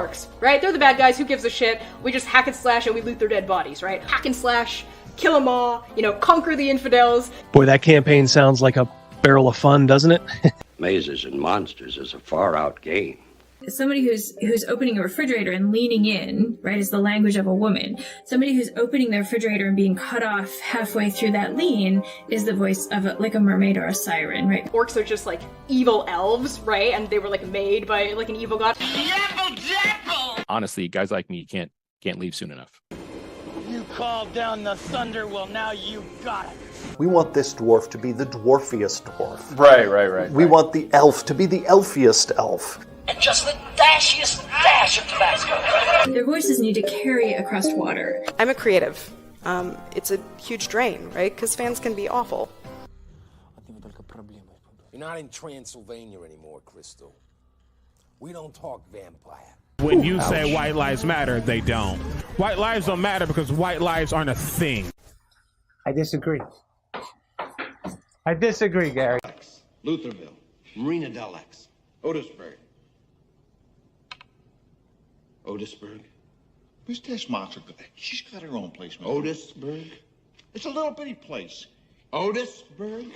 orcs, right? They're the bad guys, who gives a shit? We just hack and slash and we loot their dead bodies, right? Hack and slash, kill them all, you know, conquer the infidels. Boy, that campaign sounds like a barrel of fun, doesn't it? Mazes and monsters is a far-out game. Somebody who's opening a refrigerator and leaning in, right, is the language of a woman. Somebody who's opening the refrigerator and being cut off halfway through that lean is the voice of like a mermaid or a siren, right? Orcs are just like evil elves, right? And they were like made by like an evil god. Honestly, guys like me can't leave soon enough. You called down the thunder, well now you got it. We want this dwarf to be the dwarfiest dwarf. Right. We want the elf to be the elfiest elf. And just the dashiest dash of Tabasco. Their voices need to carry across water. I'm a creative. It's a huge drain, right? Because fans can be awful. You're not in Transylvania anymore, Crystal. We don't talk vampire. When you say white lives matter, they don't. White lives don't matter because white lives aren't a thing. I disagree. I disagree, Gary. Lutherville, Marina Del X, Otisburg. Otisburg? Where's this monster? She's got her own place, man. Otisburg? It's a little bitty place. Otisburg?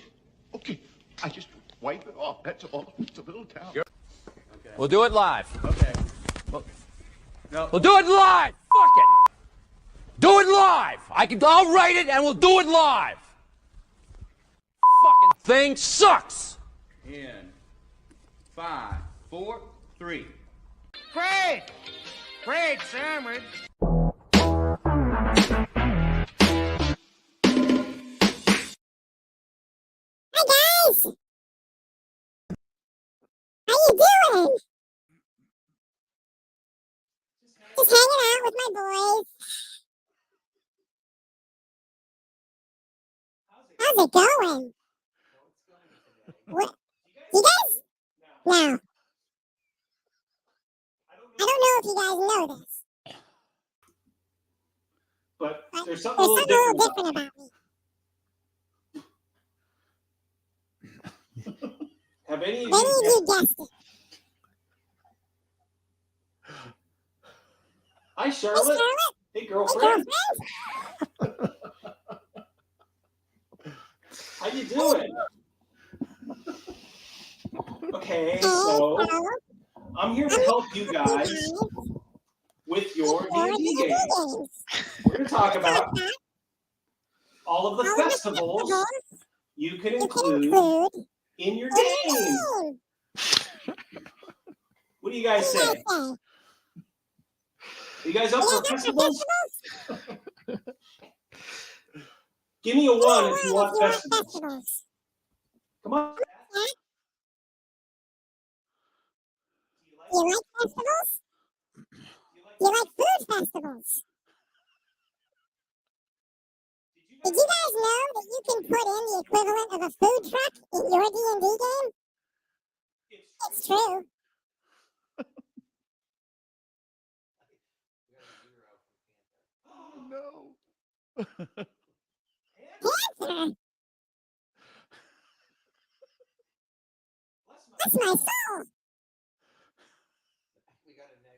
Okay, I just wipe it off. That's all. It's a little town. Okay. We'll do it live. Okay. We'll do it live. Fuck it. Do it live. I'll write it and we'll do it live. Fucking thing sucks. In 5, 4, 3. Great sandwich. Hey guys! How you doing? Just hanging out with my boys. How's it going? What? You guys? No. I don't know if you guys know this. But there's something a little different about me. Have any of you guessed it? Hi, Charlotte. Hey, girlfriend. How you doing? Okay, so I'm here to help you guys with your D&D games. We're going to talk about all of the festivals you can include in your game. What do you guys say? Are you guys up for festivals? Give me a 1 if you want festivals. Come on. You like festivals? You like food festivals? Did you guys know that you can put in the equivalent of a food truck in your D&D game? It's true. Oh, no. Panther? That's my soul. We got a -1,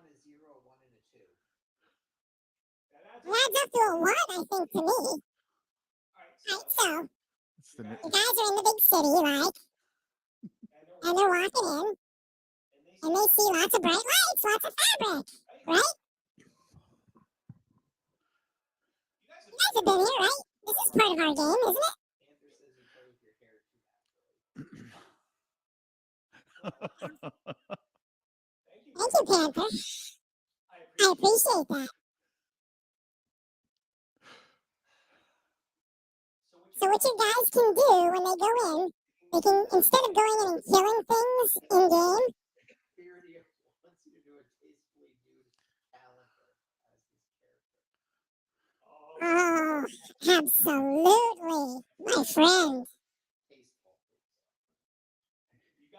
a 0, a 1, and a 2. It adds up to a 1, I think, to me. Alright, so, you guys are in the big city, like, and they're walking in, and they see lots of bright lights, lots of fabric, right? You guys have been here, right? This is part of our game, isn't it? Thank you, Panther. I appreciate that. So what you guys can do when they go in, they can, instead of going in and killing things in game, oh, absolutely, my friend.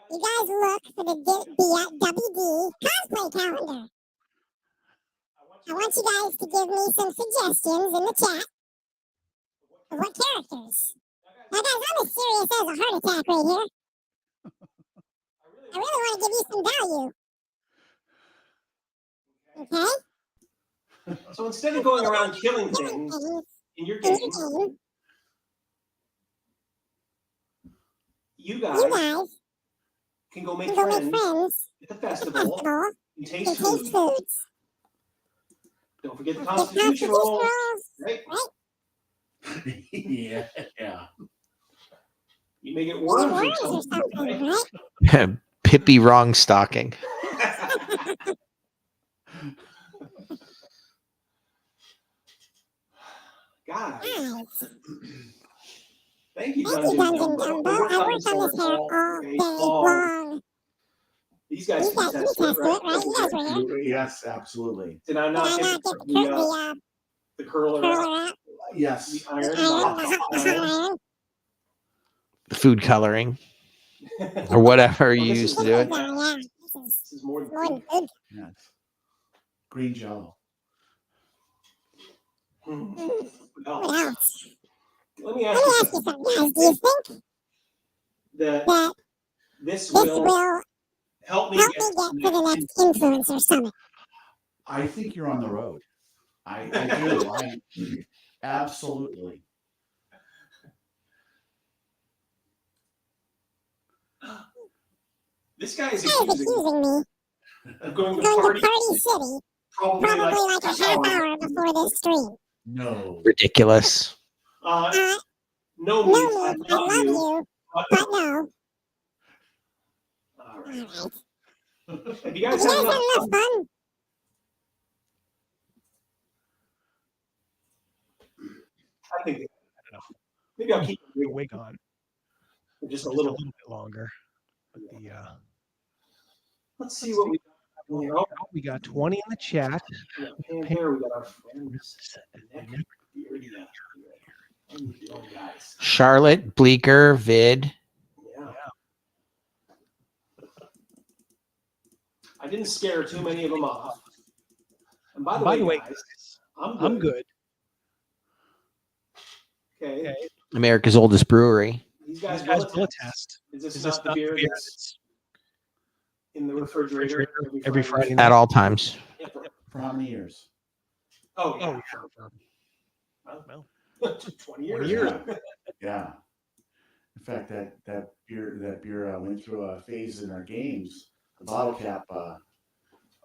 You guys look for the WD cosplay calendar. I want you guys to give me some suggestions in the chat of what characters Now, guys, I'm as serious as a heart attack right here. I really want to give you some value. Okay? So instead of going around killing things in your game, you guys can go make friends at the festival and taste foods. Don't forget the Constitution rules, right? Yeah. You may get worms or something, right? Pippi wrong stocking. Guys. Thank you, Dungeon Dumbo. I worked on this hair all day long. These guys can test it, right? You guys were here. Yes, absolutely. Did I not get the curler out? Yes. The iron? Food coloring. Or whatever you used to do it. This is more than good. Yes. Green jello. What else? Let me ask you something, guys. Do you think that this will help me get to the next influencer summit? I think you're on the road. I do. Absolutely. This guy is accusing me of going to Party City probably like a half hour before this stream. No. Ridiculous. No, I love you, but no. All right. Have you guys had had enough fun? I think maybe I'll keep the wig on for just a little bit longer. But let's see what we got. We got 20 in the chat. And here we got our friends. Charlotte, Bleecker, Vid. Yeah. I didn't scare too many of them off. And by the way, guys, I'm good. Okay. America's oldest brewery. These guys will attest. Is this not the beer that's in the refrigerator every Friday night? At all times. For how many years? Oh, yeah. Well, 20 years. Yeah. In fact, that beer went through a phase in our games. The bottle cap.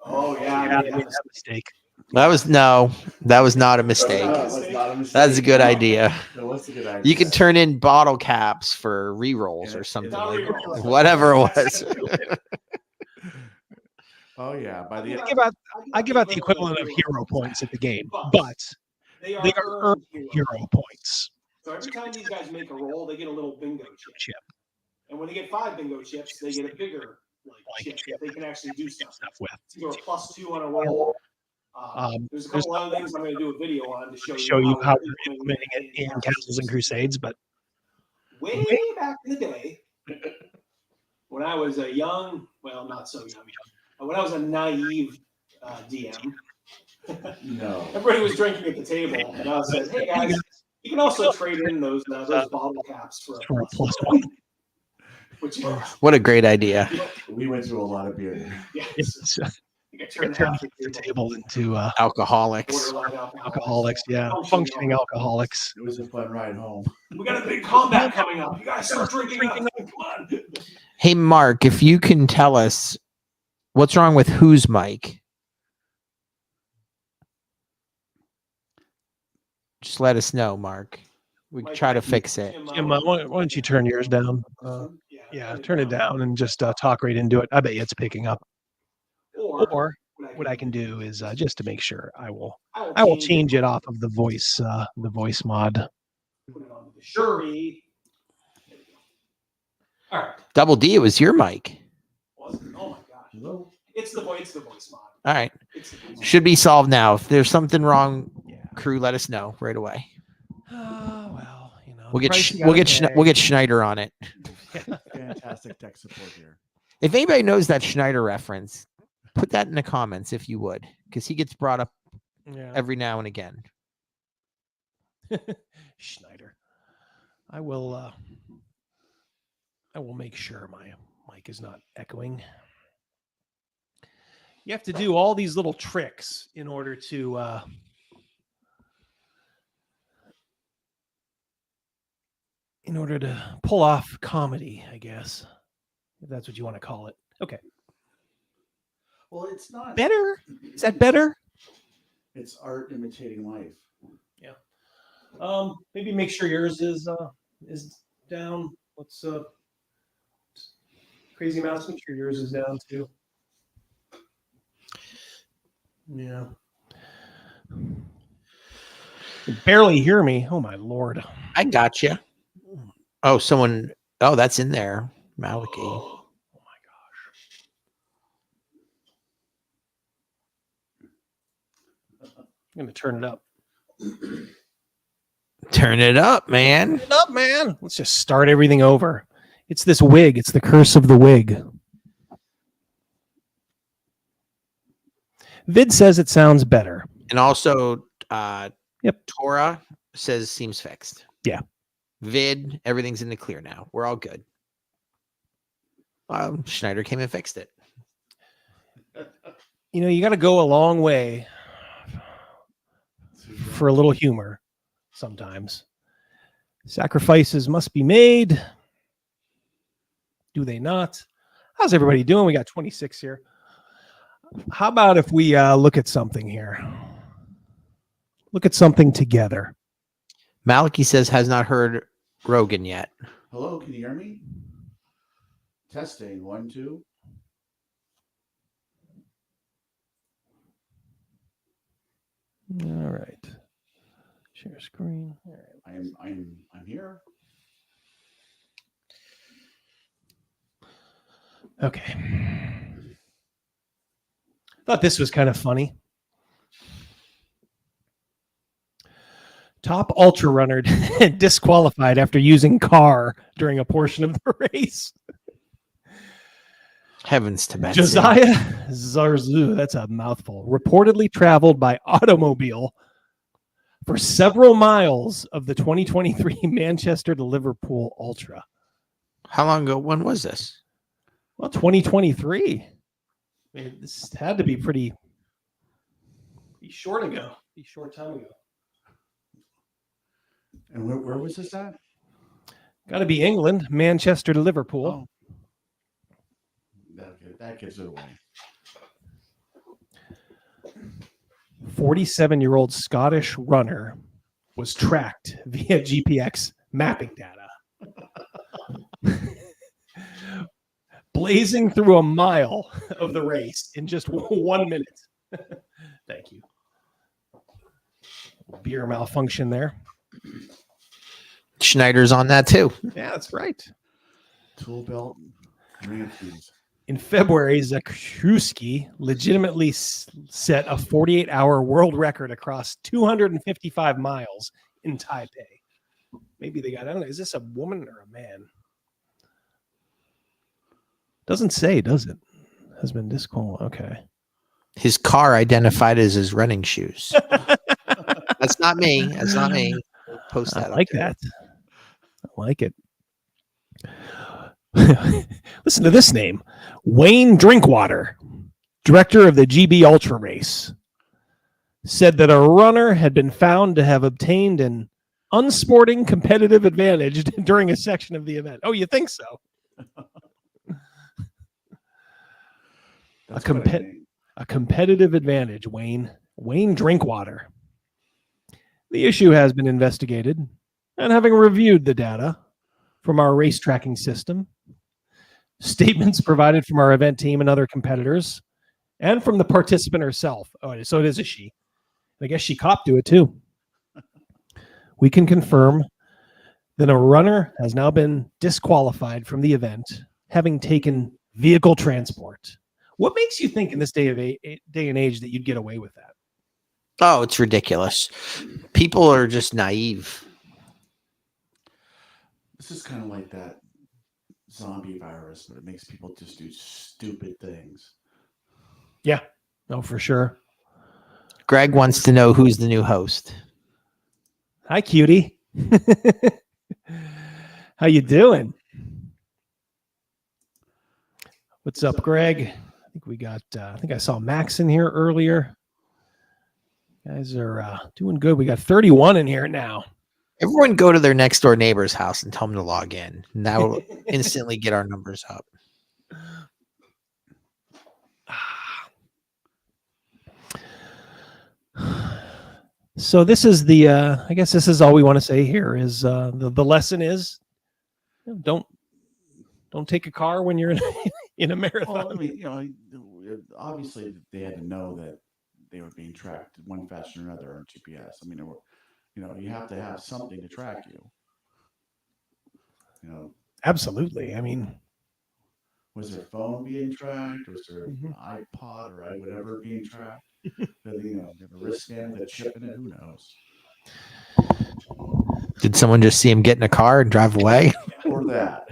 Oh yeah, I made that mistake. That was not a mistake. That's a good idea. That was a good idea. You can turn in bottle caps for re-rolls or something like that. Whatever it was. Oh yeah. By the I give out the equivalent of hero points at the game, but they are earned hero points. So every time these guys make a roll, they get a little bingo chip. And when they get 5 bingo chips, they get a bigger chip that they can actually do stuff with. It's either a +2 on a roll. There's a couple other things I'm going to do a video on to show you how we're implementing it in Castles and Crusades. But way back in the day, when I was a young, well, not so young, when I was a naive DM, no, everybody was drinking at the table, and I said, "Hey guys, you can also trade in those bottle caps for a +1." What a great idea! We went through a lot of beer. Yes. Turn the table into alcoholics. Alcoholics, yeah, functioning alcoholics. It was a fun ride home. We got a big combat coming up. You guys start drinking up. Come on. Hey, Mark, if you can tell us what's wrong with whose mic, just let us know, Mark. We can try to fix it. Jim, why don't you turn yours down? Yeah, turn it down and just talk right into it. I bet you it's picking up. Or what I can do is just to make sure, I will change it off of the voice mod. Put it on the Shuri. All right. Double D, it was your mic. Oh my gosh. It's the voice mod. All right. Should be solved now. If there's something wrong, crew, let us know right away. Well, we'll get Schneider on it. Fantastic tech support here. If anybody knows that Schneider reference, put that in the comments if you would, because he gets brought up every now and again. Schneider. I will make sure my mic is not echoing. You have to do all these little tricks in order to pull off comedy, I guess, if that's what you want to call it. Okay. Well, it's not better. Is that better? It's art imitating life. Yeah. Maybe make sure yours is down. Let's Crazymouse, make sure yours is down too. Yeah. You barely hear me. Oh my lord. I got you. Oh, someone. Oh, that's in there. Maliki. Oh my gosh. I'm gonna turn it up. Turn it up, man. Turn it up, man. Let's just start everything over. It's this wig. It's the curse of the wig. Vid says it sounds better. And also, yep. Tora says seems fixed. Yeah. Vid, everything's in the clear now. We're all good. Schneider came and fixed it. You know, you got to go a long way for a little humor sometimes. Sacrifices must be made. Do they not? How's everybody doing? We got 26 here. How about if we look at something here? Look at something together. Maliki says has not heard Rogan yet. Hello, can you hear me? Testing 1, 2. All right. Share screen. All right. I'm here. Okay. Thought this was kind of funny. Top ultra runner disqualified after using car during a portion of the race. Heavens to Betsy. Josiah Zarzu, that's a mouthful, reportedly traveled by automobile for several miles of the 2023 Manchester to Liverpool Ultra. How long ago? When was this? Well, 2023. I mean, this had to be pretty short ago. Pretty short time ago. And where was this at? Got to be England, Manchester to Liverpool. Oh. That gives it away. 47-year-old Scottish runner was tracked via GPX mapping data. Blazing through a mile of the race in just 1 minute. Thank you. Beer malfunction there. Schneider's on that too. Yeah, that's right. Tool belt, Ramses. In February, Zakrzewski legitimately set a 48-hour world record across 255 miles in Taipei. Maybe they got, I don't know, is this a woman or a man? Doesn't say, does it? Has been disqualified. Okay. His car identified as his running shoes. That's not me. That's not me. Post that. I like that. I like it. Listen to this name. Wayne Drinkwater, director of the GB Ultra race, said that a runner had been found to have obtained an unsporting competitive advantage during a section of the event. Oh, you think so? A competitive advantage, Wayne Drinkwater. The issue has been investigated, and having reviewed the data from our race tracking system, statements provided from our event team and other competitors, and from the participant herself. Oh, so it is a she. I guess she copped to it too. We can confirm that a runner has now been disqualified from the event, having taken vehicle transport. What makes you think in this day and age that you'd get away with that? Oh, it's ridiculous. People are just naive. This is kind of like that zombie virus that makes people just do stupid things. Yeah, no, for sure. Greg wants to know who's the new host. Hi, cutie. How you doing? What's up, Greg? I think we got. I think I saw Max in here earlier. Guys are doing good. We got 31 in here now. Everyone go to their next door neighbor's house and tell them to log in. And that will instantly get our numbers up. So this is the. I guess this is all we want to say here. Is the lesson is, don't take a car when you're in a marathon. Well, I mean, obviously they had to know that they were being tracked one fashion or another on GPS. I mean, you have to have something to track you. Absolutely. I mean, was their phone being tracked? Was their iPod or whatever being tracked? They have a wristband with a chip in it. Who knows? Did someone just see him get in a car and drive away? Or that.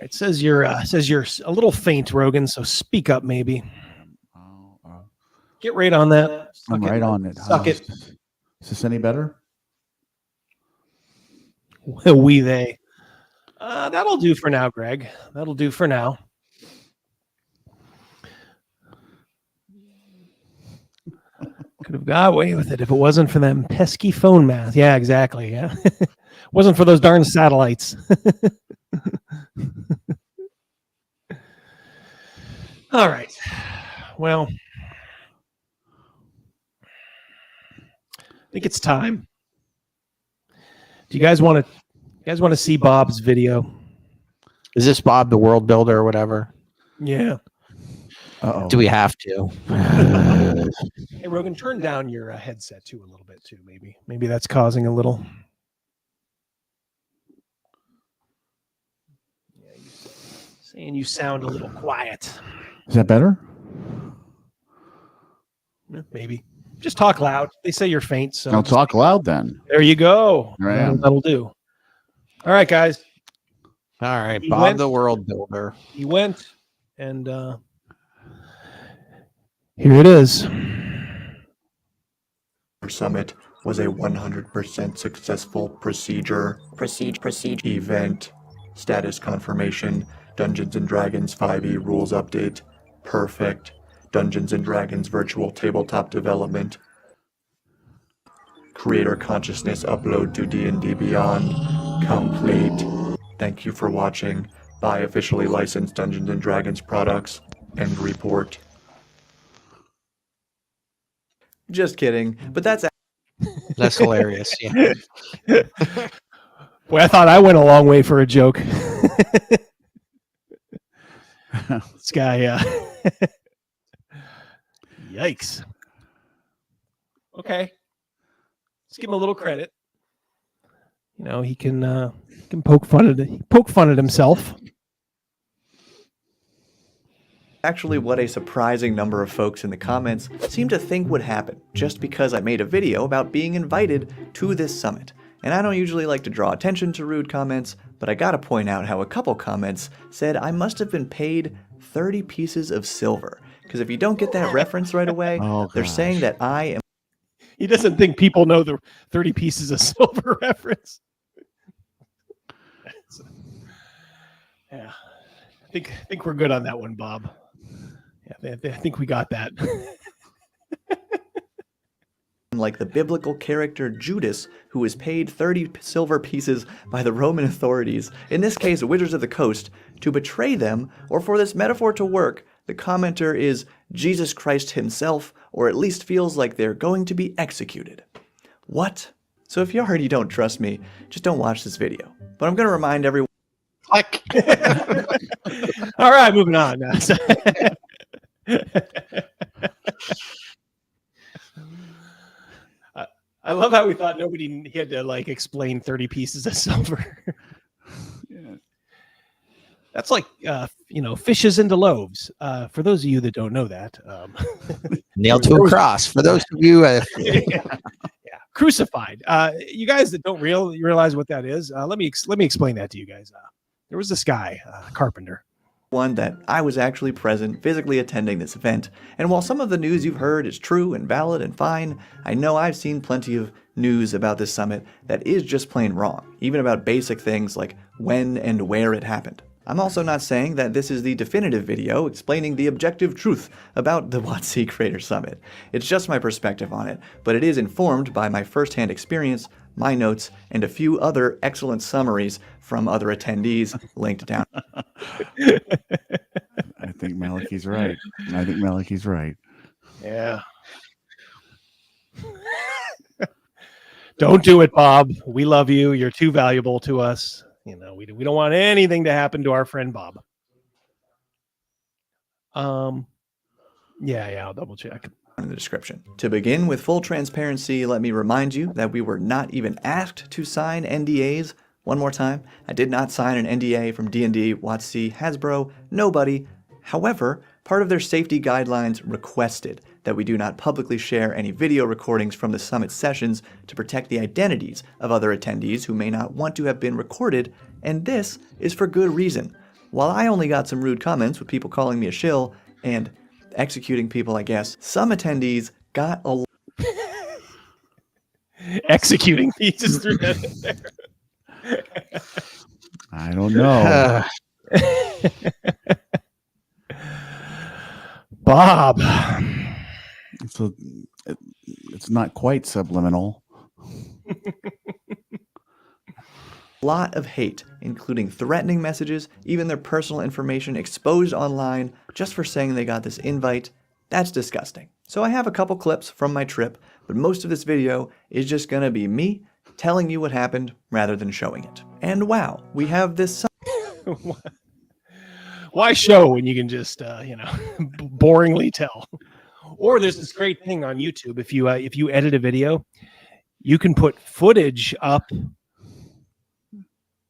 It says you're a little faint, Rogan. So speak up, maybe. Get right on that. I'm right on it. Suck it. Is this any better? They. That'll do for now, Greg. That'll do for now. Could have got away with it if it wasn't for them pesky phone math. Yeah, exactly. Yeah. Wasn't for those darn satellites. All right. Well, I think it's time. Do you guys want to see Bob's video? Is this Bob the world builder or whatever? Yeah. Uh-oh. Do we have to? Hey, Rogan, turn down your headset too a little bit too. Maybe that's causing a little. Yeah, saying you sound a little quiet. Is that better? Maybe. Just talk loud. They say you're faint, so I'll talk loud then. There you go. There I am. That'll do. All right, guys. All right, Bob the world builder. He went, and here it is. Summit was a 100% successful procedure event. Status confirmation. Dungeons and Dragons 5e rules update. Perfect. Dungeons and Dragons virtual tabletop development. Creator consciousness upload to D&D Beyond. Complete. Thank you for watching. Buy officially licensed Dungeons and Dragons products. End report. Just kidding, but that's hilarious. Yeah. Boy, I thought I went a long way for a joke. This guy, yikes. Okay, let's give him a little credit. He can poke fun at himself. actually what a surprising number of folks in the comments seem to think would happen just because I made a video about being invited to this summit. And I don't usually like to draw attention to rude comments, but I gotta point out how a couple comments said I must have been paid 30 pieces of silver. Because if you don't get that reference right away, they're saying that I am... He doesn't think people know the 30 pieces of silver reference. Yeah, I think we're good on that one, Bob. Yeah, I think we got that. Like the biblical character Judas, who was paid 30 silver pieces by the Roman authorities, in this case Wizards of the Coast, to betray them, or for this metaphor to work, the commenter is Jesus Christ himself, or at least feels like they're going to be executed. What? So if you already don't trust me, just don't watch this video. But I'm going to remind everyone... Click! All right, moving on. I love how we thought he had to like explain 30 pieces of silver. Yeah. That's like, fishes into loaves. For those of you that don't know that. Nailed to a cross. For those of you. Yeah. Crucified. You guys that don't realize what that is, let me explain that to you guys. There was this guy, carpenter, one that I was actually present, physically attending this event, and while some of the news you've heard is true and valid and fine, I know I've seen plenty of news about this summit that is just plain wrong, even about basic things like when and where it happened. I'm also not saying that this is the definitive video explaining the objective truth about the WotC Creator Summit. It's just my perspective on it, but it is informed by my first-hand experience, my notes, and a few other excellent summaries from other attendees linked down. I think Malachi's right. Yeah. Don't do it, Bob. We love you. You're too valuable to us. You know, we don't want anything to happen to our friend Bob. Yeah, I'll double check. In the description. To begin with full transparency, let me remind you that we were not even asked to sign NDAs. One more time, I did not sign an NDA from D&D, WotC, Hasbro, nobody. However, part of their safety guidelines requested that we do not publicly share any video recordings from the summit sessions to protect the identities of other attendees who may not want to have been recorded, and this is for good reason. While I only got some rude comments with people calling me a shill and executing people, I guess, some attendees got a executing pieces through that. I don't know. Bob. So it's not quite subliminal. lot of hate, including threatening messages, even their personal information exposed online just for saying they got this invite. That's disgusting. So I have a couple clips from my trip, but most of this video is just gonna be me telling you what happened rather than showing it. And wow, we have this. Why show when you can just, boringly tell? Or there's this great thing on YouTube. If you edit a video, you can put footage up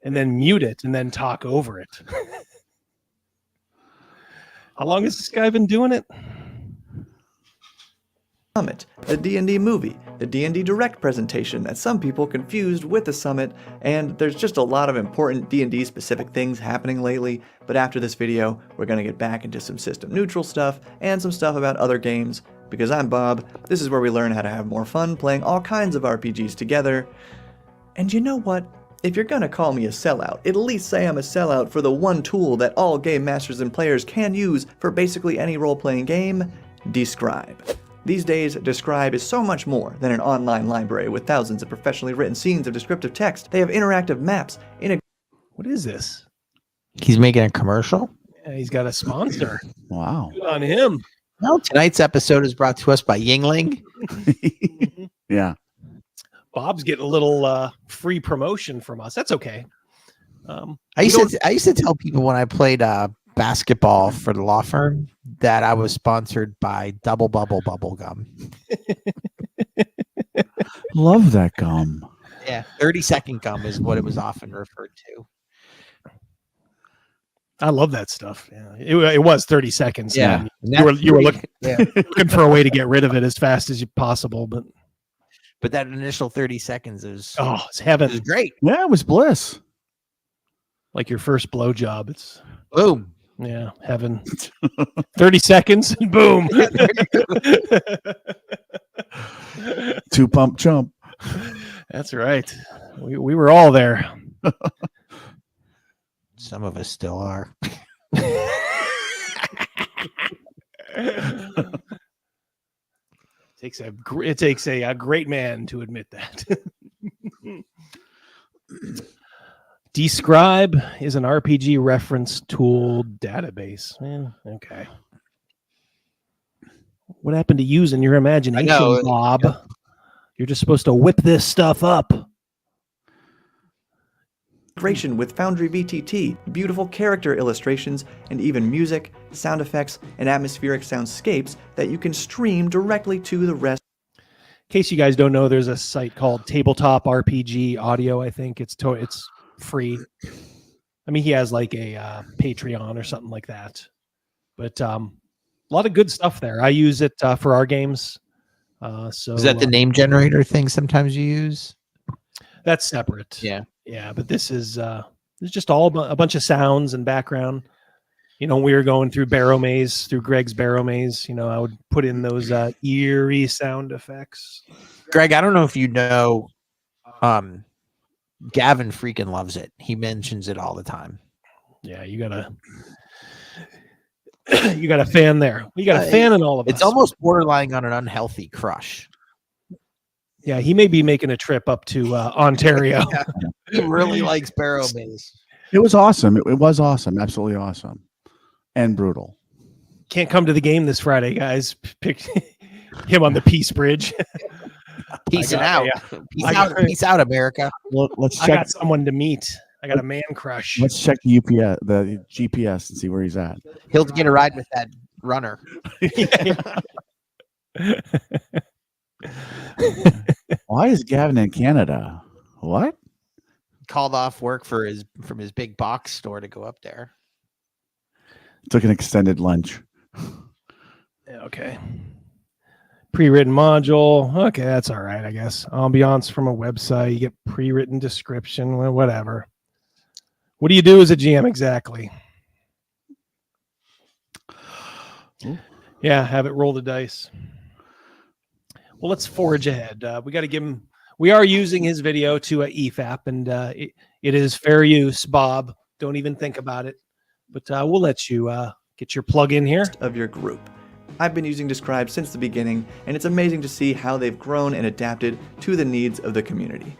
and then mute it and then talk over it. How long has this guy been doing it? Summit, the D&D movie, the D&D Direct presentation that some people confused with the Summit, and there's just a lot of important D&D specific things happening lately, but after this video, we're going to get back into some system neutral stuff and some stuff about other games, because I'm Bob, this is where we learn how to have more fun playing all kinds of RPGs together. And you know what? If you're gonna call me a sellout, at least say I'm a sellout for the one tool that all game masters and players can use for basically any role-playing game, Describe. These days, Describe is so much more than an online library with thousands of professionally written scenes of descriptive text. They have interactive maps. What is this? He's making a commercial? Yeah, he's got a sponsor. Wow. Good on him. Well, tonight's episode is brought to us by Yingling. Yeah. Bob's getting a little free promotion from us. That's okay. I used to tell people when I played basketball for the law firm that I was sponsored by Double Bubble Bubble Gum. Love that gum. Yeah, 30-second gum is what it was often referred to. I love that stuff. Yeah, it was 30 seconds. Yeah, you were looking for a way to get rid of it as fast as possible, but that initial 30 seconds is it's heaven. It was great. Yeah, it was bliss. Like your first blowjob. It's boom. Yeah, heaven. 30 seconds and boom. 2 pump jump. That's right. We were all there. Some of us still are. It takes a great man to admit that. Describe is an RPG reference tool database. Okay. What happened to using your imagination, Bob? Yeah. You're just supposed to whip this stuff up. Integration with Foundry VTT, beautiful character illustrations, and even music, sound effects, and atmospheric soundscapes that you can stream directly to the rest. In case you guys don't know, there's a site called Tabletop RPG Audio. I think it's free. I mean, he has like a Patreon or something like that. But a lot of good stuff there. I use it for our games. So is that the name generator thing sometimes you use? That's separate. Yeah. Yeah, but this is there's just a bunch of sounds and background. You know, we were going through Barrow Maze, through Greg's Barrow Maze. You know, I would put in those eerie sound effects. Greg, I don't know if you know, Gavin freaking loves it. He mentions it all the time. Yeah, you got a fan there. You got a fan in all of us. It's almost borderline on an unhealthy crush. Yeah, he may be making a trip up to Ontario. Yeah, he really likes Barrow Maze. It was awesome. It was awesome. Absolutely awesome. And brutal. Can't come to the game this Friday, guys. Pick him on the Peace Bridge. Peace out. Peace out, America. Let's check. I got someone to meet. I got a man crush. Let's check the GPS, and see where he's at. He'll get a ride with that runner. Why is Gavin in Canada? What? Called off work from his big box store to go up there. Took an extended lunch. Okay. Pre-written module. Okay, that's all right, I guess. Ambiance from a website. You get pre-written description, whatever. What do you do as a GM exactly? Yeah, have it roll the dice. Well, let's forge ahead. We got to give him. We are using his video to EFAP, and it is fair use, Bob. Don't even think about it. But we'll let you get your plug in here. Of your group. I've been using Describe since the beginning, and it's amazing to see how they've grown and adapted to the needs of the community.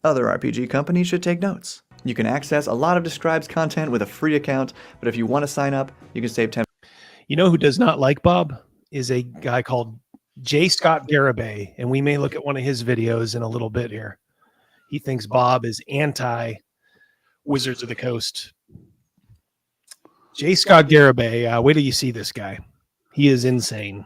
Other RPG companies should take notes. You can access a lot of Describe's content with a free account, but if you want to sign up, you can save 10%. You know who does not like Bob? Is a guy called J. Scott Garibay, and we may look at one of his videos in a little bit here. He thinks Bob is anti-Wizards of the Coast. J. Scott Garibay, wait till you see this guy. He is insane.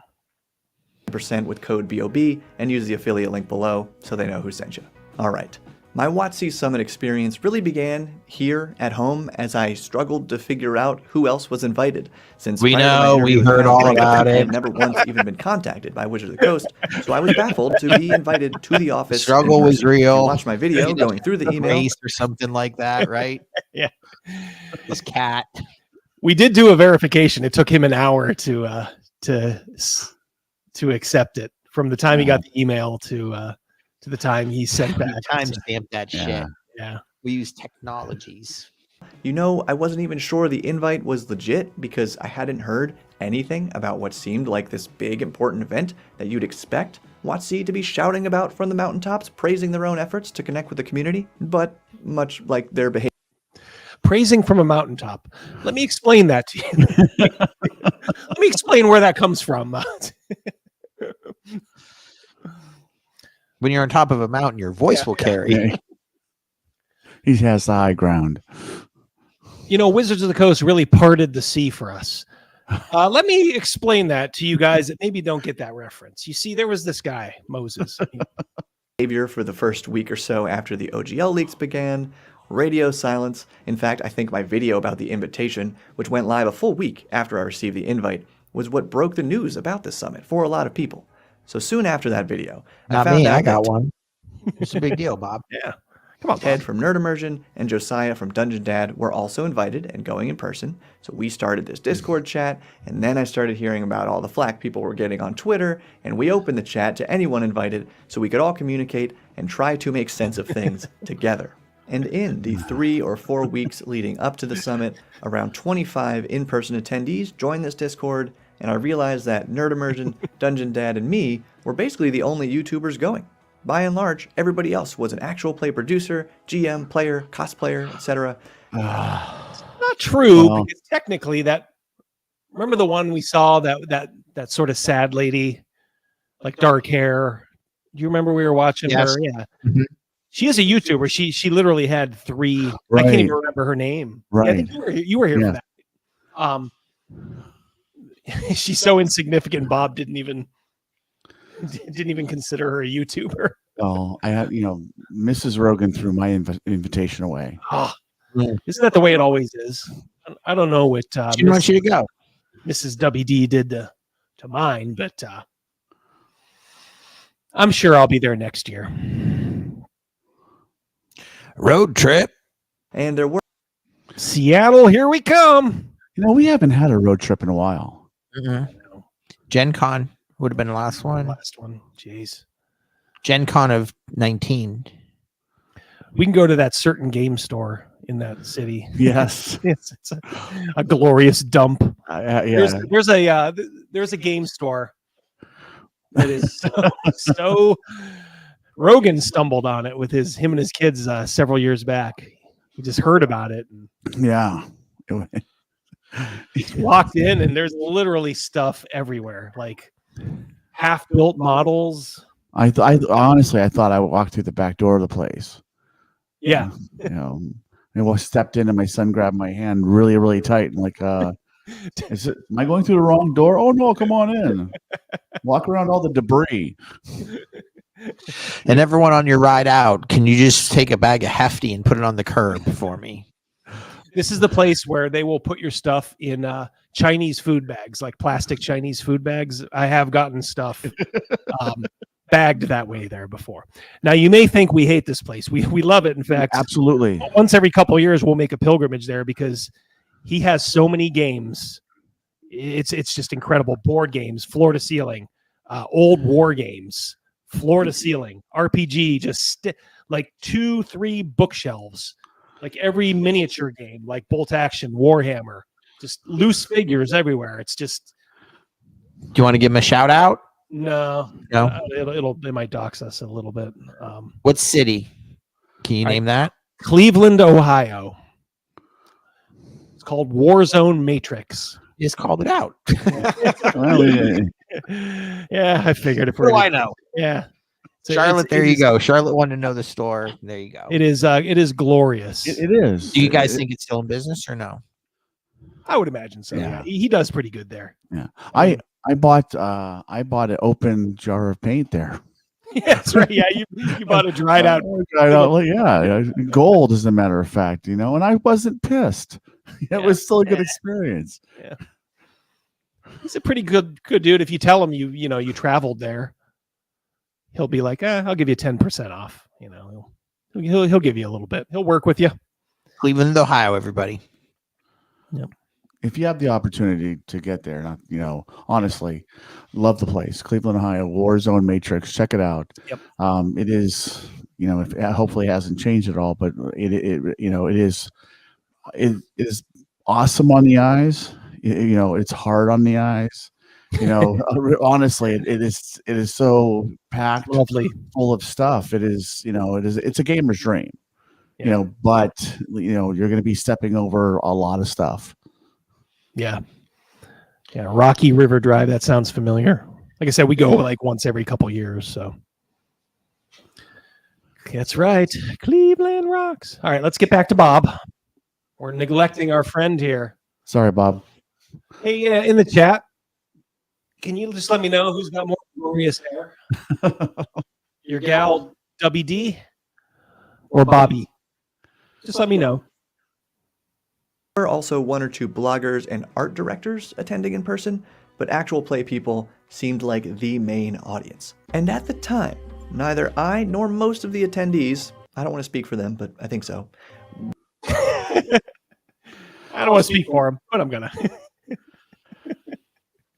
% with code BOB and use the affiliate link below so they know who sent you. All right. My WotC Summit experience really began here at home as I struggled to figure out who else was invited. Since we know, we heard all about it. I've never once even been contacted by Wizards of the Coast, so I was baffled to be invited to the office. Struggle was real. Watch my video going through the email or something like that, right? Yeah. This cat. We did do a verification. It took him an hour to accept it from the time he got the email to the time he sent back. Timestamp that shit. Yeah. We use technologies. You know, I wasn't even sure the invite was legit because I hadn't heard anything about what seemed like this big important event that you'd expect WotC to be shouting about from the mountaintops, praising their own efforts to connect with the community, but much like their behavior. Praising from a mountaintop. Let me explain that to you. Let me explain where that comes from. When you're on top of a mountain, your voice will carry. Yeah. He has the high ground. You know, Wizards of the Coast really parted the sea for us. Let me explain that to you guys that maybe don't get that reference. You see, there was this guy, Moses. Behavior for the first week or so after the OGL leaks began, radio silence. In fact, I think my video about the invitation, which went live a full week after I received the invite, was what broke the news about this summit for a lot of people. So soon after that video, Not I found me, out I got that one. It's a big deal, Bob. Yeah. Come on, Ted Bob. from Nerd Immersion and Josiah from Dungeon Dad were also invited and going in person. So we started this Discord chat, and then I started hearing about all the flack people were getting on Twitter, and we opened the chat to anyone invited so we could all communicate and try to make sense of things together. And in the 3 or 4 weeks leading up to the summit, around 25 in-person attendees joined this Discord, and I realized that Nerd Immersion, Dungeon Dad, and me were basically the only YouTubers going. By and large, everybody else was an actual play producer, GM, player, cosplayer, etc. It's not true, because technically that... Remember the one we saw, that sort of sad lady, like dark hair? Do you remember we were watching her? Yeah. Mm-hmm. She is a YouTuber. She literally had 3. Right. I can't even remember her name. Right. Yeah, I think you were here for that. She's so insignificant. Bob didn't even consider her a YouTuber. Oh, I have, Mrs. Rogan threw my invitation away. Oh, isn't that the way it always is? I don't know what she wants you to go. Mrs. WD did to mine, but I'm sure I'll be there next year. Road trip. And there were Seattle, here we come. We haven't had a road trip in a while. Gen Con would have been the last one. Jeez. Gen Con of 19. We can go to that certain game store in that city. Yes. it's a glorious dump. Yeah. There's a game store that is so Rogan stumbled on it with him and his kids several years back. He just heard about it. Yeah. He walked in and there's literally stuff everywhere, like half-built models. I honestly thought I would walk through the back door of the place. Yeah. And I stepped in and my son grabbed my hand really, really tight and like, am I going through the wrong door? Oh no, come on in. Walk around all the debris. And everyone on your ride out, can you just take a bag of Hefty and put it on the curb for me? This is the place where they will put your stuff in Chinese food bags, like plastic Chinese food bags. I have gotten stuff bagged that way there before. Now, you may think we hate this place. We love it. In fact, absolutely. Once every couple of years, we'll make a pilgrimage there because he has so many games. It's just incredible. Board games, floor to ceiling, old war games, floor to ceiling, RPG, just like 2-3 bookshelves, like every miniature game, like Bolt Action, Warhammer, just loose figures everywhere. It's just. Do you want to give him a shout out? No. It might dox us a little bit. What city? Can you name that? Cleveland, Ohio. It's called Warzone Matrix. You just called it out. Yeah, I figured. What do I know? Yeah. Charlotte, there you go. Charlotte wanted to know the store. There you go. It is glorious. It is. Do you guys think it's still in business or no? I would imagine so. Yeah. He does pretty good there. Yeah. I bought an open jar of paint there. Yeah, that's right. Yeah, you bought a dried out. Yeah, gold, as a matter of fact, and I wasn't pissed. It was still a good experience. Yeah. He's a pretty good dude. If you tell him you traveled there, he'll be like, I'll give you 10% off. He'll give you a little bit. He'll work with you. Cleveland, Ohio, everybody. Yep. If you have the opportunity to get there, honestly, love the place. Cleveland, Ohio, Warzone Matrix. Check it out. Yep. It is, hopefully it hasn't changed at all, but it is awesome on the eyes. It's hard on the eyes. Honestly, it is so packed, lovely, full of stuff. It's a gamer's dream. Yeah. But you're going to be stepping over a lot of stuff. Yeah. Rocky River Drive. That sounds familiar. Like I said, we go like once every couple years. So that's right. Cleveland rocks. All right, let's get back to Bob. We're neglecting our friend here. Sorry, Bob. Hey, in the chat, can you just let me know who's got more glorious hair? Your gal, WD, or Bobby? Just let me know. There were also 1 or 2 bloggers and art directors attending in person, but actual play people seemed like the main audience. And at the time, neither I nor most of the attendees, I don't want to speak for them, but I think so. I don't want to speak for him, but I'm gonna.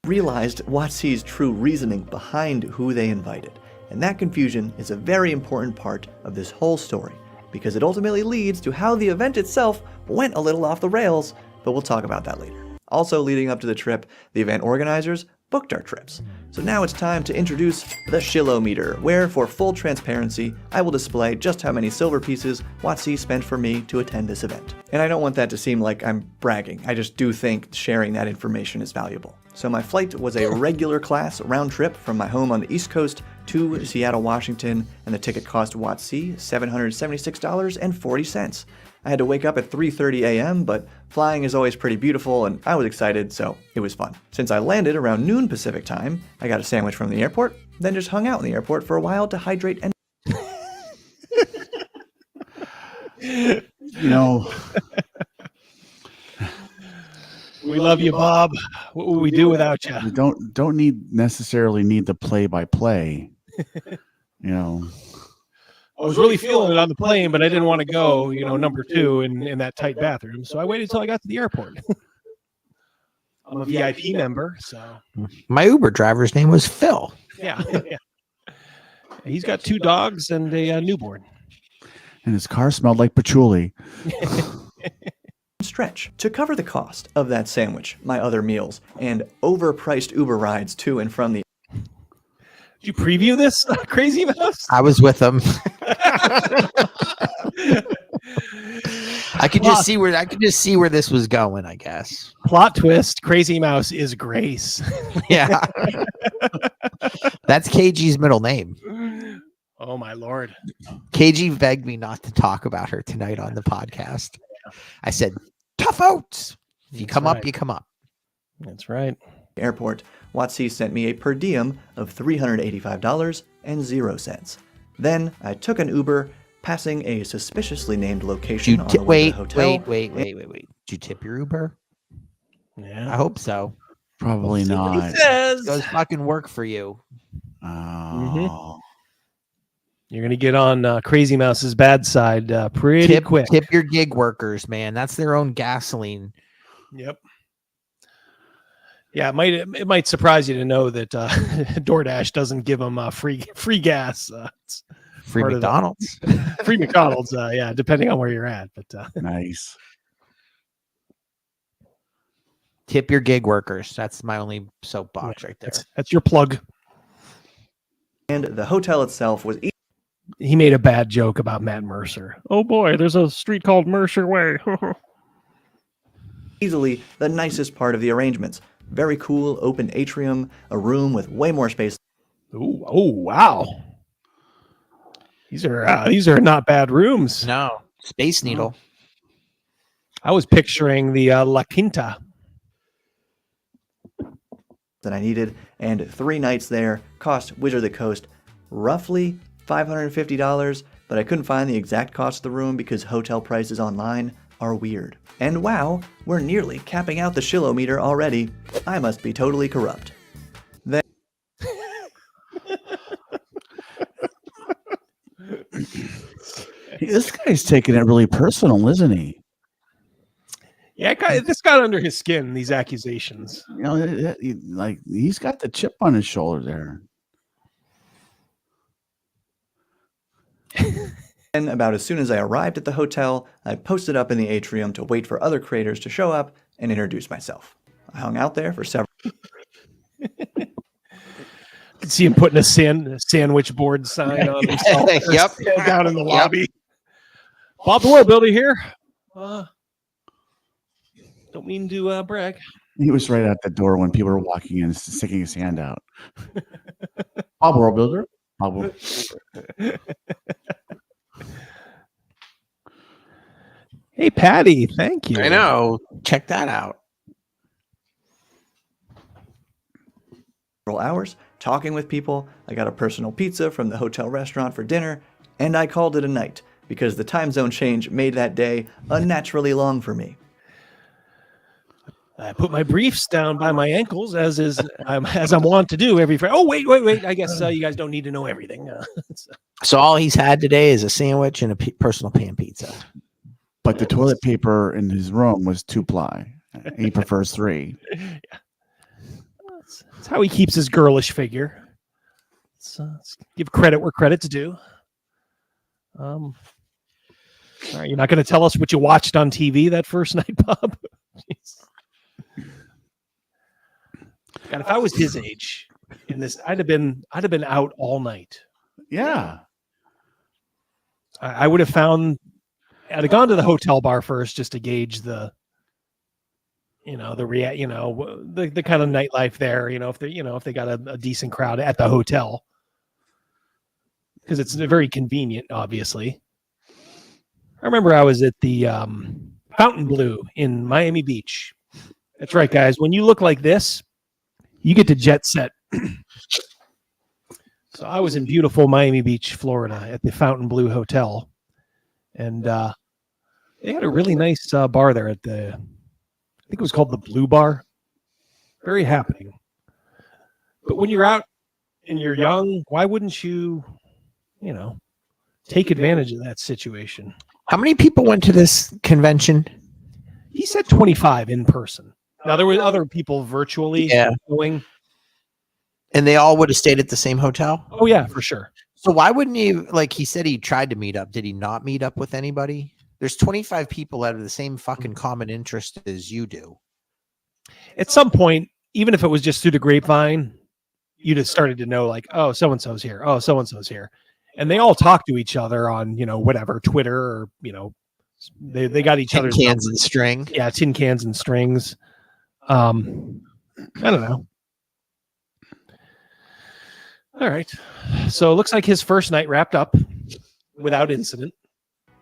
Realized WotC's true reasoning behind who they invited. And that confusion is a very important part of this whole story, because it ultimately leads to how the event itself went a little off the rails, but we'll talk about that later. Also leading up to the trip, the event organizers booked our trips. So now it's time to introduce the Shillometer, where for full transparency, I will display just how many silver pieces WotC spent for me to attend this event. And I don't want that to seem like I'm bragging, I just do think sharing that information is valuable. So my flight was a regular class round trip from my home on the East Coast to Seattle, Washington, and the ticket cost WotC $776.40. I had to wake up at 3:30 a.m., but flying is always pretty beautiful, and I was excited, so it was fun. Since I landed around noon Pacific time, I got a sandwich from the airport, then just hung out in the airport for a while to hydrate and... We love you, Bob. What would we do without you? We don't necessarily need the play-by-play. I was really feeling it on the plane, but I didn't want to go, number 2 in that tight bathroom. So I waited till I got to the airport. I'm a VIP member, so My Uber driver's name was Phil. yeah. He's got 2 dogs and a newborn. And his car smelled like patchouli. Stretch to cover the cost of that sandwich, my other meals, and overpriced Uber rides to and from the. Did you preview this, Crazymouse? I was with him. I could just see where this was going, I guess. Plot twist: Crazymouse is Grace. Yeah. That's KG's middle name. Oh my lord. KG begged me not to talk about her tonight on the podcast. I said, tough outs. If you come up, you come up. That's right. Airport, WotC sent me a per diem of $385.00. Then I took an Uber, passing a suspiciously named location on the way to the hotel. Wait. Did you tip your Uber? Yeah. I hope so. Probably not. Those fucking work for you. Oh. You're gonna get on Crazymouse's bad side pretty quick. Tip your gig workers, man. That's their own gasoline. Yep. Yeah, it might surprise you to know that Doordash doesn't give them free gas. Free McDonald's. Free McDonald's. Yeah, depending on where you're at. But nice. Tip your gig workers. That's my only soapbox right there. That's your plug. And the hotel itself was. He made a bad joke about Matt Mercer. Oh boy, there's a street called Mercer Way. Easily the nicest part of the arrangements. Very cool, open atrium, a room with way more space. Ooh, oh wow. These are not bad rooms. No, Space Needle. I was picturing the La Quinta that I needed, and 3 nights there cost Wizard of the Coast roughly $550, but I couldn't find the exact cost of the room because hotel prices online are weird. And wow, we're nearly capping out the Shillometer already. I must be totally corrupt. Then This guy's taking it really personal, isn't he? Yeah, this got under his skin, these accusations. You know, like he's got the chip on his shoulder there. And about as soon as I arrived at the hotel, I posted up in the atrium to wait for other creators to show up and introduce myself. I hung out there for several. You can see him putting a sandwich board sign on himself. Yep. Down in the lobby. Bob the World Builder here. Don't mean to brag. He was right at the door when people were walking in, sticking his hand out. Bob World Builder. Bob World. Hey, Patty, thank you. I know. Check that out. Several hours talking with people. I got a personal pizza from the hotel restaurant for dinner, and I called it a night because the time zone change made that day unnaturally long for me. I put my briefs down by my ankles, as I'm wont to do every Friday. Oh, wait. I guess you guys don't need to know everything. So all he's had today is a sandwich and a personal pan pizza. But the toilet paper in his room was 2-ply. He prefers 3. Yeah. That's how he keeps his girlish figure. Let's give credit where credit's due. All right, you're not going to tell us what you watched on TV that first night, Bob? Jeez. God, if I was his age in this, I'd have been out all night. Yeah. I would have found. I'd have gone to the hotel bar first just to gauge the kind of nightlife there. If they got a decent crowd at the hotel, because it's very convenient, obviously. I remember I was at the Fountain Blue in Miami Beach. That's right, guys. When you look like this, you get to jet set. So I was in beautiful Miami Beach, Florida, at the Fountain Blue Hotel, and they had a really nice bar there at I think it was called the Blue Bar. Very happening. But when you're out and you're young, why wouldn't you, take advantage of that situation? How many people went to this convention? He said 25 in person. Now there were other people virtually going. And they all would have stayed at the same hotel? Oh yeah, for sure. So why wouldn't he, like he said he tried to meet up. Did he not meet up with anybody? There's 25 people that have the same fucking common interest as you do. At some point, even if it was just through the grapevine, you'd have started to know like, oh, so-and-so's here. Oh, so-and-so's here. And they all talk to each other on, whatever, Twitter or, they got each other's cans and string. Yeah, tin cans and strings. I don't know. All right. So it looks like his first night wrapped up without incident.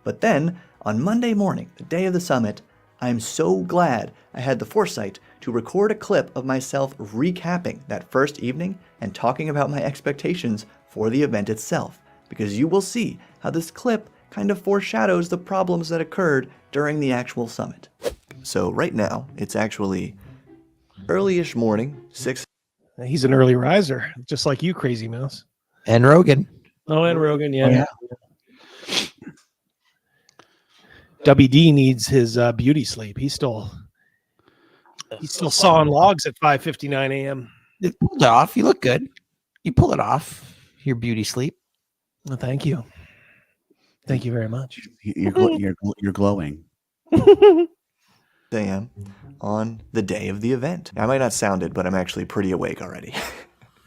But then, on Monday morning, the day of the summit, I am so glad I had the foresight to record a clip of myself recapping that first evening and talking about my expectations for the event itself, because you will see how this clip kind of foreshadows the problems that occurred during the actual summit. So right now, it's actually early-ish morning, 6. He's an early riser, just like you, Crazymouse. And Rogan. Oh, and Rogan, yeah. WD needs his beauty sleep. He's still sawing logs at 5:59 a.m. You pulled it off. You look good. You pull it off. Your beauty sleep. Well, thank you. Thank you very much. You're glowing. a.m. on the day of the event. I might not sound it, but I'm actually pretty awake already.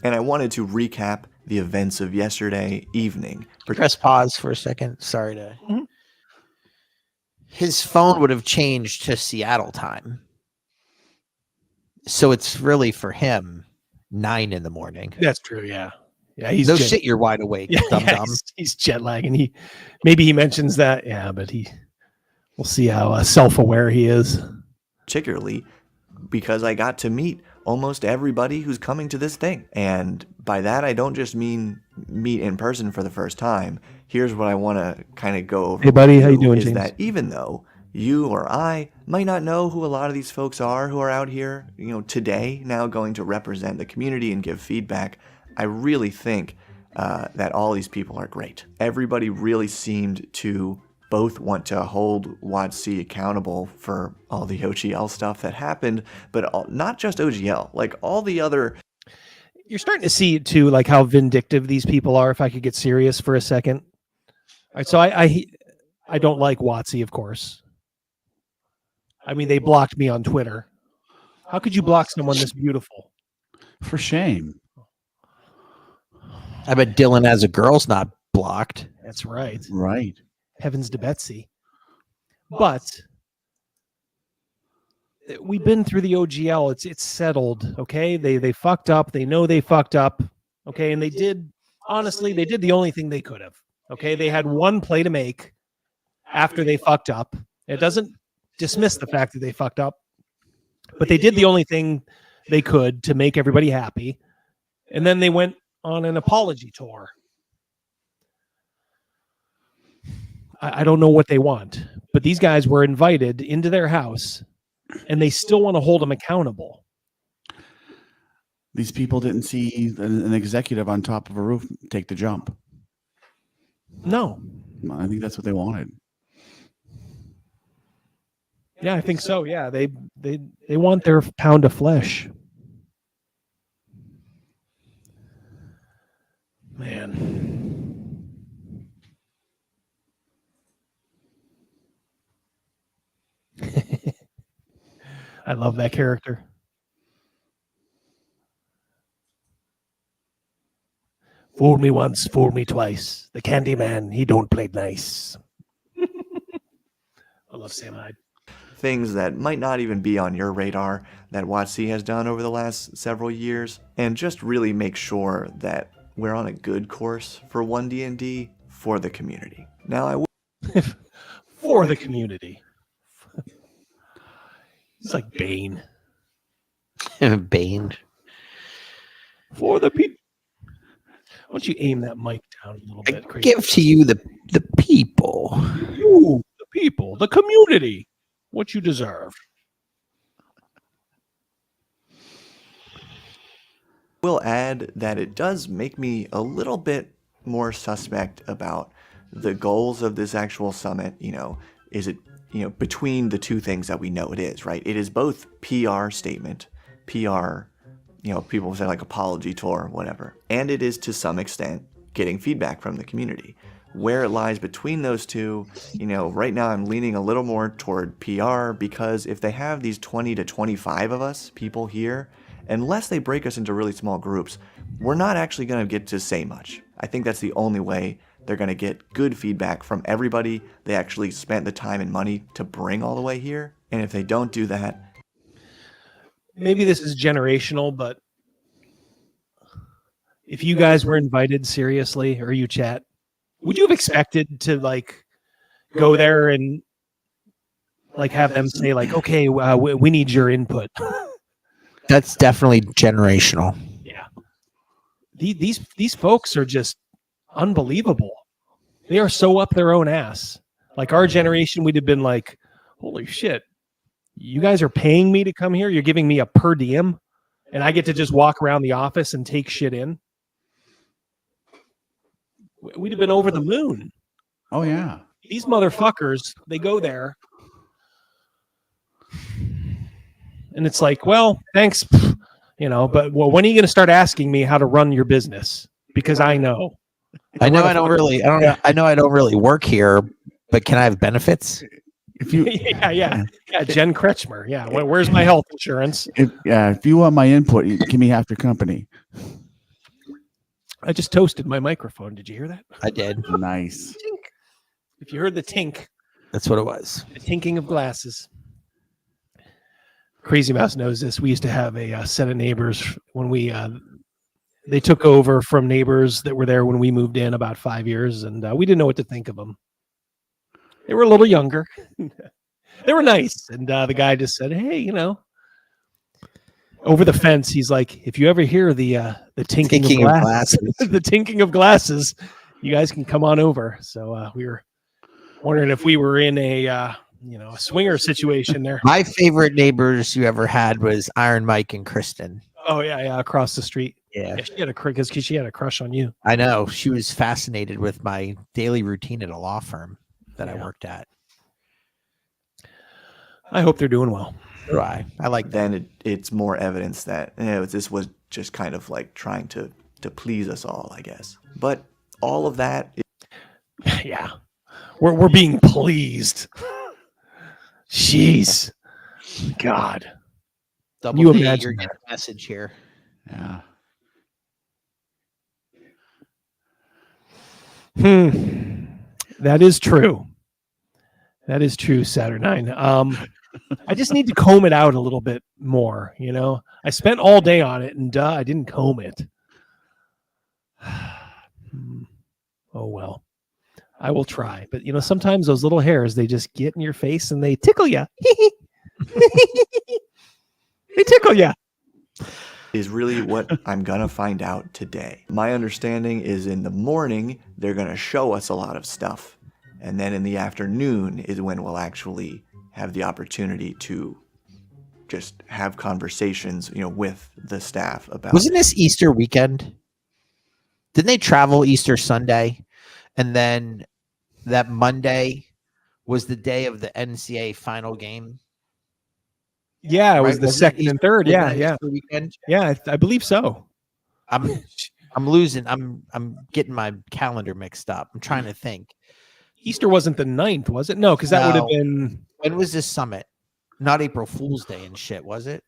And I wanted to recap the events of yesterday evening. Press pause for a second. Sorry to... His phone would have changed to Seattle time. So it's really for him 9 in the morning. That's true, yeah. Yeah, he's no shit, you're wide awake, dum-dum. He's jet lagging. Maybe he mentions that, but we'll see how self-aware he is. Particularly because I got to meet almost everybody who's coming to this thing. And by that, I don't just mean meet in person for the first time. Here's what I want to kind of go over. Hey, buddy, how you doing, is James? that even though you or I might not know who a lot of these folks are who are out here, today, now going to represent the community and give feedback, I really think that all these people are great. Everybody really seemed to both want to hold WotC accountable for all the OGL stuff that happened, but not just OGL, like all the other... You're starting to see, too, like how vindictive these people are, if I could get serious for a second. All right, so I don't like WotC, of course. I mean, they blocked me on Twitter. How could you block someone this beautiful? For shame. I bet Dylan as a girl's not blocked. That's right. Right. Heavens to Betsy. But we've been through the OGL. It's settled, okay? They fucked up. They know they fucked up, okay? And they did the only thing they could have, okay? They had one play to make after they fucked up. It doesn't dismiss the fact that they fucked up, but they did the only thing they could to make everybody happy. And then they went on an apology tour. I don't know what they want, but these guys were invited into their house and they still want to hold them accountable. These people didn't see an executive on top of a roof take the jump. No. I think that's what they wanted. Yeah, I think so. Yeah, they want their pound of flesh. Man. I love that character. Fool me once, fool me twice. The Candyman, he don't play nice. I love Sam Hyde. Things that might not even be on your radar that WotC has done over the last several years, and just really make sure that we're on a good course for 1D&D for the community. Now, for the community. It's like Bane. Bane. For the people. Why don't you aim that mic down a little bit? I give to you the people. You, the people, the community. What you deserve. Will add that it does make me a little bit more suspect about the goals of this actual summit. Is it between the two things that we know it is, right? It is both PR statement, PR, people say like apology tour, whatever, and it is to some extent getting feedback from the community. Where it lies between those two, right now I'm leaning a little more toward PR, because if they have these 20 to 25 of us people here, unless they break us into really small groups, we're not actually going to get to say much. I think that's the only way they're going to get good feedback from everybody they actually spent the time and money to bring all the way here. And if they don't do that, maybe this is generational, but if you guys were invited seriously, or you chat, would you have expected to like go there and like have them say like, okay, we need your input? That's definitely generational. Yeah. These folks are just unbelievable. They are so up their own ass. Like our generation, we'd have been like, holy shit, you guys are paying me to come here? You're giving me a per diem and I get to just walk around the office and take shit in? We'd have been over the moon. Oh, yeah. These motherfuckers, they go there. And it's like, well, thanks, but when are you going to start asking me how to run your business? Because I know. I know I don't really work here, but can I have benefits? If you yeah, Jen Kretschmer. Yeah, where's my health insurance? If you want my input, you give me half your company. I just toasted my microphone. Did you hear that? I did. Nice. Tink. If you heard the tink, that's what it was. The tinking of glasses. Crazymouse knows this. We used to have a set of neighbors when they took over from neighbors that were there when we moved in about 5 years, and we didn't know what to think of them. They were a little younger. They were nice, and the guy just said, "Hey, over the fence." He's like, "If you ever hear the tinking of glasses, the tinking of glasses, you guys can come on over." So we were wondering if we were in a swinger situation there. My favorite neighbors you ever had was Iron Mike and Kristen. Oh yeah, across the street. Yeah, she had a crush on you. I know. She was fascinated with my daily routine at a law firm that I worked at. I hope they're doing well. I like that. Then it's more evidence that this was just kind of like trying to please us all, I guess. But all of that, yeah, we're being pleased. Jeez, God. You imagine you're getting a message here. Yeah. That is true. That is true, Saturnine. I just need to comb it out a little bit more, I spent all day on it and I didn't comb it. Oh well. I will try. But sometimes those little hairs, they just get in your face and they tickle you. They tickle you. Is really what I'm going to find out today. My understanding is in the morning, they're going to show us a lot of stuff. And then in the afternoon is when we'll actually have the opportunity to just have conversations, with the staff about. Wasn't this Easter weekend? Didn't they travel Easter Sunday? And then that Monday was the day of the NCAA final game? Yeah, it was the second and third. Yeah. Weekend? Yeah, I believe so. I'm losing. I'm getting my calendar mixed up. I'm trying to think. Easter wasn't the 9th, was it? No, because that would have been. When was this summit? Not April Fool's Day and shit, was it?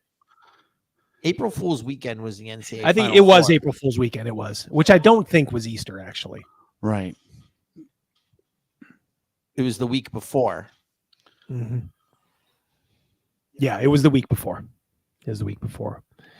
April Fool's weekend was the NCAA. I think it was April Fool's weekend. It was, which I don't think was Easter actually. Right. It was the week before. Mm-hmm. Yeah, it was the week before.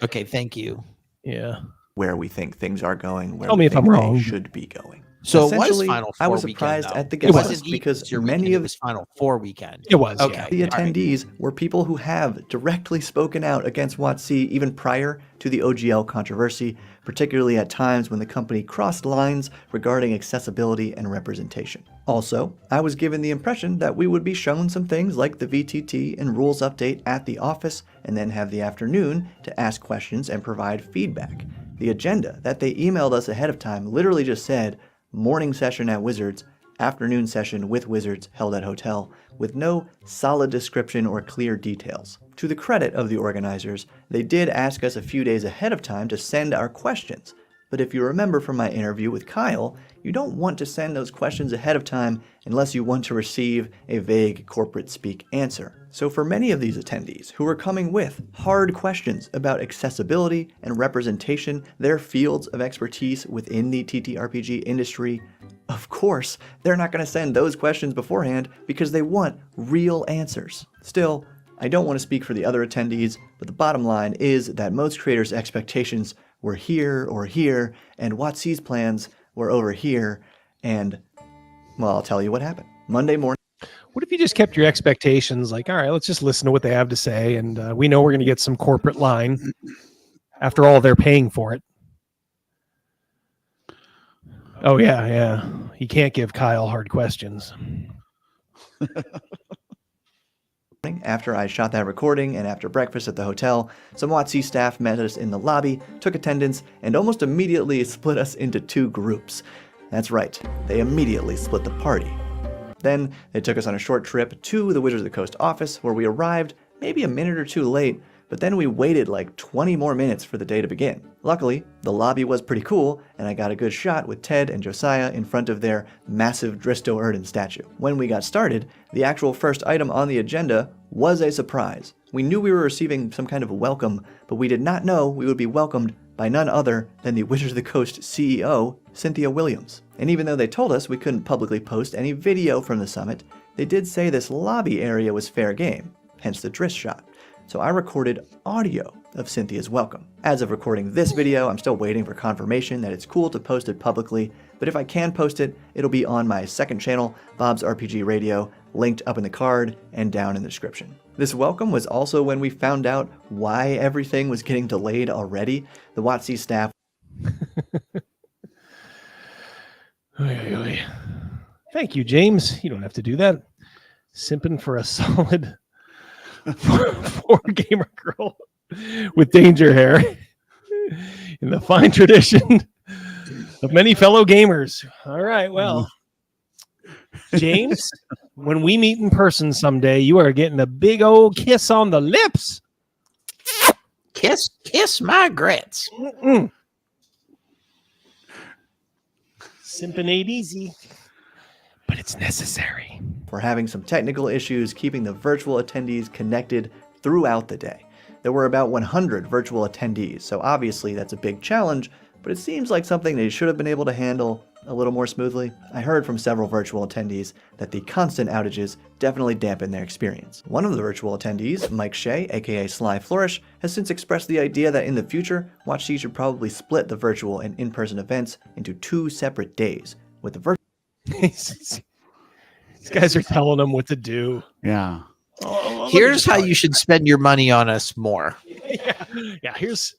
Okay, thank you. Yeah. Where we think things are going, where Tell me if I'm wrong. they should be going. So it was Final Four I was weekend, surprised though. at the It guest wasn't list because Easter many weekend, of it was Final Four weekend. It was. Okay. The attendees were people who have directly spoken out against WotC even prior to the OGL controversy, particularly at times when the company crossed lines regarding accessibility and representation. Also, I was given the impression that we would be shown some things like the VTT and rules update at the office, and then have the afternoon to ask questions and provide feedback. The agenda that they emailed us ahead of time literally just said, morning session at Wizards, afternoon session with wizards held at hotel with no solid description or clear details. To the credit of the organizers, they did ask us a few days ahead of time to send our questions. But if you remember from my interview with Kyle, you don't want to send those questions ahead of time unless you want to receive a vague corporate speak answer. So for many of these attendees who are coming with hard questions about accessibility and representation, their fields of expertise within the TTRPG industry, of course, they're not going to send those questions beforehand because they want real answers. Still, I don't want to speak for the other attendees, but the bottom line is that most creators' expectations were here or here, and WotC's plans were over here, and, well, I'll tell you what happened. Monday morning. What if you just kept your expectations like, all right, let's just listen to what they have to say, and we know we're going to get some corporate line. After all, they're paying for it. Oh, yeah. You can't give Kyle hard questions. After I shot that recording and after breakfast at the hotel, some WotC staff met us in the lobby, took attendance, and almost immediately split us into two groups. That's right, they immediately split the party. Then they took us on a short trip to the Wizards of the Coast office, where we arrived maybe a minute or two late, but then we waited like 20 more minutes for the day to begin. Luckily, the lobby was pretty cool, and I got a good shot with Ted and Josiah in front of their massive Dristo Erden statue. When we got started, the actual first item on the agenda was a surprise. We knew we were receiving some kind of welcome, but we did not know we would be welcomed by none other than the Wizards of the Coast CEO, Cynthia Williams. And even though they told us we couldn't publicly post any video from the summit, they did say this lobby area was fair game, hence the Drist shot. So I recorded audio of Cynthia's welcome. As of recording this video, I'm still waiting for confirmation that it's cool to post it publicly, but if I can post it, it'll be on my second channel, Bob's RPG Radio, linked up in the card and down in the description. This welcome was also when we found out why everything was getting delayed already. The WotC staff. Thank you, James. You don't have to do that. Simping for a solid 4 gamer girl with danger hair in the fine tradition of many fellow gamers. All right, well, James, when we meet in person someday, you are getting a big old kiss on the lips. Kiss my grits. Simping ain't easy, but it's necessary. We're having some technical issues keeping the virtual attendees connected throughout the day. There were about 100 virtual attendees, so obviously that's a big challenge, but it seems like something they should have been able to handle a little more smoothly. I heard from several virtual attendees that the constant outages definitely dampened their experience. One of the virtual attendees, Mike Shea, aka Sly Flourish, has since expressed the idea that in the future, WotC should probably split the virtual and in-person events into 2 separate days, with the virtual... These guys are telling them what to do. Yeah. Oh, here's how you should spend your money on us more. Yeah, here's...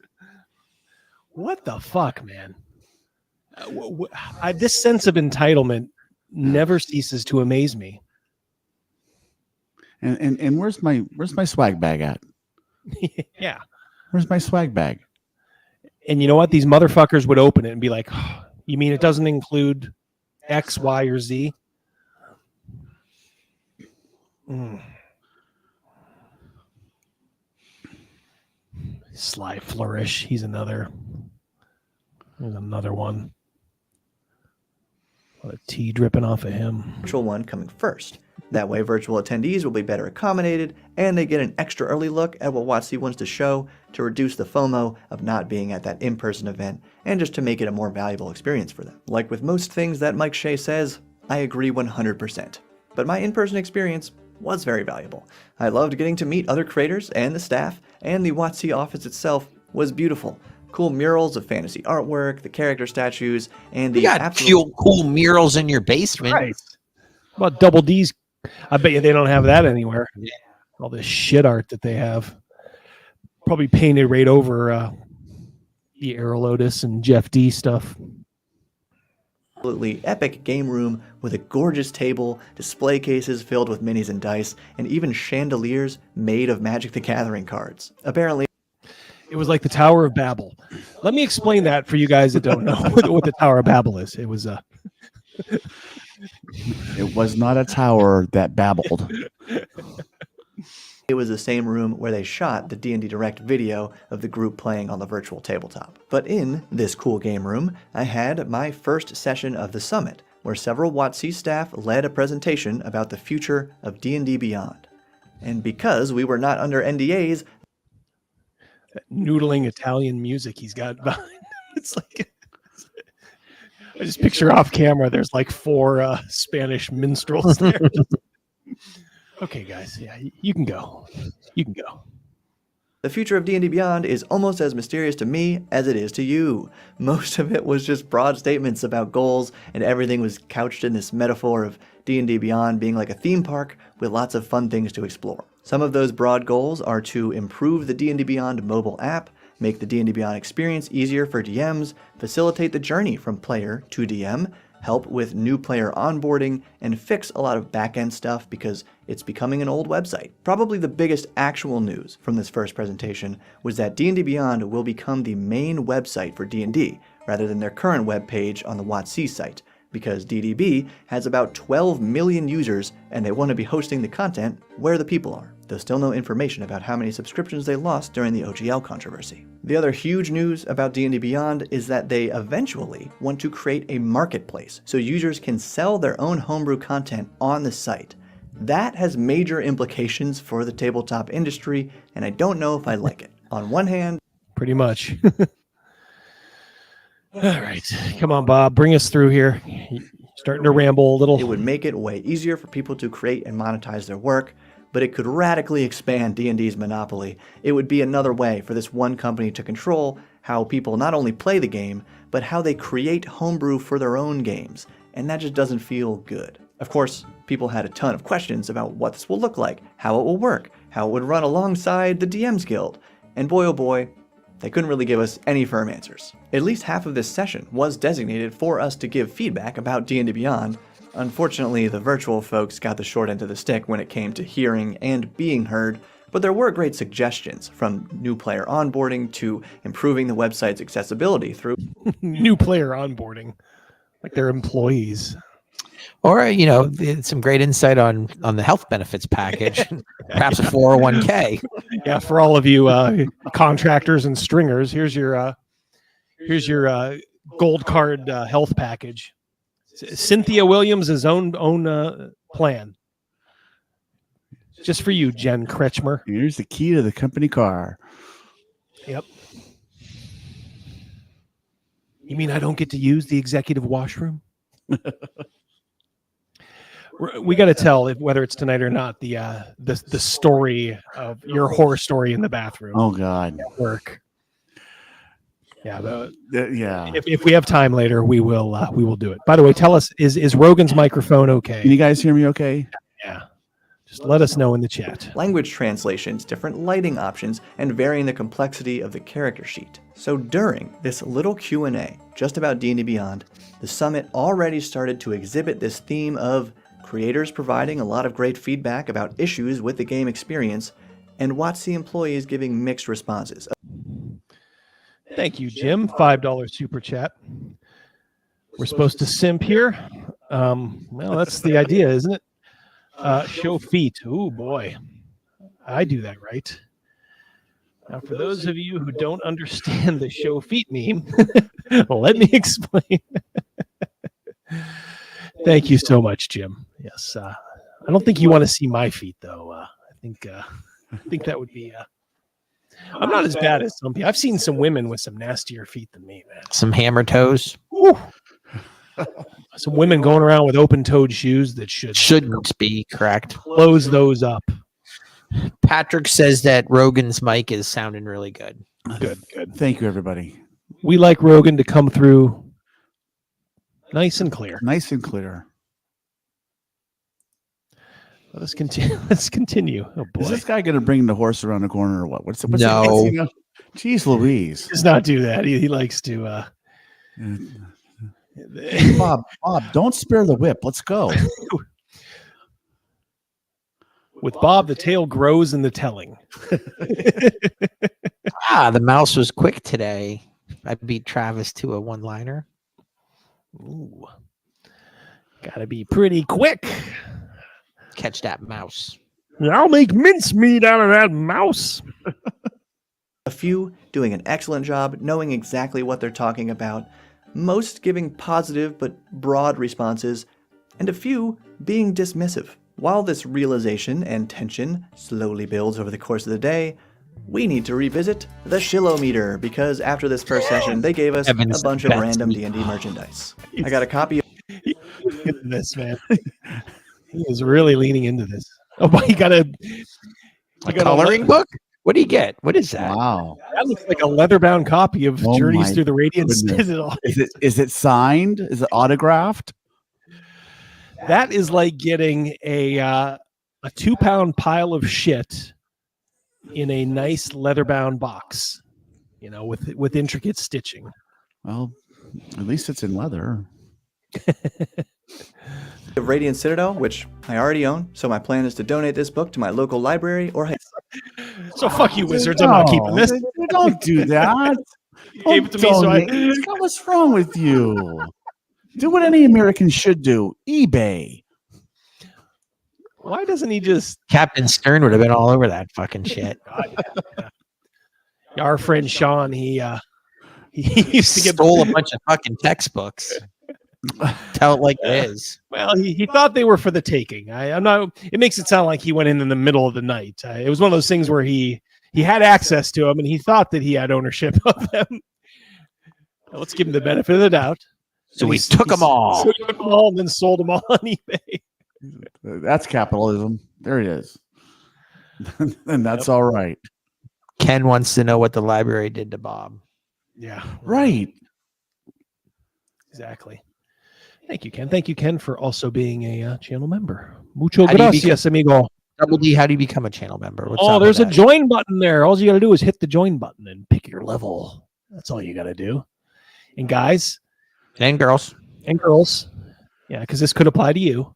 What the fuck, man? This sense of entitlement never ceases to amaze me. And where's my swag bag at? Yeah. Where's my swag bag? And you know what? These motherfuckers would open it and be like, oh, you mean it doesn't include X, Y, or Z? Sly Flourish. He's another. There's another one. A lot of tea dripping off of him. Virtual one coming first. That way virtual attendees will be better accommodated and they get an extra early look at what WotC wants to show to reduce the FOMO of not being at that in-person event and just to make it a more valuable experience for them. Like with most things that Mike Shea says, I agree 100%. But my in-person experience was very valuable. I loved getting to meet other creators and the staff, and the WotC office itself was beautiful. Cool murals of fantasy artwork, the character statues, and the you got cool murals in your basement. Right. About Double D's. I bet you they don't have that anywhere. Yeah. All this shit art that they have. Probably painted right over the Aerolotus and Jeff D stuff. Absolutely epic game room with a gorgeous table, display cases filled with minis and dice, and even chandeliers made of Magic the Gathering cards. Apparently, it was like the Tower of Babel. Let me explain that for you guys that don't know what the Tower of Babel is. It was It was not a tower that babbled. It was the same room where they shot the D&D Direct video of the group playing on the virtual tabletop. But in this cool game room, I had my first session of the summit, where several WotC staff led a presentation about the future of D&D Beyond. And because we were not under NDAs, that noodling Italian music he's got behind. It's like, I just picture off camera, there's like 4 Spanish minstrels there. Okay, guys, yeah, you can go. You can go. the future of D&D Beyond is almost as mysterious to me as it is to you. Most of it was just broad statements about goals, and everything was couched in this metaphor of D&D Beyond being like a theme park with lots of fun things to explore. Some of those broad goals are to improve the D&D Beyond mobile app, make the D&D Beyond experience easier for DMs, facilitate the journey from player to DM, help with new player onboarding, and fix a lot of back-end stuff because it's becoming an old website. Probably the biggest actual news from this first presentation was that D&D Beyond will become the main website for D&D, rather than their current web page on the WotC site, because DDB has about 12 million users and they want to be hosting the content where the people are. There's still no information about how many subscriptions they lost during the OGL controversy. The other huge news about D&D Beyond is that they eventually want to create a marketplace so users can sell their own homebrew content on the site. That has major implications for the tabletop industry, and I don't know if I like it. On one hand, pretty much. All right, come on, Bob, bring us through here. You're starting to ramble a little. It would make it way easier for people to create and monetize their work, but it could radically expand D&D's monopoly. It would be another way for this one company to control how people not only play the game, but how they create homebrew for their own games, and that just doesn't feel good. Of course, people had a ton of questions about what this will look like, how it will work, how it would run alongside the DM's Guild, and boy oh boy, they couldn't really give us any firm answers. At least half of this session was designated for us to give feedback about D&D Beyond. Unfortunately, the virtual folks got the short end of the stick when it came to hearing and being heard, but there were great suggestions, from new player onboarding to improving the website's accessibility through new player onboarding, like their employees. Or, you know, some great insight on the health benefits package, perhaps a 401k. Yeah, for all of you contractors and stringers, here's your gold card health package. Cynthia Williams' own plan. Just for you, Jen Kretschmer. Here's the key to the company car. Yep. You mean I don't get to use the executive washroom? We got to tell whether it's tonight or not the story of your horror story in the bathroom. Oh God, at work. Yeah, yeah. If we have time later, we will do it. By the way, tell us, is Rogan's microphone okay? Can you guys hear me okay? Yeah. Just let us know in the chat. Language translations, different lighting options, and varying the complexity of the character sheet. So during this little Q&A just about D&D Beyond, the summit already started to exhibit this theme of creators providing a lot of great feedback about issues with the game experience, and WotC employees giving mixed responses. Thank you, Jim. $5 super chat. We're supposed to simp here. Well, that's the idea, isn't it? Show feet. Oh boy, I do that right. Now, for those of you who don't understand the show feet meme, let me explain. Thank you so much, Jim. Yes, I don't think you want to see my feet, though. I think that would be. I'm not as bad as some people. I've seen some women with some nastier feet than me, man. Some hammer toes. Woo. Some women going around with open-toed shoes that shouldn't be correct. Close those up. Patrick says that Rogan's mic is sounding really good. Good. Thank you, everybody. We like Rogan to come through nice and clear. Nice and clear. Let's continue. Oh boy. Is this guy going to bring the horse around the corner or what? What's no. Jeez Louise. He does not do that. He likes to. Bob, don't spare the whip. Let's go. With Bob, the tale grows in the telling. The mouse was quick today. I beat Travis to a one-liner. Ooh. Gotta be pretty quick. Catch that mouse. I'll make mincemeat out of that mouse. A few doing an excellent job knowing exactly what they're talking about, most giving positive but broad responses, and a few being dismissive. While this realization and tension slowly builds over the course of the day, we need to revisit the Shillometer, because after this first session, they gave us a bunch of random D&D merchandise. I got a copy of Into this, man. He is really leaning into this. Oh, but you got a coloring book? What do you get? What is that? Wow. That looks like a leather-bound copy of Journeys my Through the Radiant goodness. Citadel. Is it signed? Is it autographed? That is like getting a 2-pound pile of shit in a nice leather-bound box, with intricate stitching. Well, at least it's in leather. the Radiant Citadel, which I already own, so my plan is to donate this book to my local library or... So fuck you, Wizards. I'm not keeping this. Don't do that. You gave it to me, so I... What's wrong with you? Do what any American should do. eBay. Why doesn't he just... Captain Stern would have been all over that fucking shit. Our friend Sean, he used to stole a bunch of fucking textbooks. Tell it like it is. Well, he thought they were for the taking. I'm not. It makes it sound like he went in the middle of the night. It was one of those things where he had access to them and he thought that he had ownership of them. Let's give him the benefit of the doubt. So he took them all. So he took them all and then sold them all on eBay. That's capitalism. There it is. And that's all right. Ken wants to know what the library did to Bob. Yeah. Right. Exactly. Thank you, Ken. Thank you, Ken, for also being a channel member. Mucho gracias, amigo. Double D, how do you become a channel member? What's up There's with a that? join button there. All you got to do is hit the join button and pick your level. That's all you got to do. And guys. And girls. And girls. Yeah, because this could apply to you.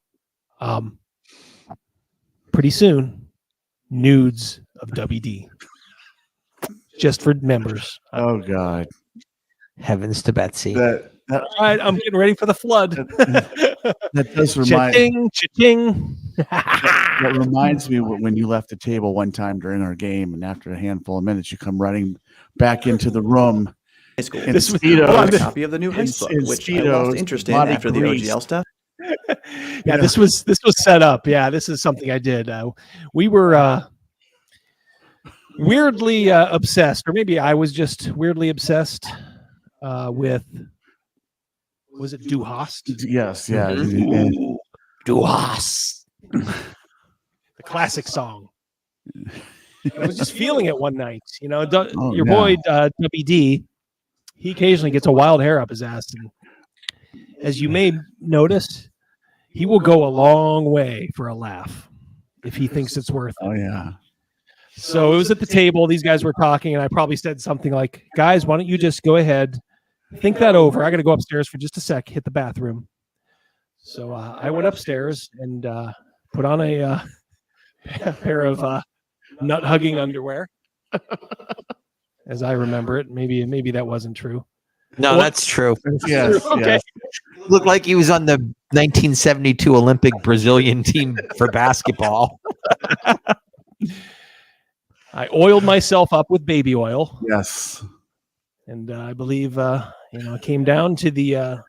Pretty soon, nudes of WD. Just for members. Oh, God. Heavens to Betsy. All right, I'm getting ready for the flood. That does remind Cha-ching. That reminds me when you left the table one time during our game, and after a handful of minutes, you come running back into the room. High school. In This was Speedos. a copy of the new high school, which I lost interest in body after the grease. OGL stuff. Yeah, this was set up. Yeah, this is something I did. We were weirdly obsessed, or maybe I was just weirdly obsessed with. Was it Du Hast? Yes, yeah. Ooh, Du Hast. The classic song. I was just feeling it one night. Your boy WD, he occasionally gets a wild hair up his ass. And as you may notice, he will go a long way for a laugh if he thinks it's worth it. Oh, yeah. So it was at the table. These guys were talking, and I probably said something like, guys, why don't you just go ahead, think that over. I got to go upstairs for just a sec, hit the bathroom. So I went upstairs and put on a pair of nut-hugging underwear, as I remember it. Maybe that wasn't true. No, that's true. Yes, Okay. yes. Looked like he was on the 1972 Olympic Brazilian team for basketball. I oiled myself up with baby oil. Yes. And I believe it came down to the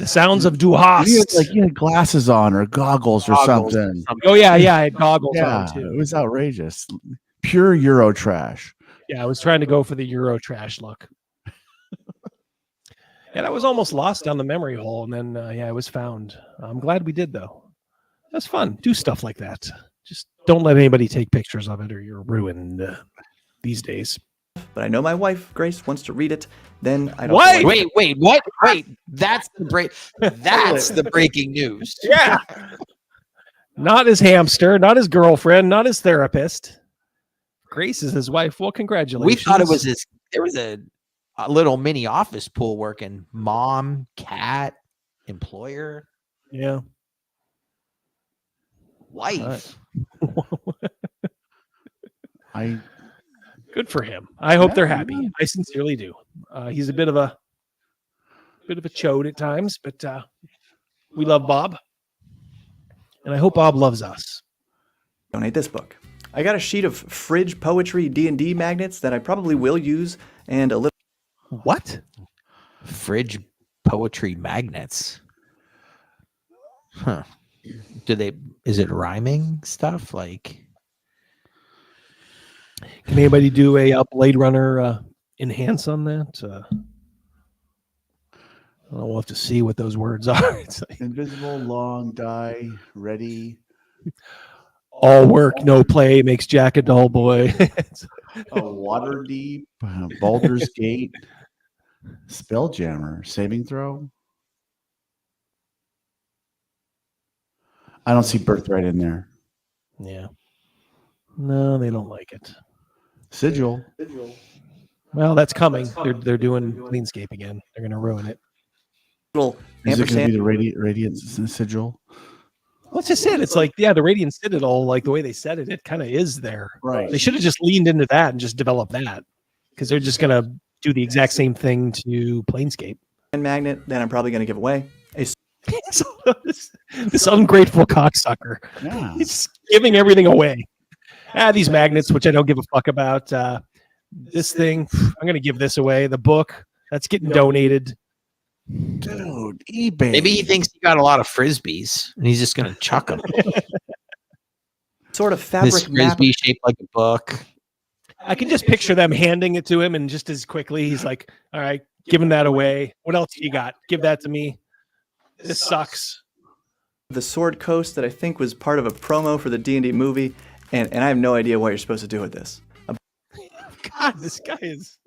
sounds of Du Hast. You had glasses on or goggles or something. Oh yeah, I had goggles Yeah, on too. it was outrageous. Pure Euro trash. Yeah, I was trying to go for the Euro trash look. And I was almost lost down the memory hole, and then it was found. I'm glad we did though. That's fun. Do stuff like that. Just don't let anybody take pictures of it, or you're ruined these days. But I know my wife, Grace, wants to read it. Then I don't. What? Wait, what? Wait, that's the breaking news. Yeah. Not his hamster, not his girlfriend, not his therapist. Grace is his wife. Well, congratulations. We thought it was there was a little mini office pool working. Mom, cat, employer. Yeah. Wife. Good for him. I hope they're happy. I sincerely do. He's a bit of a chode at times, but We love Bob. And I hope Bob loves us. Donate this book. I got a sheet of fridge poetry D&D magnets that I probably will use, and a little... What? Fridge poetry magnets? Huh. Is it rhyming stuff? Like... Can anybody do a Blade Runner enhance on that? We'll have to see what those words are. It's like, invisible, long, die, ready. All work, no play makes Jack a dull boy. Water deep, Baldur's Gate, Spelljammer, saving throw. I don't see Birthright in there. Yeah. No, they don't like it. Sigil. Well, that's coming. They're doing Cleanscape again. They're going to ruin it. Is it going to be the Radiant Sigil? Well, that's just it. It's like, yeah, the Radiant Citadel, like the way they said it, it kind of is there. Right. They should have just leaned into that and just developed that, because they're just going to do the exact same thing to Planescape. Magnet that I'm probably going to give away. This ungrateful cocksucker. Yeah. He's giving everything away. These magnets, which I don't give a fuck about. This thing, I'm going to give this away. The book, that's getting donated. Dude, eBay. Maybe he thinks he got a lot of frisbees and he's just going to chuck them. Sort of fabric this frisbee shaped like a book. I can just picture them handing it to him, and just as quickly, he's like, all right, giving that away. What else you got? Give that to me. This sucks. The Sword Coast that I think was part of a promo for the D&D movie, and I have no idea what you're supposed to do with this. God, this guy is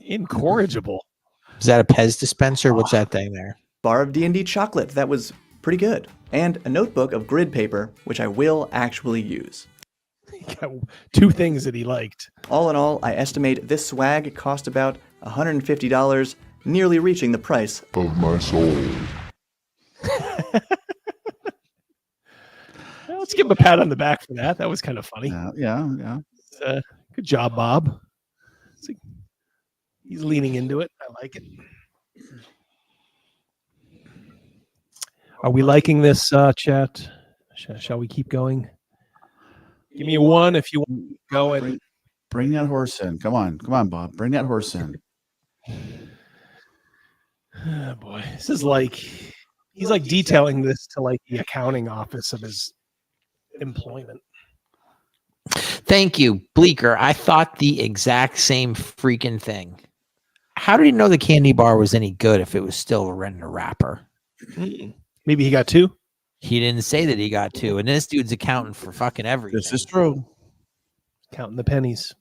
incorrigible. Is that a Pez dispenser? What's that thing there? Bar of D&D chocolate. That was pretty good. And a notebook of grid paper, which I will actually use. He got 2 things that he liked. All in all, I estimate this swag cost about $150, nearly reaching the price of my soul. Well, let's give him a pat on the back for that. That was kind of funny. Yeah. Good job, Bob. Like, he's leaning into it. I like it. Are we liking this, chat? Shall we keep going? Give me a 1 if you want to go and bring that horse in. Come on, Bob. Bring that horse in. Oh, boy, this is like he's like detailing this to like the accounting office of his employment. Thank you, Bleeker. I thought the exact same freaking thing. How did he know the candy bar was any good if it was still in a wrapper? Maybe he got 2. He didn't say that he got 2, and this dude's accounting for fucking everything. This is true. Counting the pennies.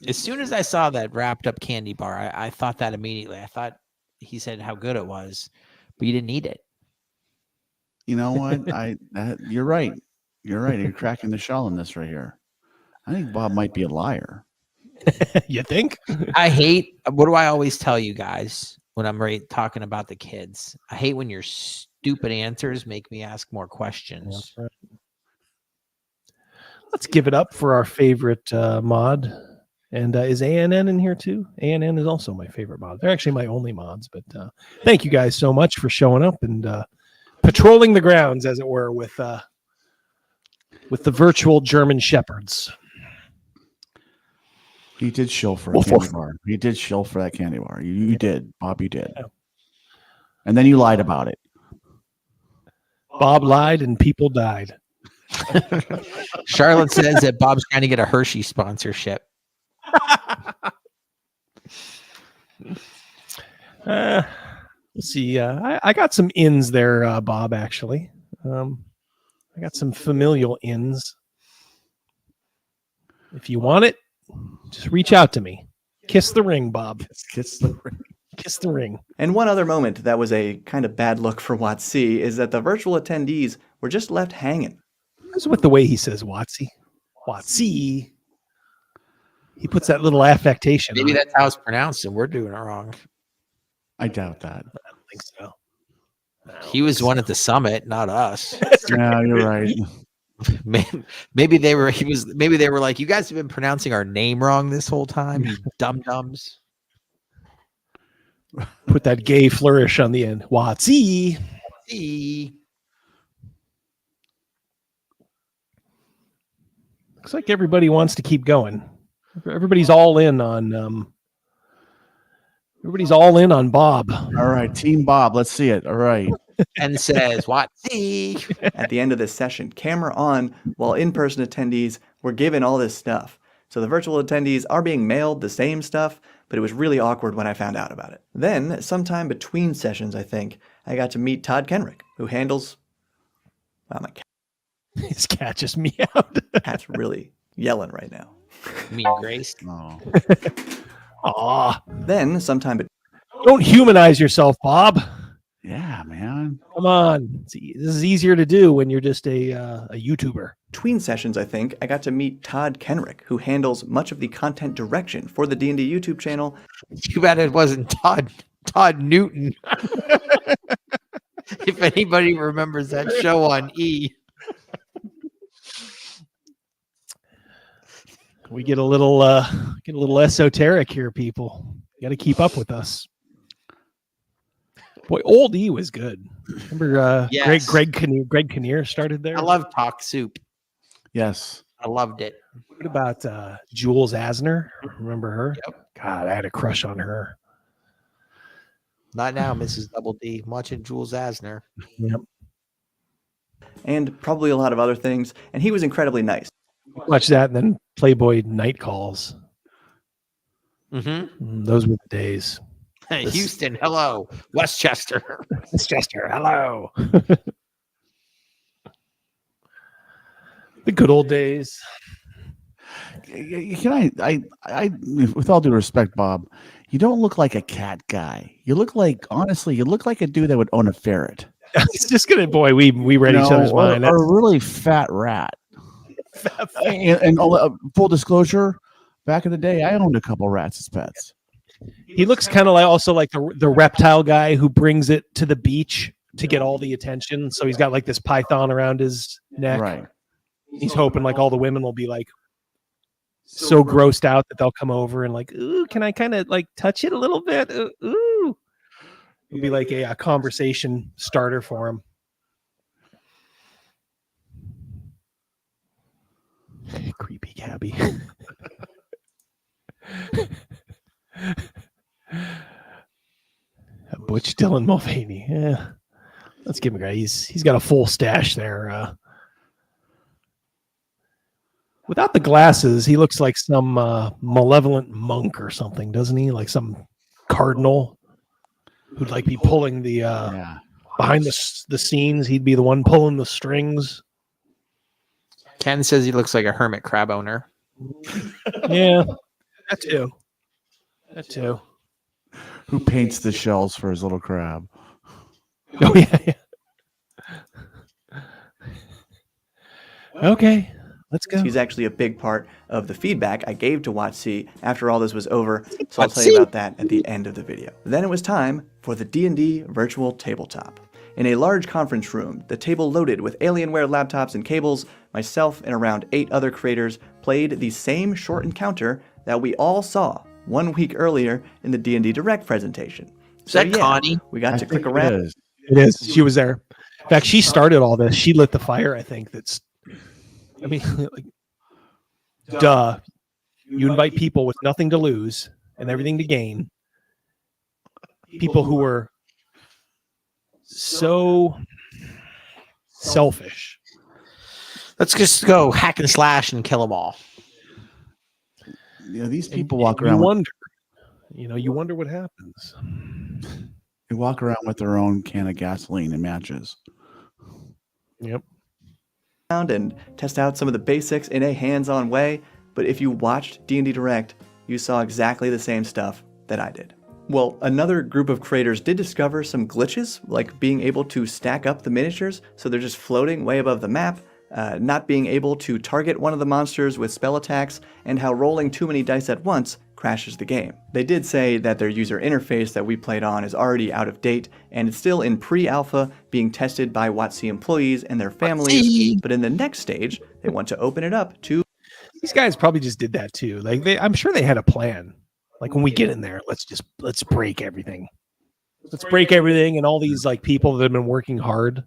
As soon as I saw that wrapped up candy bar, I thought that immediately. I thought he said how good it was, but you didn't eat it. You know what? You're right. You're right. You're cracking the shell on this right here. I think Bob might be a liar. You think? I hate. What do I always tell you guys when I'm talking about the kids? I hate when your stupid answers make me ask more questions. Right. Let's give it up for our favorite mod. And is ANN in here too? ANN is also my favorite mod. They're actually my only mods, but thank you guys so much for showing up and patrolling the grounds, as it were, with the virtual German shepherds. He did shill for a candy bar. He did shill for that candy bar. You did, Bob. You did. Yeah. And then you lied about it. Bob lied and people died. Charlotte says that Bob's trying to get a Hershey sponsorship. Let's see. I got some ins there, Bob, actually. I got some familial ins. If you want it, just reach out to me. Kiss the ring, Bob. Kiss the ring. Kiss the ring. And one other moment that was a kind of bad look for WotC is that the virtual attendees were just left hanging. That's with the way he says WotC. WotC. He puts that little affectation. Maybe that's how it's pronounced, and we're doing it wrong. I doubt that. I don't think so. He was one at the summit, not us. Yeah, you're right. Maybe they were. Maybe they were like, "You guys have been pronouncing our name wrong this whole time, you dum dums." Put that gay flourish on the end. WotC. Looks like everybody wants to keep going. Everybody's all in on Bob. All right, Team Bob. Let's see it. All right. And says, WotC. At the end of this session, camera on, while in-person attendees were given all this stuff. So the virtual attendees are being mailed the same stuff, but it was really awkward when I found out about it. Then, sometime between sessions, I think, I got to meet Todd Kenrick, who handles... Wow, my cat. His cat just meowed. Cat's really yelling right now. You mean Grace? Oh. Aw. Then, sometime... Don't humanize yourself, Bob. Yeah, man. Come on. This is easier to do when you're just a YouTuber. Between sessions, I think, I got to meet Todd Kenrick, who handles much of the content direction for the D&D YouTube channel. Too bad it wasn't Todd Newton. If anybody remembers that show on E. We get a little esoteric here, people. You got to keep up with us. Boy, old E was good. Remember Yes. Greg Kinnear started there? I love Talk Soup. Yes. I loved it. What about Jules Asner? Remember her? Yep. God, I had a crush on her. Not now, Mrs. Double D. I'm watching Jules Asner. Yep. And probably a lot of other things. And he was incredibly nice. Watch that and then Playboy Night Calls. Mm-hmm. Those were the days. Hey, Houston, hello. Westchester. Westchester, hello. The good old days. Can I, with all due respect, Bob, you don't look like a cat guy. You look like, honestly, you look like a dude that would own a ferret. It's just gonna, boy, we read each other's mind. Or a really fat rat. And full disclosure, back in the day, I owned a couple rats as pets. He looks kind of like also like the reptile guy who brings it to the beach to get all the attention. So he's got like this python around his neck. Right. He's hoping like all the women will be like so grossed out that they'll come over and like, ooh, can I kind of like touch it a little bit? Ooh. It'll be like a conversation starter for him. Creepy Gabby. Butch Dylan Mulvaney. Yeah. Let's give him a guy. He's got a full stash there. Without the glasses, he looks like some malevolent monk or something, doesn't he? Like some cardinal who'd like be pulling the behind the scenes. He'd be the one pulling the strings. Ken says he looks like a hermit crab owner. Yeah, that too. That too. Who paints the shells for his little crab? Oh yeah. Okay, let's go. He's actually a big part of the feedback I gave to WotC after all this was over, so I'll tell you about that at the end of the video. Then it was time for the D&D virtual tabletop. In a large conference room, the table loaded with Alienware laptops and cables, myself and around 8 other creators played the same short encounter that we all saw 1 week earlier in the D&D Direct presentation. Is that Connie? We got to click around. It is. She was there. In fact, she started all this. She lit the fire, I think. Like, duh. You invite people with nothing to lose and everything to gain. People who were so selfish. Let's just go hack and slash and kill them all. You know, these people walk around. You wonder what happens. They walk around with their own can of gasoline and matches. Yep. And test out some of the basics in a hands-on way, but if you watched D&D Direct, you saw exactly the same stuff that I did. Well, another group of creators did discover some glitches, like being able to stack up the miniatures so they're just floating way above the map, not being able to target one of the monsters with spell attacks, and how rolling too many dice at once crashes the game. They did say that their user interface that we played on is already out of date, and it's still in pre-alpha being tested by WotC employees and their families, but in the next stage, they want to open it up to... These guys probably just did that too. Like I'm sure they had a plan. Like when we get in there, let's break everything. let's break everything, and all these like people that have been working hard.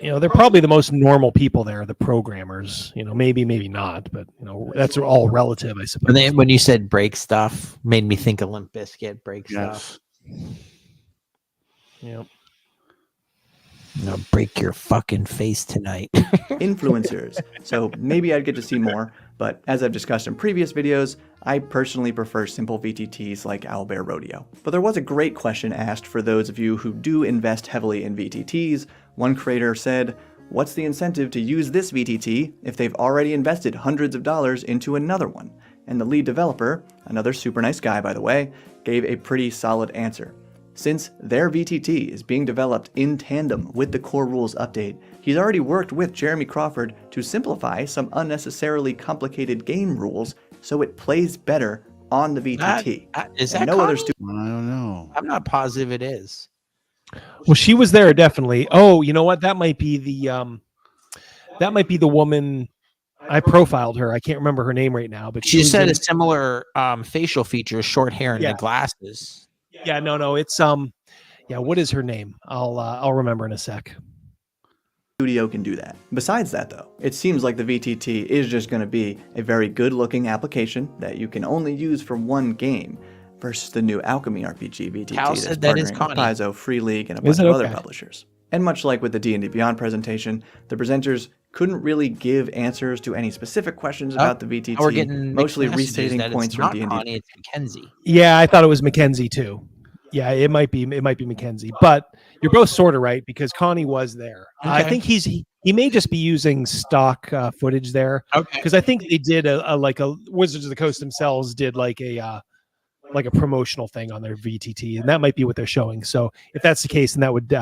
You know, they're probably the most normal people there, the programmers. You know, maybe not, but you know, that's all relative, I suppose. When you said break stuff, made me think of Limp Bizkit, break stuff. Yeah. I'll break your fucking face tonight. Influencers. So maybe I'd get to see more, but as I've discussed in previous videos, I personally prefer simple VTTs like Owlbear Rodeo. But there was a great question asked for those of you who do invest heavily in VTTs. One creator said, what's the incentive to use this VTT if they've already invested hundreds of dollars into another one? And the lead developer, another super nice guy by the way, gave a pretty solid answer. Since their VTT is being developed in tandem with the core rules update, he's already worked with Jeremy Crawford to simplify some unnecessarily complicated game rules so it plays better on the VTT. Is that no other Connie? I don't know. I'm not positive it is. Well, she was there definitely. Oh, you know what? That might be the woman. I profiled her. I can't remember her name right now, but She was said in- a similar facial feature, short hair and Yeah. the glasses. Yeah, no, it's yeah. What is her name? I'll remember in a sec. Studio can do that. Besides that though, it seems like the VTT is just going to be a very good looking application that you can only use for one game versus the new Alchemy RPG VTT Cal that's said that is partnering with Connie. Paizo, Free League, and a Is bunch it? of other Okay. publishers. And much like with the D&D Beyond presentation, the presenters couldn't really give answers to any specific questions about the VTT, We're getting mostly mixed messages restating that points it's from not D&D. Connie, it's Mackenzie. Yeah, I thought it was Mackenzie too. Yeah, it might be Mackenzie, but you're both sort of right because Connie was there. I Okay. think he may just be using stock footage there. Okay. Because I think they did a Wizards of the Coast themselves did like a promotional thing on their VTT, and that might be what they're showing. So if that's the case, then that would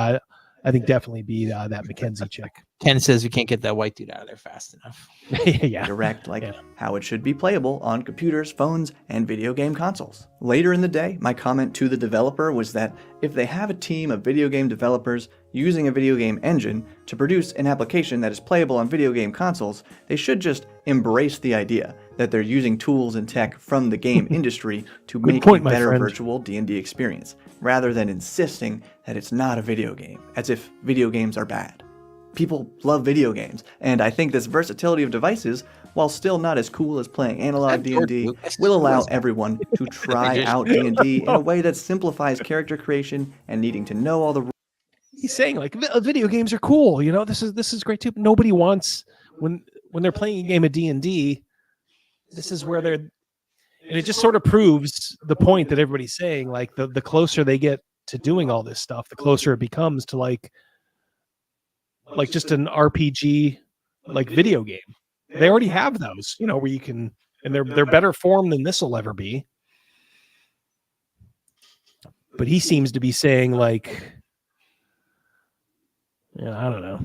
I think definitely be that Mackenzie chick. Ken says we can't get that white dude out of there fast enough. Yeah. Direct, like how it should be playable on computers, phones, and video game consoles. Later in the day, my comment to the developer was that if they have a team of video game developers using a video game engine to produce an application that is playable on video game consoles, they should just embrace the idea that they're using tools and tech from the game industry to Good make point, a my better friend. virtual D&D experience, rather than insisting that it's not a video game, as if video games are bad. People love video games, and I think this versatility of devices, while still not as cool as playing analog D&D, will allow everyone to try out D&D in a way that simplifies character creation and needing to know all the rules. He's saying like video games are cool. You know, this is great too. Nobody wants when they're playing a game of D&D. This is where they're, and it just sort of proves the point that everybody's saying. Like the closer they get to doing all this stuff, the closer it becomes to like just an RPG like video game. They already have those, you know, where you can, and they're better form than this will ever be. But he seems to be saying like, yeah, I don't know.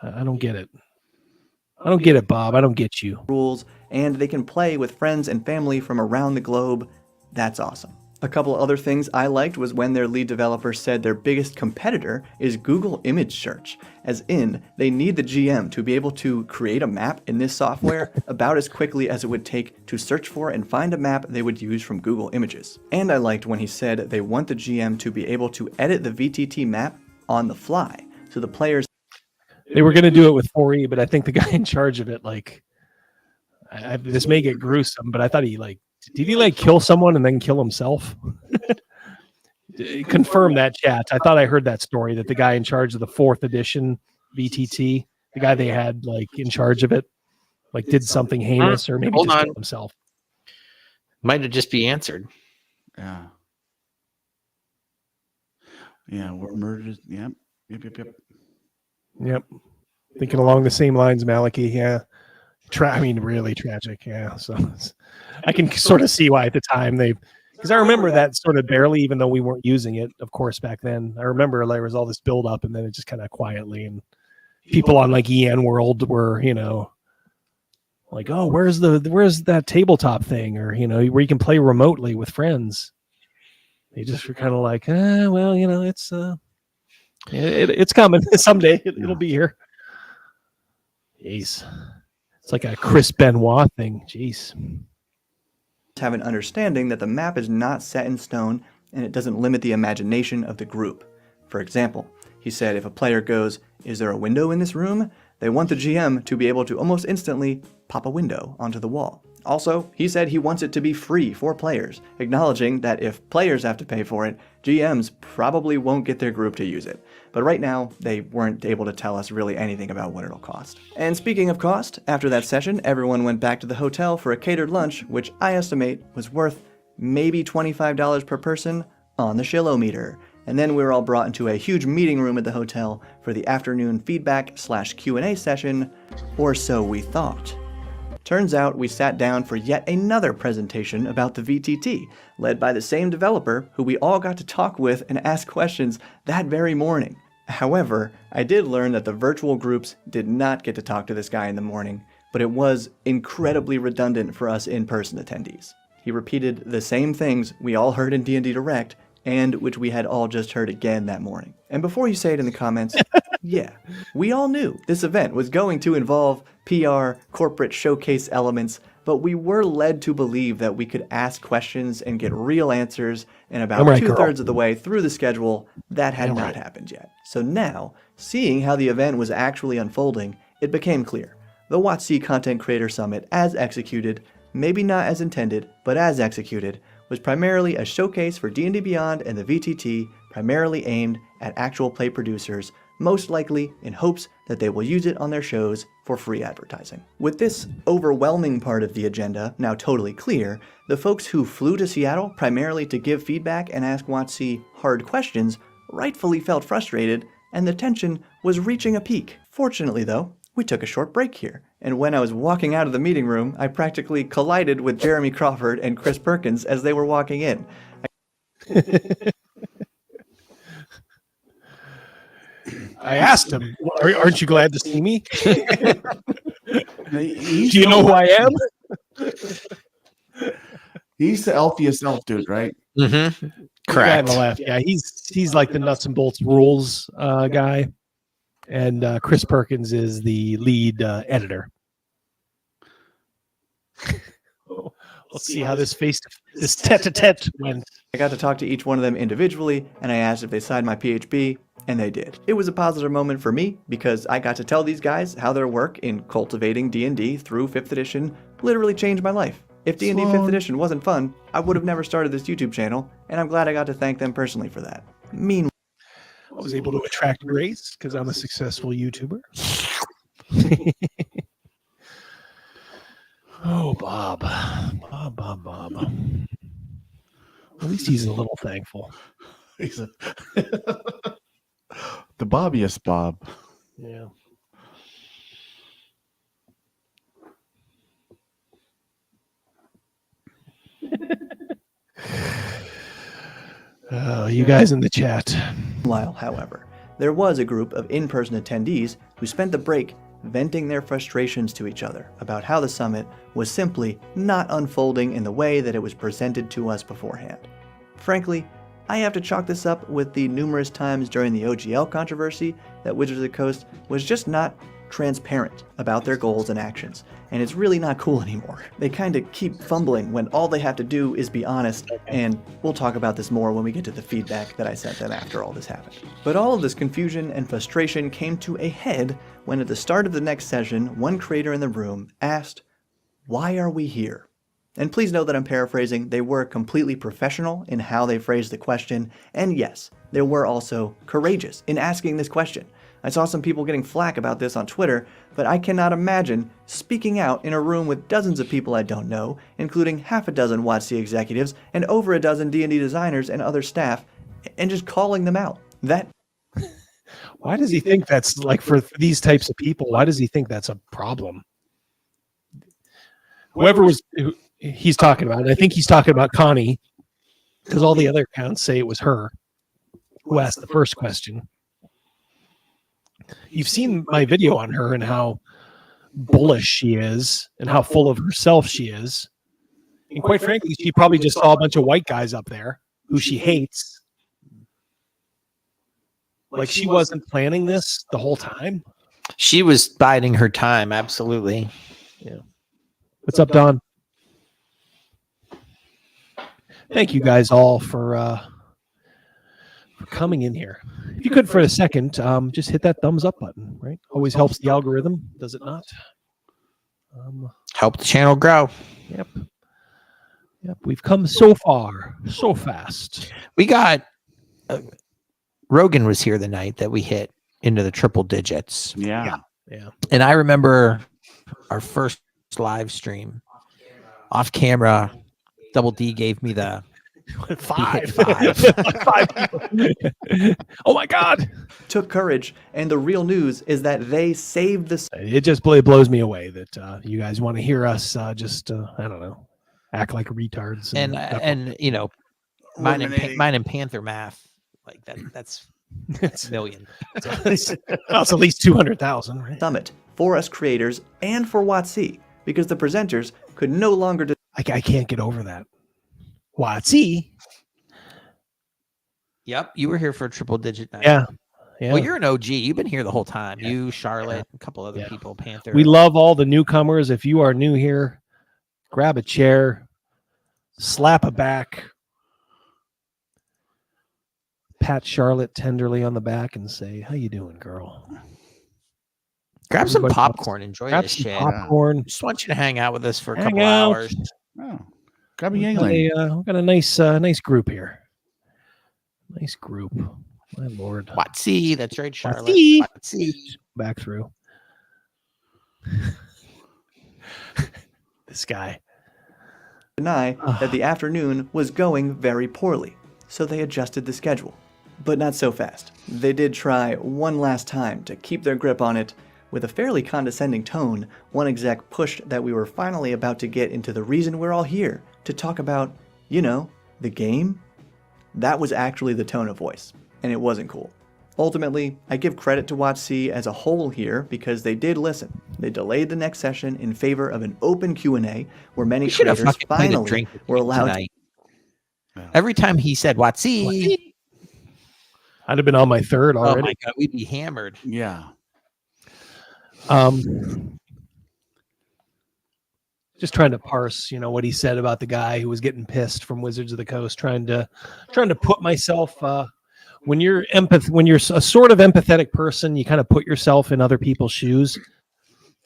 I don't get it. I don't get it, Bob. I don't get you. Rules, and they can play with friends and family from around the globe. That's awesome. A couple other things I liked was when their lead developer said their biggest competitor is Google Image Search, as in they need the GM to be able to create a map in this software about as quickly as it would take to search for and find a map they would use from Google Images. And I liked when he said they want the GM to be able to edit the VTT map on the fly, so the players. They were going to do it with 4E, but I think the guy in charge of it, like, this may get gruesome, but I thought did he like kill someone and then kill himself? Confirm that, chat. I thought I heard that story that the guy in charge of the 4th edition VTT, the guy they had like in charge of it, like did something heinous or maybe Hold just on. killed himself. Might have just be answered. Yeah. Yeah, we're murdered. Yep. Yep. Thinking along the same lines, Malachi. Yeah. I mean, really tragic. Yeah. So I can sort of see why at the time because I remember that sort of barely, even though we weren't using it, of course, back then. I remember there was all this build up and then it just kind of quietly, and people on like EN World were, you know, like, oh, where's that tabletop thing, or, you know, where you can play remotely with friends. They just were kind of like, well, you know, it's coming someday. It'll be here. Jeez. It's like a Chris Benoit thing. Jeez. have an understanding that the map is not set in stone and it doesn't limit the imagination of the group. For example, he said if a player goes, "Is there a window in this room?" they want the GM to be able to almost instantly pop a window onto the wall. Also, he said he wants it to be free for players, acknowledging that if players have to pay for it, GMs probably won't get their group to use it. But right now, they weren't able to tell us really anything about what it'll cost. And speaking of cost, after that session, everyone went back to the hotel for a catered lunch, which I estimate was worth maybe $25 per person on the Shillometer. And then we were all brought into a huge meeting room at the hotel for the afternoon feedback/Q&A session, or so we thought. Turns out we sat down for yet another presentation about the VTT, led by the same developer who we all got to talk with and ask questions that very morning. However, I did learn that the virtual groups did not get to talk to this guy in the morning, but it was incredibly redundant for us in-person attendees. He repeated the same things we all heard in D&D Direct, and which we had all just heard again that morning. And before you say it in the comments, yeah, we all knew this event was going to involve PR, corporate showcase elements, but we were led to believe that we could ask questions and get real answers, and about two-thirds of the way through the schedule, that had not happened yet. So now, seeing how the event was actually unfolding, it became clear. The WotC Content Creator Summit, as executed, maybe not as intended, but as executed, was primarily a showcase for D&D Beyond and the VTT, primarily aimed at actual play producers, most likely in hopes that they will use it on their shows for free advertising. With this overwhelming part of the agenda now totally clear, the folks who flew to Seattle primarily to give feedback and ask WotC hard questions rightfully felt frustrated, and the tension was reaching a peak. Fortunately though, we took a short break here, and when I was walking out of the meeting room, I practically collided with Jeremy Crawford and Chris Perkins as they were walking in. I asked him, aren't you glad to see me? Do you know who I am? He's the elfiest elf dude, right? Mm-hmm. The guy on the left. Yeah, he's like the nuts and bolts rules guy. And Chris Perkins is the lead editor. Let's see how this tete-a-tete went. I got to talk to each one of them individually, and I asked if they signed my PHB, and they did. It was a positive moment for me, because I got to tell these guys how their work in cultivating D&D through 5th edition literally changed my life. If D&D 5th edition wasn't fun, I would have never started this YouTube channel, and I'm glad I got to thank them personally for that. Meanwhile, I was able to attract Grace because I'm a successful YouTuber. Oh, Bob. Bob. At least he's a little thankful. He's the bobbiest Bob. Yeah. Oh, you guys in the chat. However, there was a group of in-person attendees who spent the break venting their frustrations to each other about how the summit was simply not unfolding in the way that it was presented to us beforehand. Frankly, I have to chalk this up with the numerous times during the OGL controversy that Wizards of the Coast was just not transparent about their goals and actions, and it's really not cool anymore. They kind of keep fumbling when all they have to do is be honest, and we'll talk about this more when we get to the feedback that I sent them after all this happened. But all of this confusion and frustration came to a head when at the start of the next session, one creator in the room asked, "Why are we here?" And please know that I'm paraphrasing. They were completely professional in how they phrased the question, and yes, they were also courageous in asking this question. I saw some people getting flack about this on Twitter, but I cannot imagine speaking out in a room with dozens of people I don't know, including half a dozen WotC executives and over a dozen D&D designers and other staff, and just calling them out. Why does he think that's like for these types of people? Why does he think that's a problem? Whoever he's talking about, I think he's talking about Connie, because all the other accounts say it was her who asked the first question. You've seen my video on her and how bullish she is and how full of herself she is. And quite frankly, she probably just saw a bunch of white guys up there who she hates. Like she wasn't planning this the whole time. She was biding her time. Absolutely. Yeah. What's up, Don? thank you guys all for coming in here. If you could for a second, just hit that thumbs up button, right? Always helps the algorithm, does it not? Help the channel grow. Yep. We've come so far, so fast. We got Rogan was here the night that we hit into the triple digits. Yeah. And I remember our first live stream off camera. Double D gave me the 5. 5 people. Oh my God. Took courage, and the real news is that they saved the. It just blows me away that you guys want to hear us I don't know, act like retards. And you know, mine and Panther math, like that's a million. It's at least 200,000, right? Summit for us creators and for WotC, because the presenters could no longer. I can't get over that. WotC. Yep, you were here for a triple digit night. Yeah. Well, you're an OG. You've been here the whole time. Yeah. You, Charlotte, a couple other people, Panther. We love all the newcomers. If you are new here, grab a chair, slap a back, pat Charlotte tenderly on the back and say, "How you doing, girl?" Grab some popcorn. Enjoy grab this some shit. popcorn. Just want you to hang out with us for a Hang couple out. hours. Oh, grab a We've got a nice group here. Nice group. My lord. WotC, that's right, Charlotte. WotC. Back through. This guy. Deny that the afternoon was going very poorly, so they adjusted the schedule. But not so fast. They did try one last time to keep their grip on it. With a fairly condescending tone, one exec pushed that we were finally about to get into the reason we're all here, to talk about, you know, the game. That was actually the tone of voice, and it wasn't cool. Ultimately, I give credit to WotC as a whole here because they did listen. They delayed the next session in favor of an open Q&A where many creators finally were allowed tonight. Every time he said WotC, I'd have been on my third already. Oh my God, we'd be hammered. Yeah. Just trying to parse, what he said about the guy who was getting pissed from Wizards of the Coast, trying to put myself, when you're a sort of empathetic person, you kind of put yourself in other people's shoes.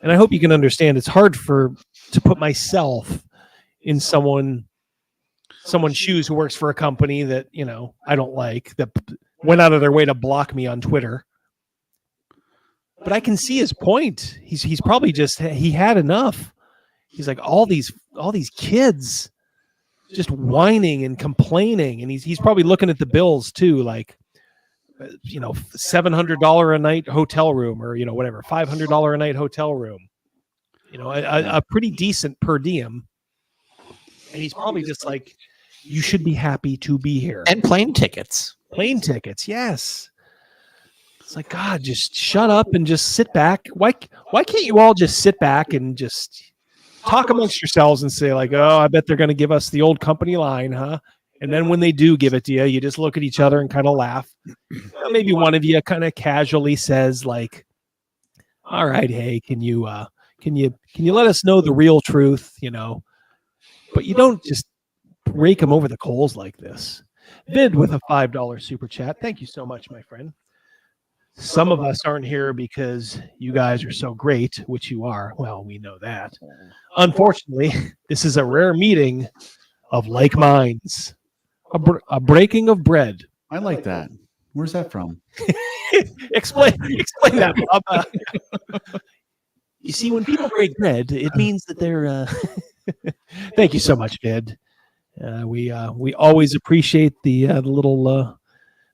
And I hope you can understand it's hard to put myself in someone's shoes who works for a company that, I don't like, that went out of their way to block me on Twitter. But I can see his point. He's probably he had enough. He's like, all these kids just whining and complaining, and he's probably looking at the bills too, like, $700 a night hotel room, or whatever, $500 a night hotel room, a pretty decent per diem, and he's probably just like, you should be happy to be here. And plane tickets, yes. It's like, God, just shut up and just sit back. Why can't you all just sit back and just talk amongst yourselves and say, like, oh, I bet they're going to give us the old company line, huh? And then when they do give it to you, you just look at each other and kind of laugh. Maybe one of you kind of casually says, like, all right, hey, can you let us know the real truth, But you don't just rake them over the coals like this. Vid with a $5 super chat. Thank you so much, my friend. Some of us aren't here because you guys are so great, which you are. Well, we know that. Unfortunately, this is a rare meeting of like minds, a breaking of bread. I like that. Where's that from? Explain that, Bob. You see, when people break bread, it means that they're. Thank you so much, Vid. We always appreciate the little.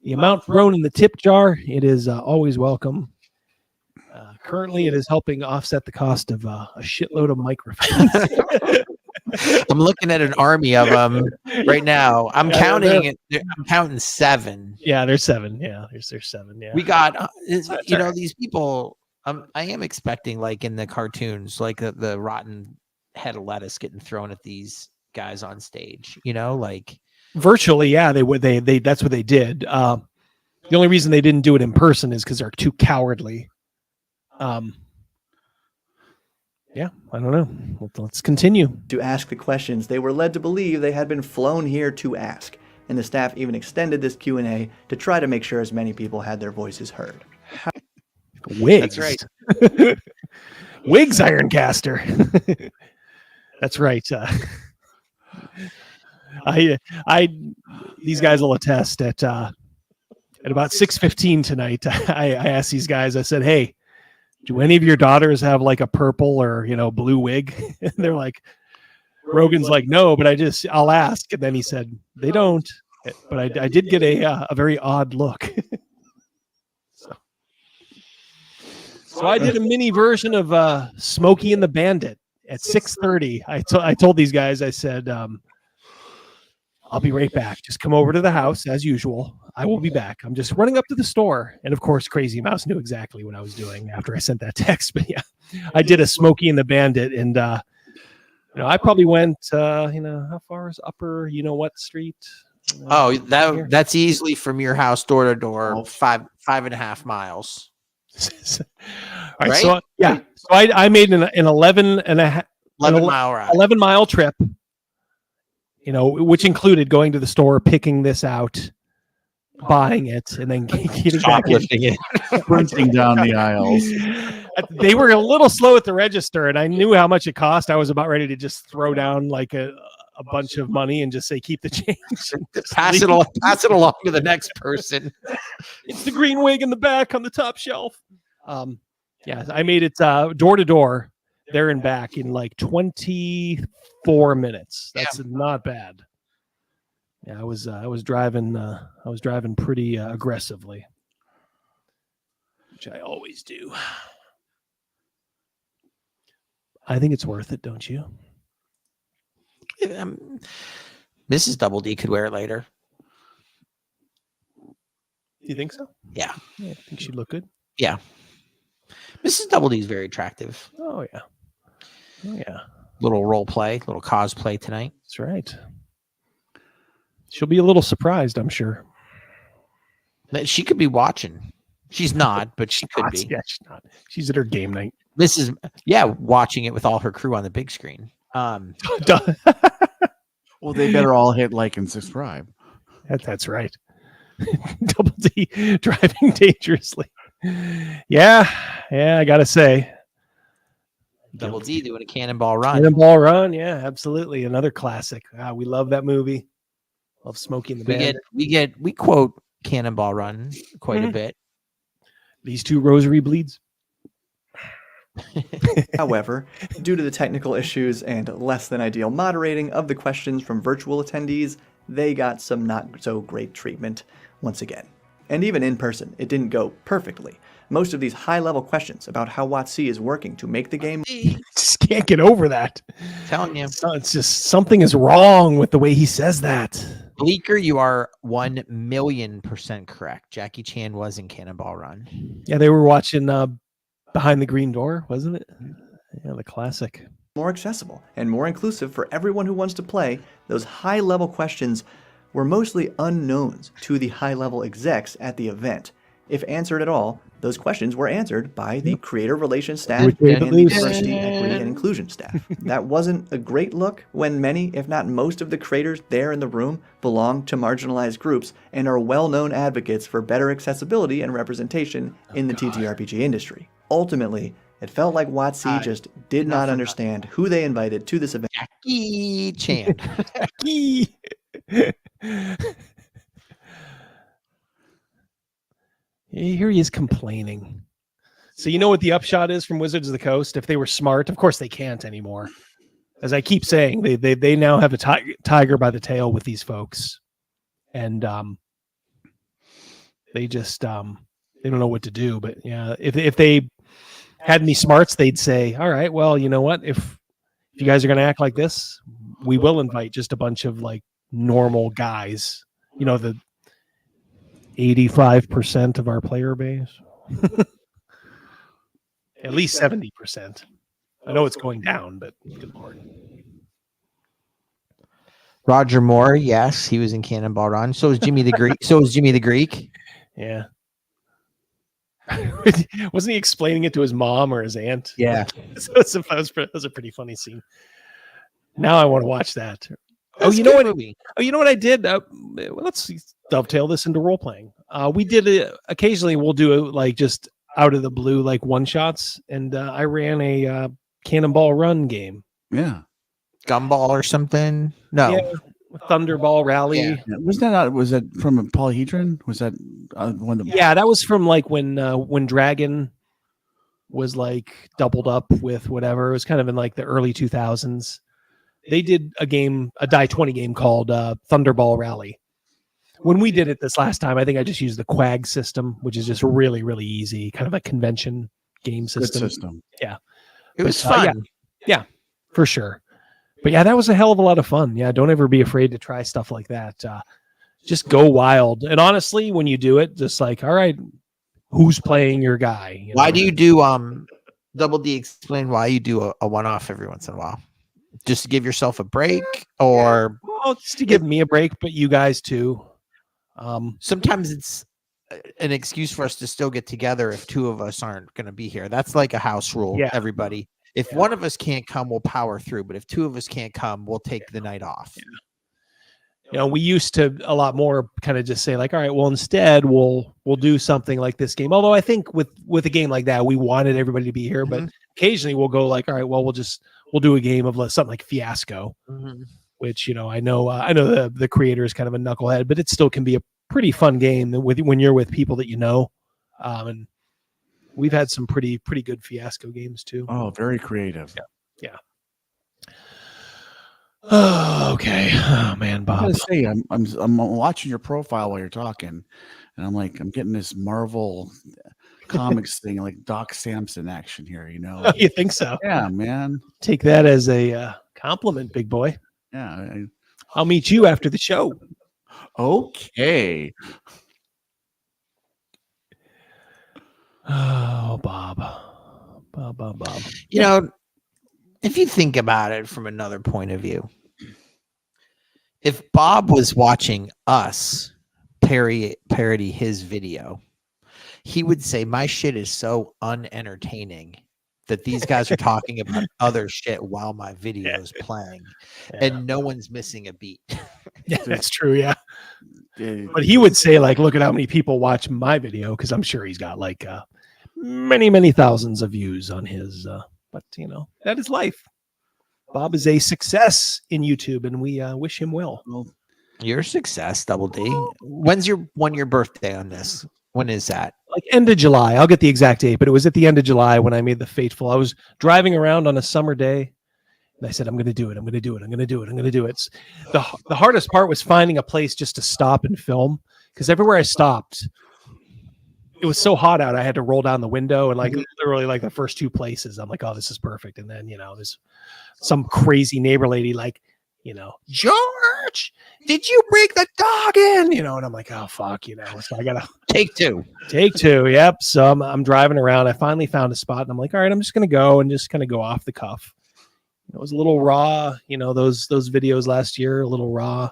The amount thrown in the tip jar, it is always welcome. Currently, it is helping offset the cost of a shitload of microphones. I'm looking at an army of them right now. I'm counting 7. Yeah, there's 7. Yeah, there's 7. Yeah, we got these people. I am expecting, like in the cartoons, like the rotten head of lettuce getting thrown at these guys on stage. Like. Virtually, yeah, they that's what they did. The only reason they didn't do it in person is because they're too cowardly. Yeah, I don't know. Let's continue. To ask the questions they were led to believe they had been flown here to ask, and the staff even extended this Q&A to try to make sure as many people had their voices heard. Wigs. That's right. Wigs, Ironcaster. That's right. These guys will attest at about 6:15 tonight. I asked these guys. I said, "Hey, do any of your daughters have like a purple or blue wig?" And they're like, "Rogan's like, no, but I'll ask." And then he said, "They don't." But I did get a very odd look. So I did a mini version of Smokey and the Bandit at 6:30. I told these guys, I said, I'll be right back. Just come over to the house as usual. I will be back. I'm just running up to the store. And of course, Crazymouse knew exactly what I was doing after I sent that text. But yeah, I did a Smokey and the Bandit. And, I probably went, how far is Upper, what street? That's easily from your house door to door, 5.5 miles. All right, right? So I made an 11 mile trip, which included going to the store, picking this out, buying it, and then getting back it, sprinting down the aisles. They were a little slow at the register, and I knew how much it cost. I was about ready to just throw down like a bunch of money and just say, "Keep the change." Pass it along to the next person. It's the green wig in the back on the top shelf. Yeah, I made it door to door, there and back in like 24 minutes. That's not bad. Yeah, I was driving pretty aggressively, which I always do. I think it's worth it, don't you? Mrs. Double D could wear it later. You think so? Yeah. I think she'd look good. Yeah. Mrs. Double D is very attractive. Oh yeah. Little role play, little cosplay tonight. That's right. She'll be a little surprised, I'm sure. She could be watching. She's not, but she could be. Yeah, she's not. She's at her game night. Watching it with all her crew on the big screen. Well, they better all hit like and subscribe. That's right. Double D driving dangerously. Yeah, I gotta say. Double D doing a cannonball run. Cannonball run, yeah, absolutely. Another classic. We love that movie. Love Smokey and the Bandit. We quote Cannonball Run quite a bit. These two rosary bleeds. However, due to the technical issues and less than ideal moderating of the questions from virtual attendees, they got some not so great treatment once again. And even in person, it didn't go perfectly. Most of these high-level questions about how WotC is working to make the game... Just can't get over that. Telling you. It's just something is wrong with the way he says that. Bleaker, you are 1,000,000% correct. Jackie Chan was in Cannonball Run. Yeah, they were watching Behind the Green Door, wasn't it? Yeah, the classic. More accessible and more inclusive for everyone who wants to play, those high-level questions were mostly unknowns to the high-level execs at the event. If answered at all, those questions were answered by the creator relations staff and the diversity, equity, and inclusion staff. That wasn't a great look when many, if not most of the creators there in the room belong to marginalized groups and are well-known advocates for better accessibility and representation in the TTRPG industry. Ultimately, it felt like WotC just did not understand who they invited to this event. Jackie Chan. Jackie. Here he is complaining. So you know what the upshot is from Wizards of the Coast? If they were smart, of course they can't anymore. As I keep saying, they now have a tiger by the tail with these folks, and they just they don't know what to do. But yeah, if they had any smarts, they'd say, "All right, well, you know what? If you guys are going to act like this, we will invite just a bunch of like normal guys. You know, the 85% of our player base." At least 70%. I know it's going down, but good lord. Roger Moore, yes, he was in Cannonball Run. So is Jimmy the Greek. Yeah. Wasn't he explaining it to his mom or his aunt? Yeah. That was a pretty funny scene. Now I want to watch that. That's you a know good what? movie. Oh, you know what I did? Let's dovetail this into role playing. We did occasionally. We'll do it like just out of the blue, like one shots, and I ran a Cannonball Run game. Yeah. Gumball or something? No. Yeah, Thunderball Rally. Yeah. Was that from a polyhedron? Was that one of the? Yeah, that was from like when Dragon was like doubled up with whatever. It was kind of in like the early 2000s. They did a die 20 game called Thunderball Rally. When we did it this last time, I think I just used the Quag system, which is just really, really easy, kind of a convention game system. Good system. Yeah. It was fun. Yeah, for sure. But yeah, that was a hell of a lot of fun. Yeah, don't ever be afraid to try stuff like that. Just go wild. And honestly, when you do it, just like, all right, who's playing your guy? You know? Why do you do Double D? Explain why you do a one-off every once in a while. Just to give yourself a break, or well, just to give me a break, but you guys too. Sometimes it's an excuse for us to still get together if two of us aren't going to be here. That's like a house rule. Yeah. Everybody. If one of us can't come, we'll power through. But if two of us can't come, we'll take the night off. Yeah. You know, we used to a lot more kind of just say like, all right, well, instead we'll do something like this game. Although I think with a game like that, we wanted everybody to be here, but occasionally we'll go like, all right, well, we'll do a game of something like Fiasco, which, you know, I know the creator is kind of a knucklehead, but it still can be a pretty fun game when you're with people that you know. And we've had some pretty good Fiasco games too. Oh, very creative. Yeah. Oh, okay. Oh man, Bob. I gotta say, I'm watching your profile while you're talking, and I'm like, I'm getting this Marvel comics thing, like Doc Samson action here. You know? You think so? Yeah, man. Take that as a compliment, big boy. Yeah. I'll meet you after the show. Okay. Oh, Bob. You know, if you think about it from another point of view, if Bob was watching us parody his video, he would say, my shit is so unentertaining that these guys are talking about other shit while my video is playing, and no one's missing a beat. Yeah, that's true. Yeah. But he would say, like, look at how many people watch my video, because I'm sure he's got like many thousands of views on his. But you know, that is life. Bob is a success in YouTube, and we wish him well. Your success, Double D. When's your 1-year birthday on this? When is that? Like end of July. I'll get the exact date, but it was at the end of July when I made the fateful. I was driving around on a summer day, and I said, I'm going to do it. I'm going to do it. I'm going to do it. I'm going to do it. The hardest part was finding a place just to stop and film, because everywhere I stopped, it was so hot out. I had to roll down the window, and like literally like the first 2 places, I'm like, oh, this is perfect. And then, you know, there's some crazy neighbor lady like, you know, George, did you break the dog in? You know, and I'm like, oh fuck, you know, so I gotta take two. Yep. So I'm driving around. I finally found a spot, and I'm like, all right, I'm just gonna go and just kind of go off the cuff. It was a little raw, you know, those videos last year, a little raw,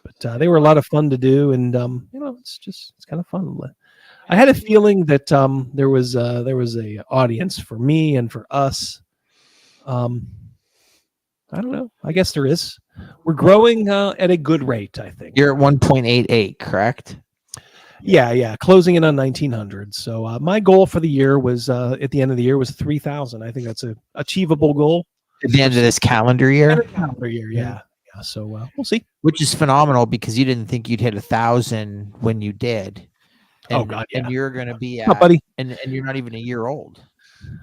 but they were a lot of fun to do, and you know, it's kind of fun. I had a feeling that there was a audience for me and for us. I don't know. I guess there is. We're growing at a good rate, I think. You're at 1.88, correct? Yeah. Closing in on 1900. So my goal for the year was at the end of the year was 3,000. I think that's a achievable goal. At the end of this calendar year? Yeah. So we'll see. Which is phenomenal, because you didn't think you'd hit 1,000 when you did. And, oh God, yeah. And you're going to be at, buddy. And you're not even a year old.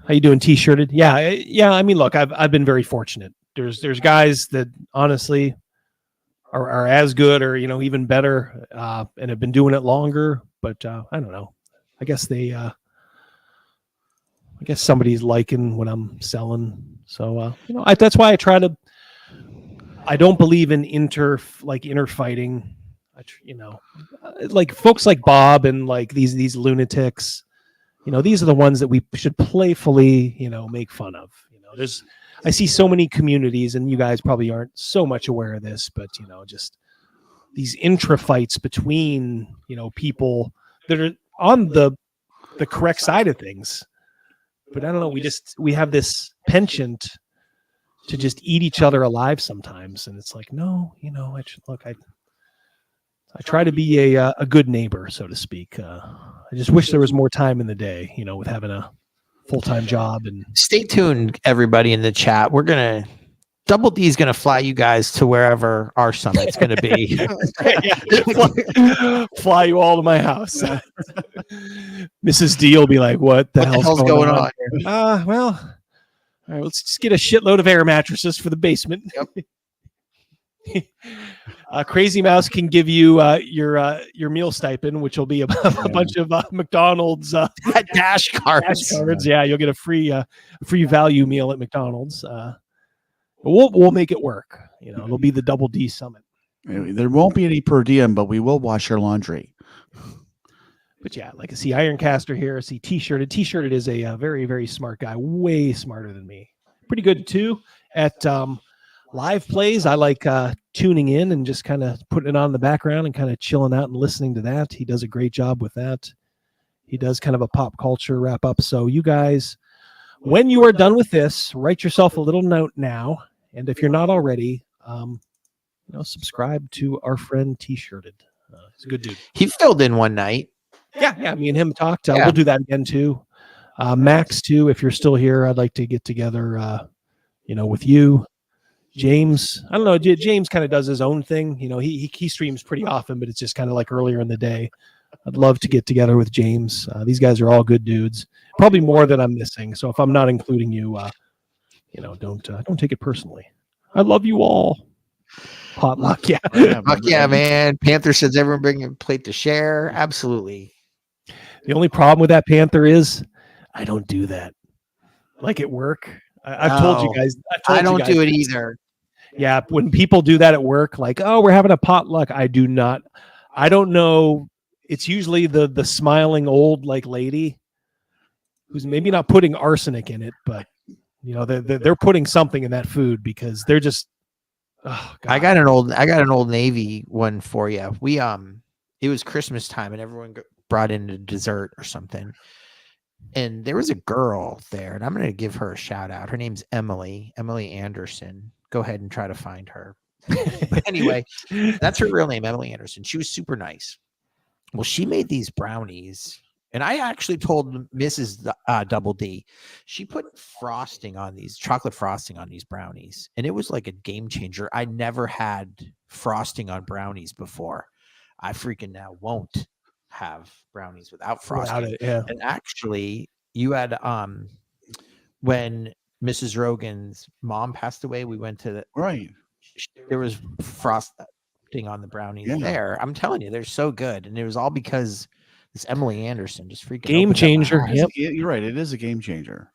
How you doing, T-shirted? Yeah. I mean, look, I've been very fortunate. There's guys that honestly are as good, or you know, even better, and have been doing it longer. But I don't know. I guess somebody's liking what I'm selling. So you know, that's why I try to. I don't believe in inner fighting. You know, like folks like Bob and like these lunatics. You know, these are the ones that we should playfully, you know, make fun of. You know, I see so many communities, and you guys probably aren't so much aware of this, but you know, just these intra fights between, you know, people that are on the the correct side of things. But I don't know. We have this penchant to just eat each other alive sometimes, and it's like, no, I try to be a good neighbor, so to speak. I just wish there was more time in the day, with having a full-time job. And stay tuned, everybody in the chat. Double D is gonna fly you guys to wherever our summit's gonna be. Fly you all to my house. Mrs. D will be like, "What the hell's going on here?" Well, all right, let's just get a shitload of air mattresses for the basement. Yep. Crazymouse can give you your meal stipend, which will be a bunch of McDonald's dash cards. Yeah, you'll get a free value meal at McDonald's. We'll make it work. It'll be the Double D Summit. There won't be any per diem, but we will wash your laundry. But yeah, like I see Ironcaster here. I see T-shirted. T-shirted is a very, very smart guy, way smarter than me. Pretty good too at live plays. I like tuning in and just kind of putting it on in the background and kind of chilling out and listening to that. He does a great job with that. He does kind of a pop culture wrap up. So you guys, when you are done with this, write yourself a little note now. And if you're not already, subscribe to our friend T-shirted. He's a good dude. He filled in one night. Yeah. Me and him talked. We'll do that again too. Max too. If you're still here, I'd like to get together. With you, James. I don't know. James kind of does his own thing. He streams pretty often, but it's just kind of like earlier in the day. I'd love to get together with James. These guys are all good dudes. Probably more than I'm missing. So if I'm not including you, don't take it personally. I love you all. Potluck, yeah. Fuck yeah, man. Panther says everyone bring a plate to share. Absolutely. The only problem with that, Panther, is I don't do that. Like at work. I've told you guys. I don't do it either. Yeah, when people do that at work, like, oh, we're having a potluck. I do not. I don't know. It's usually the smiling old lady who's maybe not putting arsenic in it, but they're putting something in that food because they're just. Oh, God. I got an old Navy one for you. It was Christmas time and everyone brought in a dessert or something. And there was a girl there, and I'm going to give her a shout out. Her name's Emily Anderson. Go ahead and try to find her. But anyway, that's her real name, Emily Anderson. She was super nice. Well, she made these brownies, and I actually told Mrs. Double D, she put chocolate frosting on these brownies, and it was like a game changer. I never had frosting on brownies before. I freaking now won't have brownies without frosting. And actually, you had when Mrs. Rogan's mom passed away, we went to there was frosting on the brownies there. I'm telling you, they're so good, and it was all because this Emily Anderson just freaking game changer. Yep, you're right. It is a game changer.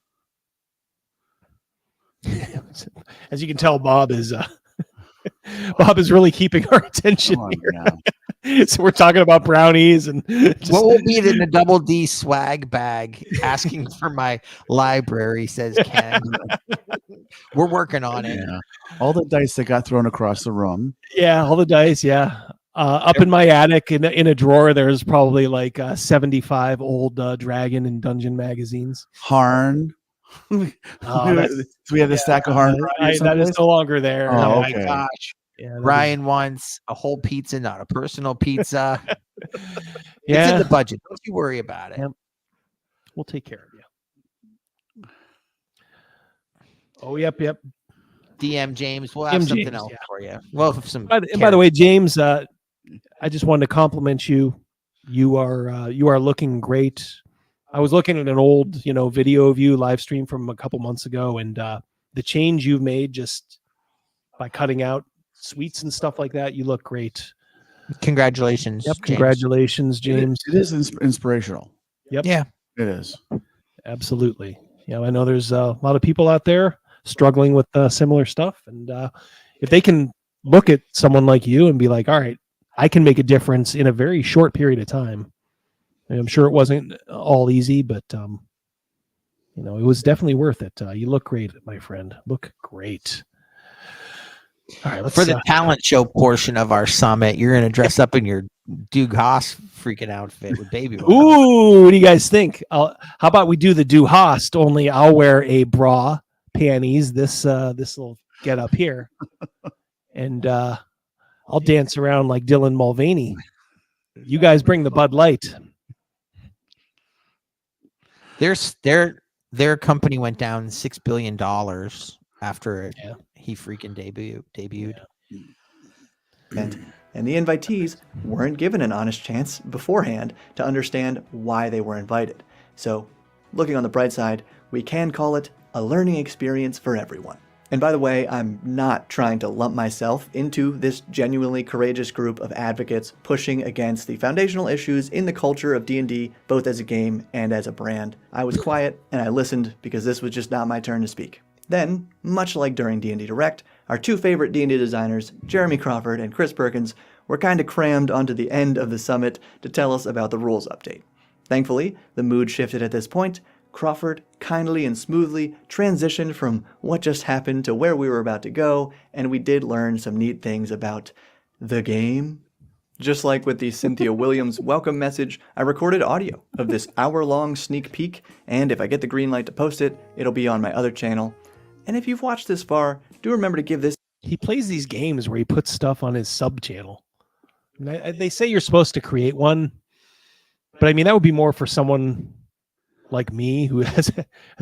As you can tell, Bob is really keeping our attention here. So we're talking about brownies and what will be in the Double D swag bag? Asking for my library, says Ken. We're working on it. Yeah. All the dice that got thrown across the room. Yeah, all the dice. Yeah, up in my attic in a drawer, there's probably like 75 old Dragon and Dungeon magazines. Harn. So we had a stack of Harn. That is no longer there. Oh, my gosh. Yeah, Ryan wants a whole pizza, not a personal pizza. It's in the budget. Don't you worry about it. Yep. We'll take care of you. Oh, yep. DM James. We'll have something else for you. Well, some. By the way, James, I just wanted to compliment you. You are looking great. I was looking at an old, video of you live stream from a couple months ago, and the change you've made just by cutting out sweets and stuff like that, you look great. Congratulations. Yep. Congratulations, James. It is inspirational. Yep. Yeah. It is. Absolutely. I know there's a lot of people out there struggling with similar stuff, and if they can look at someone like you and be like, all right, I can make a difference in a very short period of time. I'm sure it wasn't all easy, but it was definitely worth it. You look great, my friend. Look great. All right, for the talent show portion of our summit, you're going to dress up in your Duke Haas freaking outfit with baby oil. Ooh, what do you guys think? How about we do the do host? Only I'll wear a bra, panties, this little get up here, and I'll dance around like Dylan Mulvaney. You guys bring the Bud Light. Their company went down $6 billion after he freaking debuted. And the invitees weren't given an honest chance beforehand to understand why they were invited. So, looking on the bright side, we can call it a learning experience for everyone. And by the way, I'm not trying to lump myself into this genuinely courageous group of advocates pushing against the foundational issues in the culture of D&D, both as a game and as a brand. I was quiet and I listened because this was just not my turn to speak. Then, much like during D&D Direct, our two favorite D&D designers, Jeremy Crawford and Chris Perkins, were kind of crammed onto the end of the summit to tell us about the rules update. Thankfully, the mood shifted at this point. Crawford kindly and smoothly transitioned from what just happened to where we were about to go, and we did learn some neat things about the game. Just like with the Cynthia Williams welcome message, I recorded audio of this hour-long sneak peek, and if I get the green light to post it, it'll be on my other channel. And if you've watched this far, do remember to give this... He plays these games where he puts stuff on his sub channel. They say you're supposed to create one, but I mean, that would be more for someone like me who has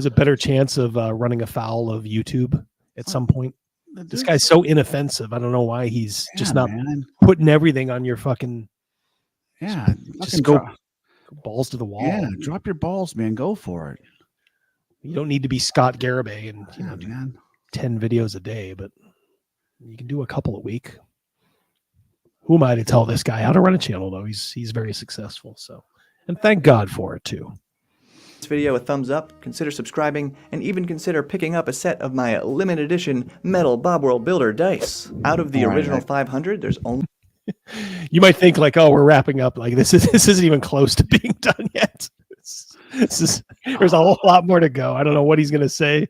a better chance of running afoul of YouTube at some point. This guy's so inoffensive. I don't know why he's just not putting everything on your fucking... Yeah. Just go balls to the wall. Yeah, drop your balls, man. Go for it. You don't need to be Scott Garibay and do 10 videos a day, but you can do a couple a week. Who am I to tell this guy how to run a channel, though? He's very successful. So, and thank God for it too. This video a thumbs up, consider subscribing, and even consider picking up a set of my limited edition metal Bob World Builder dice. Out of the original 500, there's only... You might think like, oh, we're wrapping up. Like this isn't even close to being done yet. There's a whole lot more to go. I don't know what he's gonna say.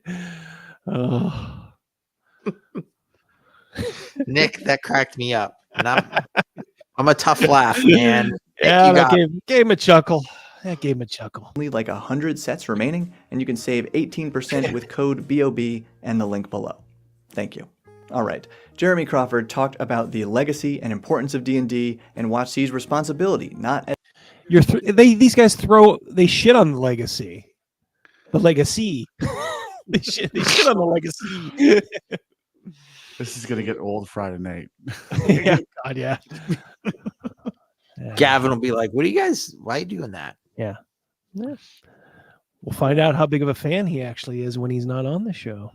Nick, that cracked me up. And I'm a tough laugh, man. Yeah, that gave him a chuckle. That gave him a chuckle. Only like 100 sets remaining, and you can save 18% with code BOB and the link below. Thank you. All right, Jeremy Crawford talked about the legacy and importance of D&D and WotC's responsibility, not as... These guys they shit on the legacy. The legacy. they shit on the legacy. This is gonna get old Friday night. Yeah, God, yeah. Gavin will be like, "What are you guys? Why are you doing that?" Yeah. We'll find out how big of a fan he actually is when he's not on the show.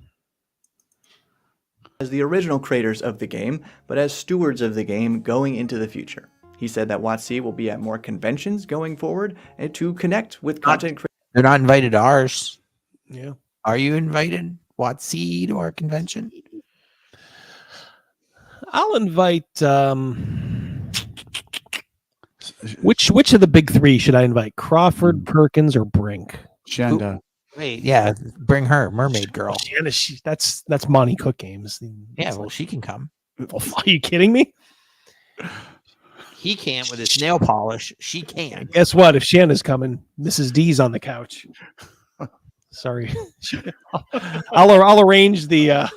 As the original creators of the game, but as stewards of the game going into the future. He said that WotC will be at more conventions going forward and to connect with content creators. They're not invited to ours. Yeah. Are you invited, WotC, to our convention? I'll invite which of the big three should I invite? Crawford, Perkins, or Brink? Shanda. Wait, yeah, bring her, Mermaid Girl. Shanda, that's Monty Cook Games. Yeah, well, she can come. Are you kidding me? He can't with his nail polish. She can. Guess what? If Shanna's coming, Mrs. D's on the couch. Sorry, I'll arrange the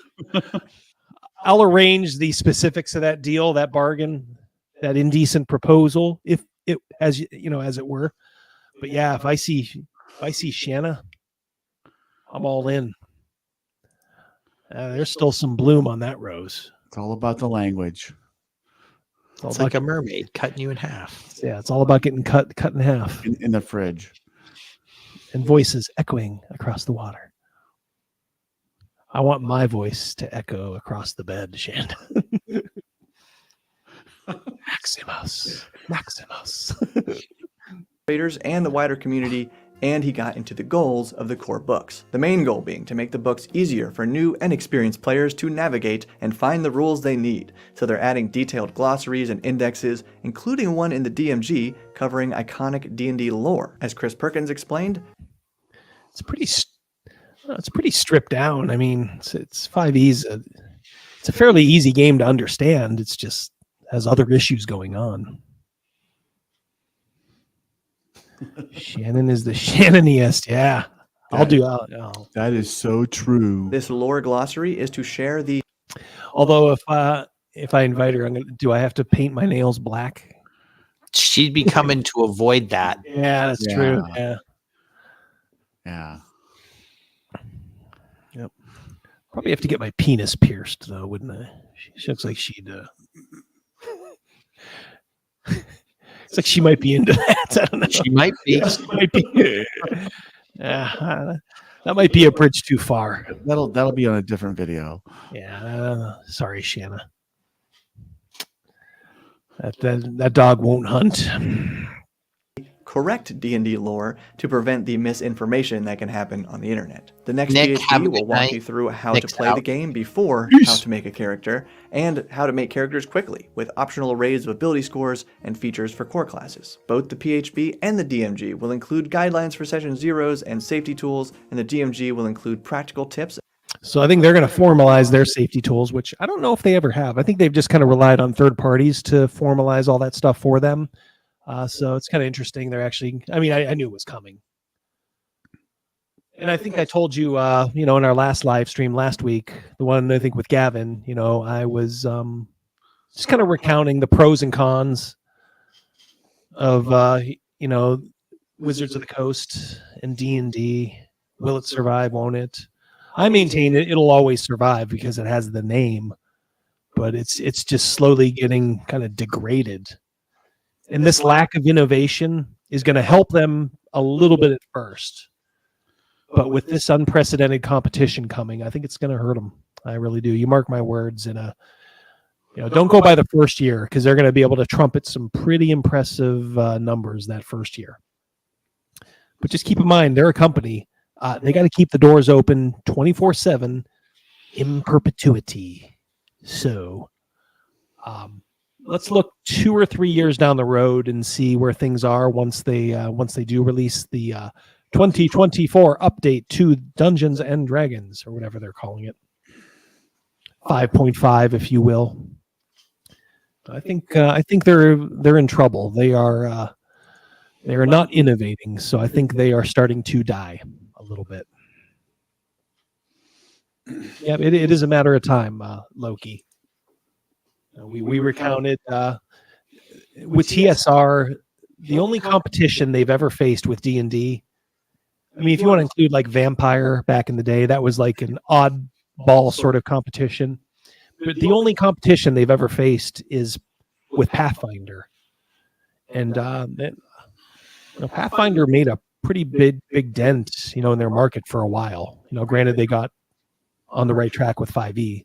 specifics of that deal, that bargain, that indecent proposal, if it as it were. But yeah, if I see Shanna, I'm all in. There's still some bloom on that rose. It's all about the language. It's like a mermaid cutting you in half. Yeah, it's all about getting cut in half in the fridge, and voices echoing across the water. I want my voice to echo across the bed, Shanda. Maximus. Creators and the wider community, and he got into the goals of the core books. The main goal being to make the books easier for new and experienced players to navigate and find the rules they need. So they're adding detailed glossaries and indexes, including one in the DMG covering iconic D&D lore. As Chris Perkins explained, it's pretty stripped down. I mean, it's 5e's. It's a fairly easy game to understand. It's just has other issues going on. Shannon is the Shannoniest. Yeah. I'll do. That is so true. This lore glossary is to share the. Although if I invite her, do I have to paint my nails black? She'd be coming to avoid that. Yeah, that's true. Yeah. Yeah. Yep. Probably have to get my penis pierced though, wouldn't I? She looks like she'd. It's like she might be into that. I don't know. She might be. She might be. That might be a bridge too far. That'll be on a different video. Yeah. Sorry, Shanna. That dog won't hunt. Correct D&D lore to prevent the misinformation that can happen on the internet. The next Nick, have a PhD will good walk night. you through how Nick's to play out. the game before how to make a character, and how to make characters quickly, with optional arrays of ability scores and features for core classes. Both the PHB and the DMG will include guidelines for session zeros and safety tools, and the DMG will include practical tips. So I think they're going to formalize their safety tools, which I don't know if they ever have. I think they've just kind of relied on third parties to formalize all that stuff for them. So it's kind of interesting. They're actually, I mean, I knew it was coming. And I think I told you, in our last live stream last week, the one I think with Gavin, I was just kind of recounting the pros and cons of, Wizards of the Coast and D&D. Will it survive? Won't it? I maintain it'll always survive because it has the name, but it's just slowly getting kind of degraded. And this lack of innovation is going to help them a little bit at first. But with this unprecedented competition coming, I think it's going to hurt them. I really do. You mark my words. And don't go by the first year, because they're going to be able to trumpet some pretty impressive numbers that first year. But just keep in mind, they're a company. They got to keep the doors open 24/7 in perpetuity. So let's look 2 or 3 years down the road and see where things are once they do release the 2024 update to Dungeons and Dragons, or whatever they're calling it, 5.5, if you will. I think they're in trouble. They are not innovating, so I think they are starting to die a little bit. Yeah, it is a matter of time, Loki. We recounted with TSR, the only competition they've ever faced with D&D. I mean, if you want to include like Vampire back in the day, that was like an oddball sort of competition. But the only competition they've ever faced is with Pathfinder. And Pathfinder made a pretty big dent, in their market for a while. Granted, they got on the right track with 5e.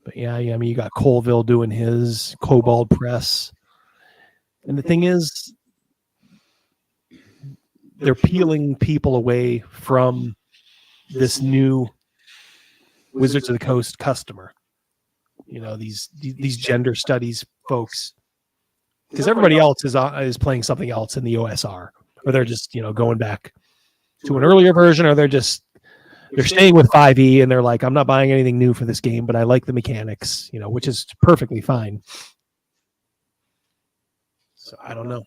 But yeah, I mean, you got Colville doing his Kobold Press. And the thing is, they're peeling people away from this new Wizards of the Coast customer. These gender studies folks. Because everybody else is playing something else in the OSR. Or they're just, going back to an earlier version, or they're staying with 5e and they're like, I'm not buying anything new for this game, but I like the mechanics, which is perfectly fine. So I don't know.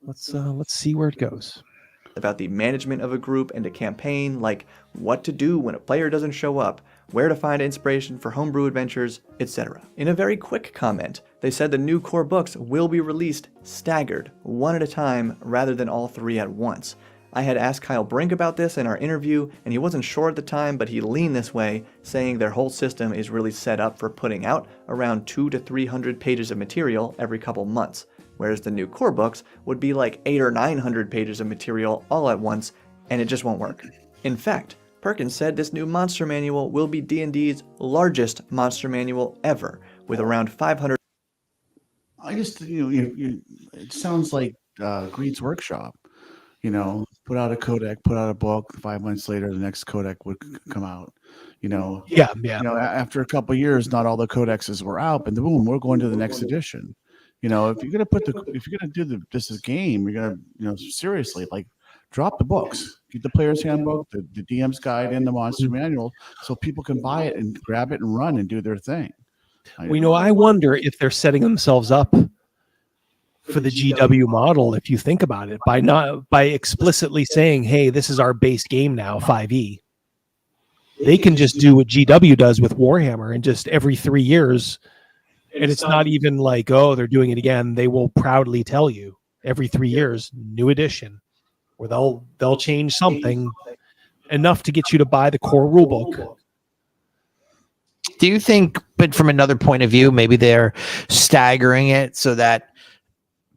Let's see where it goes. About the management of a group and a campaign, like what to do when a player doesn't show up, where to find inspiration for homebrew adventures, etc. In a very quick comment, they said the new core books will be released staggered, one at a time, rather than all 3 at once. I had asked Kyle Brink about this in our interview, and he wasn't sure at the time, but he leaned this way, saying their whole system is really set up for putting out around 200 to 300 pages of material every couple months, whereas the new core books would be like 800 or 900 pages of material all at once, and it just won't work. In fact, Perkins said this new monster manual will be D&D's largest monster manual ever, with around 500. I just, it sounds like Greed's Workshop. Put out a codec, put out a book. 5 months later, the next codec would come out. Yeah. After a couple of years, not all the codexes were out, and boom, we're going to the next edition. If you're gonna do this as a game, you're gonna, seriously, like, drop the books, get the player's handbook, the DM's guide, and the monster manual, so people can buy it and grab it and run and do their thing. I wonder if they're setting themselves up for the GW model, if you think about it, by explicitly saying, hey, this is our base game now, 5e. They can just do what GW does with Warhammer, and just every 3 years, and it's not even like, oh, they're doing it again. They will proudly tell you every 3 years, new edition, where they'll change something enough to get you to buy the core rulebook. Do you think, but from another point of view, maybe they're staggering it so that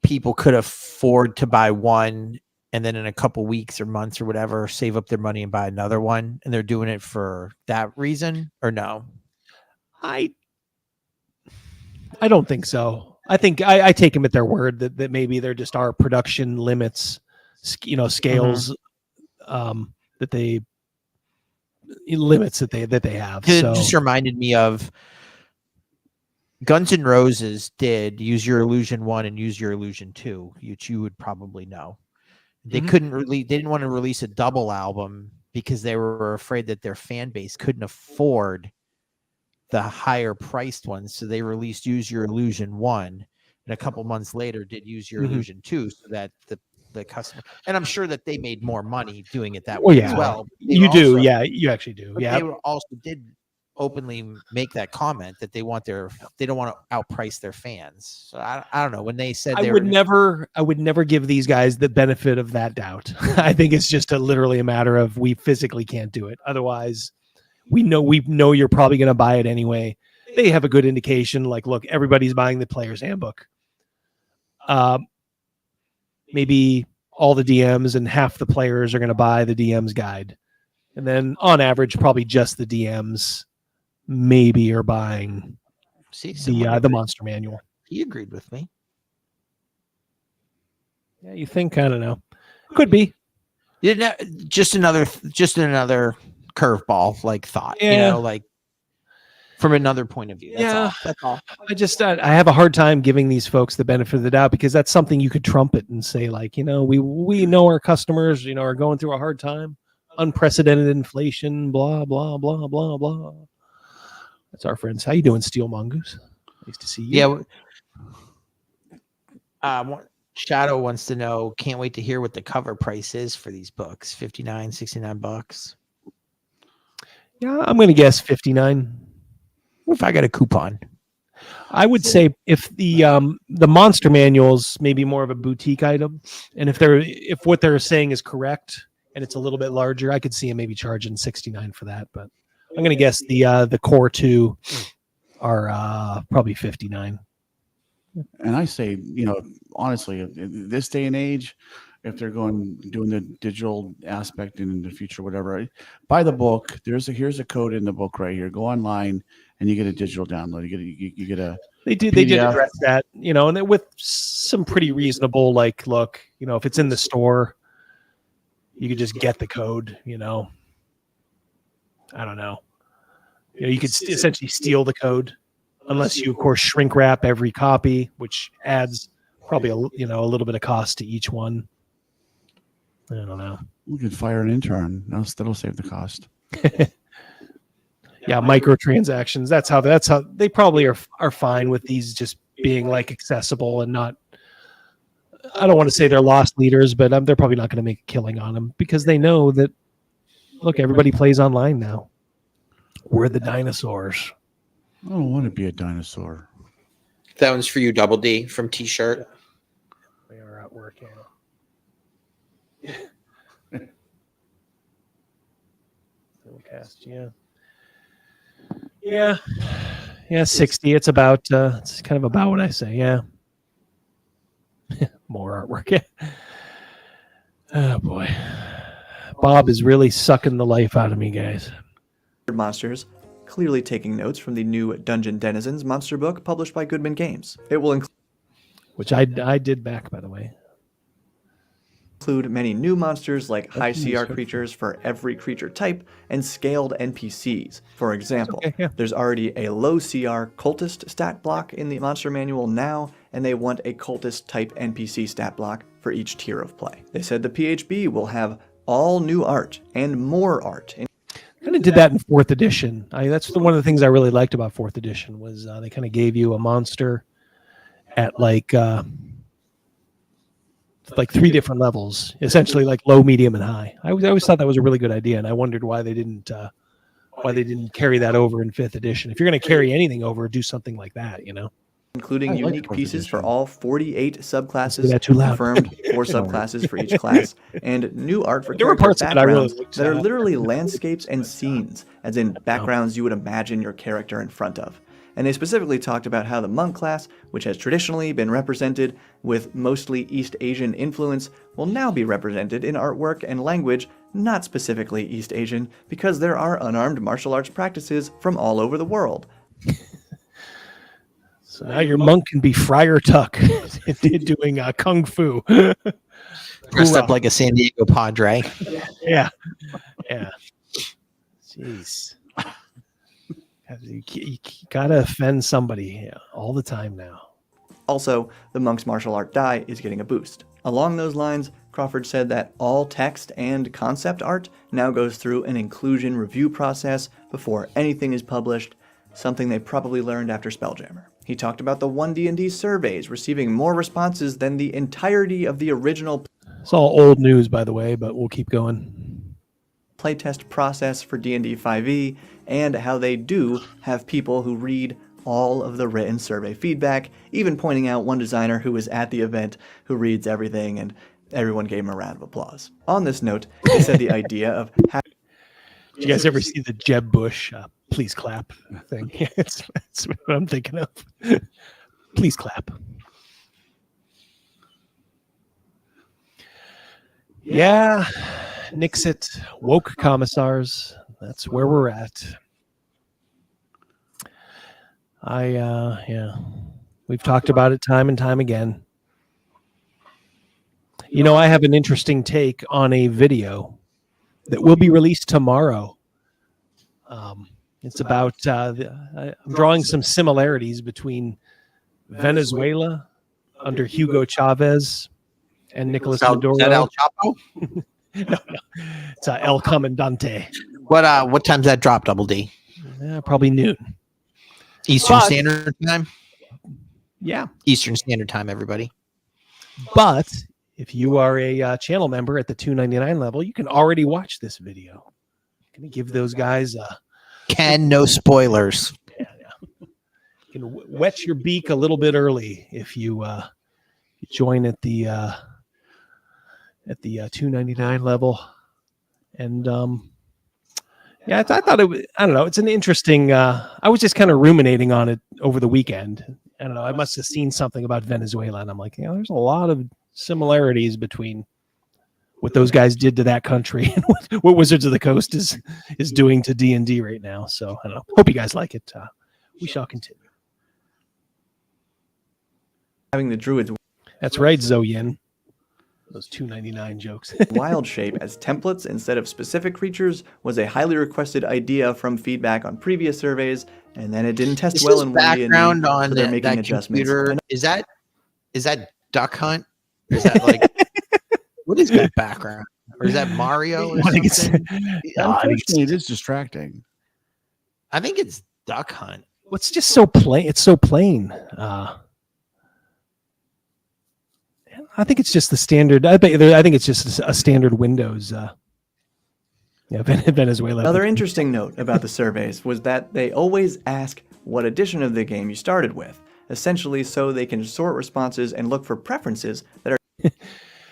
people could afford to buy one and then in a couple weeks or months or whatever, save up their money and buy another one? And they're doing it for that reason, or no? I don't think so. I think I take them at their word that maybe they're just our production limits, scales, that they limits that they have. It So just reminded me of Guns N' Roses did Use Your Illusion 1 and Use Your Illusion 2, which you would probably know. They couldn't they didn't want to release a double album because they were afraid that their fan base couldn't afford the higher priced ones. So they released Use Your Illusion 1, and a couple months later did Use Your Illusion 2, so that the customer, and I'm sure that they made more money doing it that way as well. You do. Yeah, you actually do. Yeah. They also did openly make that comment that they don't want to outprice their fans. So I don't know, when they said I would never give these guys the benefit of that doubt. I think it's just literally a matter of we physically can't do it. Otherwise, we know you're probably going to buy it anyway. They have a good indication. Like, look, everybody's buying the player's handbook. Maybe all the DMs and half the players are going to buy the DM's guide. And then on average, probably just the DMs maybe are buying the monster manual. He agreed with me. Yeah, you think? I don't know. Could be. Just another curveball like thought. Yeah. Like from another point of view. That's all. I have a hard time giving these folks the benefit of the doubt, because that's something you could trumpet and say, like, we know our customers, are going through a hard time, unprecedented inflation, blah, blah, blah, blah, blah. That's our friends. How you doing, Steel Mongoose? Nice to see you. Yeah. Shadow wants to know, can't wait to hear what the cover price is for these books. $59, $69. Yeah, I'm going to guess 59. What if I got a coupon? I would say if the monster manuals maybe more of a boutique item, and if what they're saying is correct and it's a little bit larger, I could see them maybe charging 69 for that. But I'm going to guess the core two are probably 59. And I say, honestly, in this day and age, if they're doing the digital aspect in the future, whatever, buy the book. Here's a code in the book right here. Go online and you get a digital download. You get a. They did address that, and with some pretty reasonable, like, look, if it's in the store, you could just get the code. I don't know. You could essentially steal the code, unless you, of course, shrink wrap every copy, which adds probably a little bit of cost to each one. I don't know. We could fire an intern. That'll save the cost. Yeah, microtransactions. That's how they probably are fine with these just being like accessible and not. I don't want to say they're lost leaders, but they're probably not going to make a killing on them, because they know that. Look, everybody plays online now. We're the dinosaurs. I don't want to be a dinosaur. That one's for you, Double D, from T-shirt. We are at work, yeah. Yeah, 60. It's about it's kind of about what I say. Yeah. More artwork. Yeah. Oh boy. Bob is really sucking the life out of me, guys. Monsters, clearly taking notes from the new Dungeon Denizens monster book published by Goodman Games. It will include, which I did back, by the way, include many new monsters like high CR creatures for every creature type and scaled NPCs. For example, there's already a low CR cultist stat block in the monster manual now, and they want a cultist type NPC stat block for each tier of play. They said the PHB will have all new art and more art. Kind of did that in 4th edition. That's one of the things I really liked about 4th edition was they kind of gave you a monster at like like 3 different levels, essentially like low, medium, and high. I always thought that was a really good idea, and I wondered why they didn't carry that over in 5th edition. If you're going to carry anything over, do something like that, you know. Including unique pieces for all 48 subclasses, Is that too loud? confirmed 4 subclasses for each class, and new art for There were character parts that I really backgrounds liked. that are literally landscapes and scenes, as in backgrounds you would imagine your character in front of. And they specifically talked about how the monk class, which has traditionally been represented with mostly East Asian influence, will now be represented in artwork and language not specifically East Asian, because there are unarmed martial arts practices from all over the world. So now your monk can be Friar Tuck doing kung fu. Dressed up like a San Diego Padre. Yeah. Jeez. You gotta offend somebody all the time now. Also, the monk's martial art die is getting a boost. Along those lines, Crawford said that all text and concept art now goes through an inclusion review process before anything is published, something they probably learned after Spelljammer. He talked about the 1D&D surveys receiving more responses than the entirety of the original. It's all old news, by the way, but we'll keep going. Playtest process for D&D 5e, and how they do have people who read all of the written survey feedback, even pointing out one designer who was at the event who reads everything, and everyone gave him a round of applause. On this note, they said the idea of... Did you guys ever see the Jeb Bush please clap thing? That's what I'm thinking of. Please clap. Yeah, Nixit, woke commissars. That's where we're at. We've talked about it time and time again. You know, I have an interesting take on a video that will be released tomorrow. It's about, I'm drawing some similarities between Venezuela under Hugo Chavez and Nicolas Maduro. Is that El Chapo? No. It's El Comandante. What time's that drop, Double D? Probably noon. Eastern Standard Time? Yeah. Eastern Standard Time, everybody. But if you are a channel member at the $2.99 level, you can already watch this video. I'm going to give those guys no spoilers. Yeah. You can wet your beak a little bit early if you join at the $2.99 level. And I thought it was, I don't know, it's an interesting, I was just kind of ruminating on it over the weekend. I don't know, I must have seen something about Venezuela, and I'm like, there's a lot of similarities between what those guys did to that country and what Wizards of the Coast is doing to D&D right now. So I don't know. Hope you guys like it. We shall continue. Having the druids. That's right, Zoyin. Those $2.99 jokes. Wild shape as templates instead of specific creatures was a highly requested idea from feedback on previous surveys, and then it didn't test well in 1D&D, background on so they're making that adjustments. computer. Is that Duck Hunt? Or is that like what is that background? Or is that Mario or something? Unfortunately, it is distracting. I think it's Duck Hunt. Well, it's just so plain. It's so plain. I think it's just the standard. I think it's just a standard Windows. Venezuela. Another interesting note about the surveys was that they always ask what edition of the game you started with, essentially so they can sort responses and look for preferences that are.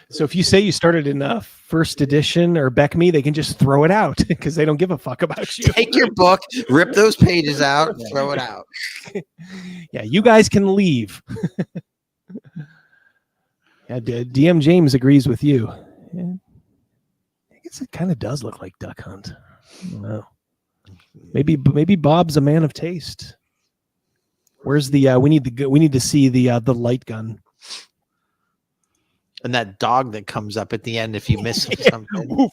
So if you say you started in first edition or Beck Me, they can just throw it out because they don't give a fuck about you. Take your book, rip those pages out, throw it out. Yeah, you guys can leave. Yeah, DM James agrees with you. Yeah. I guess it kind of does look like Duck Hunt. I don't know. Maybe Bob's a man of taste. Where's the? We need to see the light gun. And that dog that comes up at the end if you miss something.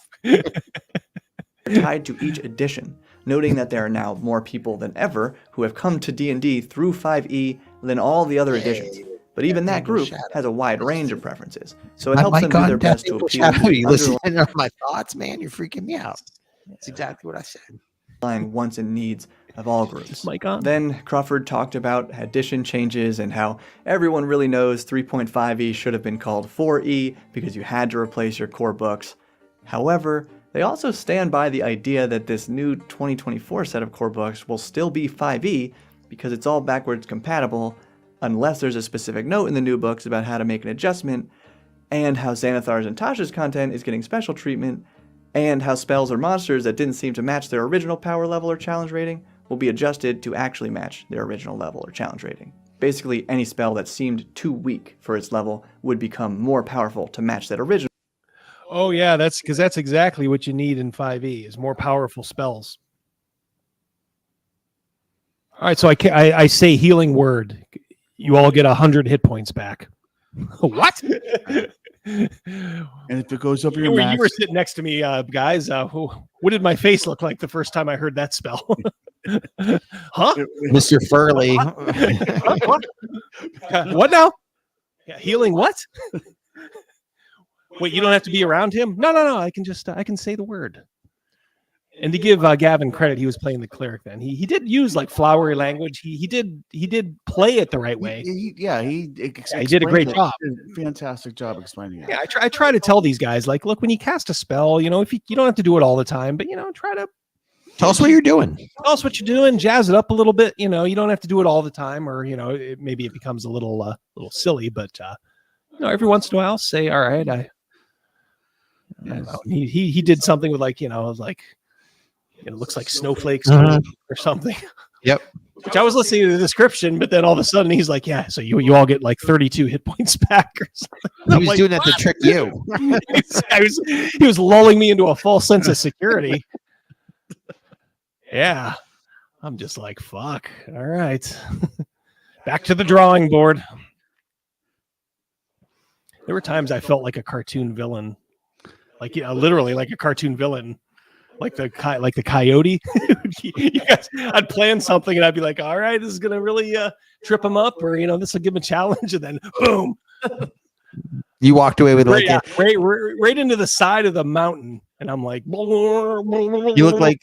Tied to each edition, noting that there are now more people than ever who have come to D&D through 5e than all the other editions. But even that group has a wide range of preferences, so it helps them do their best to appeal to you listen to my thoughts, man. You're freaking me out. That's exactly what I said. Wants and needs of all groups. Is mic on? Then Crawford talked about addition changes and how everyone really knows 3.5e should have been called 4e because you had to replace your core books. However, they also stand by the idea that this new 2024 set of core books will still be 5e because it's all backwards compatible unless there's a specific note in the new books about how to make an adjustment, and how Xanathar's and Tasha's content is getting special treatment, and how spells or monsters that didn't seem to match their original power level or challenge rating will be adjusted to actually match their original level or challenge rating. Basically, any spell that seemed too weak for its level would become more powerful to match that original. Oh yeah, that's because that's exactly what you need in 5e is more powerful spells. All right, so I say healing word. You all get 100 hit points back. What? And if it goes over your You max, were sitting next to me, guys. What did my face look like the first time I heard that spell? Huh? Mr. Furley. What now? Yeah, healing what? Wait, you don't have to be around him? No. I can say the word. And to give Gavin credit, he was playing the cleric then. He did use like flowery language. He did play it the right way. he did a great explained job. He did a fantastic job explaining it. Yeah, I try to tell these guys, like, look, when you cast a spell, if you don't have to do it all the time, but try to Tell us what you're doing. tell us what you're doing, jazz it up a little bit. You don't have to do it all the time, or maybe it becomes a little silly, but every once in a while, say, all right, I don't know. He did something with like, it looks like snowflakes or something. Yep. Which I was listening to the description, but then all of a sudden he's like, yeah, so you all get like 32 hit points back or something. He was doing that to trick you. He was lulling me into a false sense of security. Yeah. I'm just like, fuck. All right. Back to the drawing board. There were times I felt like a cartoon villain. Like, literally like a cartoon villain. Like the coyote. You guys, I'd plan something and I'd be like, all right, this is gonna really trip him up, or this will give him a challenge, and then boom. You walked away with like right into the side of the mountain, and I'm like, you look like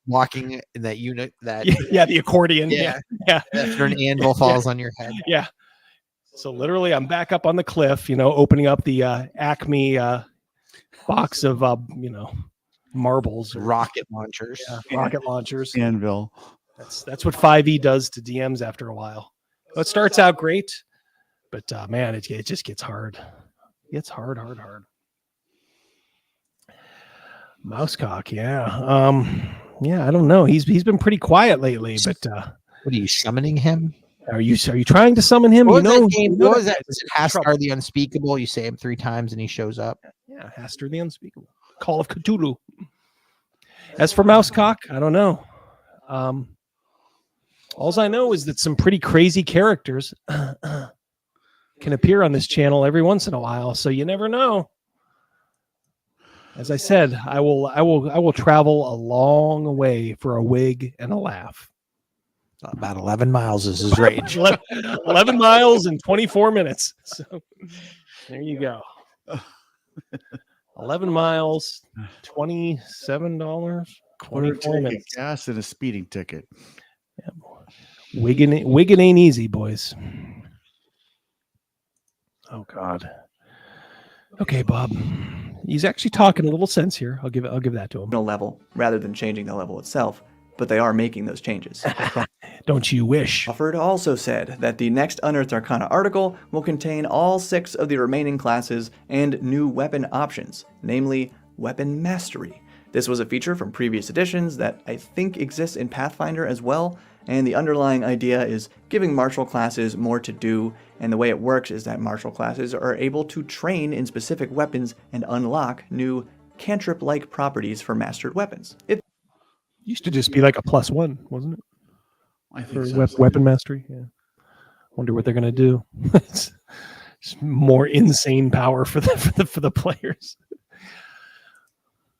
walking in that unit that the accordion. Yeah. After an anvil falls on your head. Yeah. So literally, I'm back up on the cliff, opening up the Acme box of marbles, rocket launchers, rocket launchers, anvil. That's what 5e does to DMs after a while. So it starts out great, but man, it just gets hard. It gets hard. Mousecock, yeah. I don't know. He's been pretty quiet lately, but what are you summoning him? Are you trying to summon him? What was that game? What was that? Is it Hastar the Unspeakable? You say him 3 times and he shows up. Yeah, Hastar the Unspeakable. Call of Cthulhu. As for Mousecock, I don't know. All I know is that some pretty crazy characters can appear on this channel every once in a while, so you never know. As I said, I will travel a long way for a wig and a laugh. About 11 miles is his range. 11 miles in 24 minutes. So there you go. 11 miles, $27, 24 minutes. Gas and a speeding ticket. Yeah, wigging ain't easy, boys. Oh God. Okay, Bob. He's actually talking a little sense here. I'll give that to him. No level, rather than changing the level itself, but they are making those changes. Don't you wish? Crawford also said that the next Unearthed Arcana article will contain all 6 of the remaining classes and new weapon options, namely Weapon Mastery. This was a feature from previous editions that I think exists in Pathfinder as well, and the underlying idea is giving martial classes more to do, and the way it works is that martial classes are able to train in specific weapons and unlock new cantrip-like properties for mastered weapons. It used to just be like a +1, wasn't it? I think for weapon mastery. Yeah. Wonder what they're gonna do. It's more insane power for the players.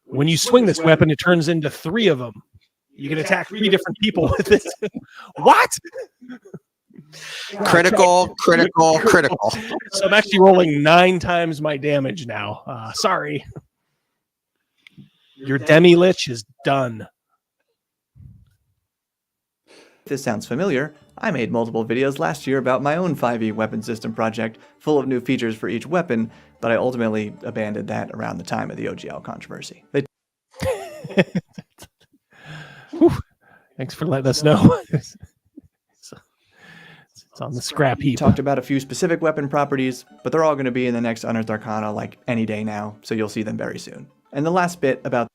When you swing this weapon, it turns into 3 of them. You can attack 3 different people with it. What? Critical. So I'm actually rolling 9 times my damage now. Sorry. Your demi lich is done. this sounds familiar, I made multiple videos last year about my own 5e weapon system project, full of new features for each weapon, but I ultimately abandoned that around the time of the OGL controversy. Thanks for letting us know. It's on the scrap heap. Talked about a few specific weapon properties, but they're all going to be in the next Unearthed Arcana like any day now, so you'll see them very soon. And the last bit about...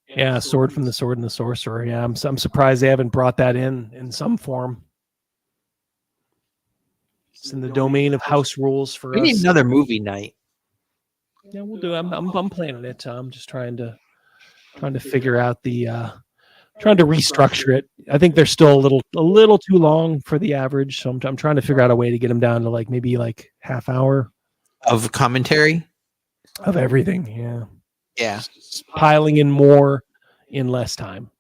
Yeah, Sword from the Sword and the Sorcerer. Yeah, I'm surprised they haven't brought that in some form. It's in the domain of house rules for us. We need another movie night. Yeah, we'll do. I'm planning it. I'm just trying to figure out the trying to restructure it. I think they're still a little too long for the average, so I'm trying to figure out a way to get them down to like maybe like half hour of commentary of everything. Yeah. Yeah. Just piling in more in less time.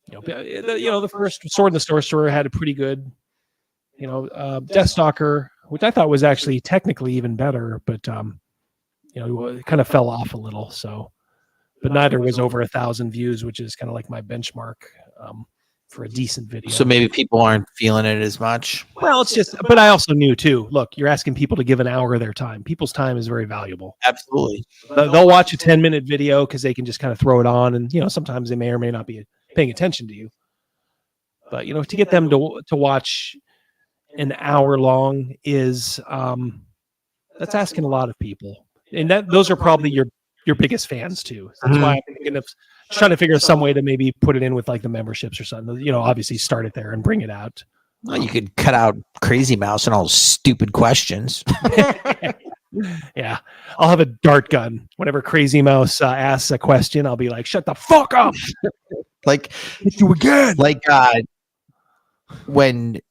The first Sword and the Sorcerer had a pretty good, Deathstalker, which I thought was actually technically even better, but it kind of fell off a little. So, but neither was over 1,000 views, which is kind of like my benchmark for a decent video. So maybe people aren't feeling it as much. Well, it's just, but I also knew too, look, you're asking people to give an hour of their time. People's time is very valuable. Absolutely. They'll watch a 10-minute video because they can just kind of throw it on. And, sometimes they may or may not be paying attention to you. But, to get them to watch an hour long is, that's asking a lot of people. And those are probably your biggest fans too. That's why I'm thinking of trying to figure out some way to maybe put it in with like the memberships or something. Obviously start it there and bring it out. Well, you could cut out Crazymouse and all those stupid questions. Yeah, I'll have a dart gun. Whenever Crazymouse asks a question, I'll be like, "Shut the fuck up!" Like hit you again. Like when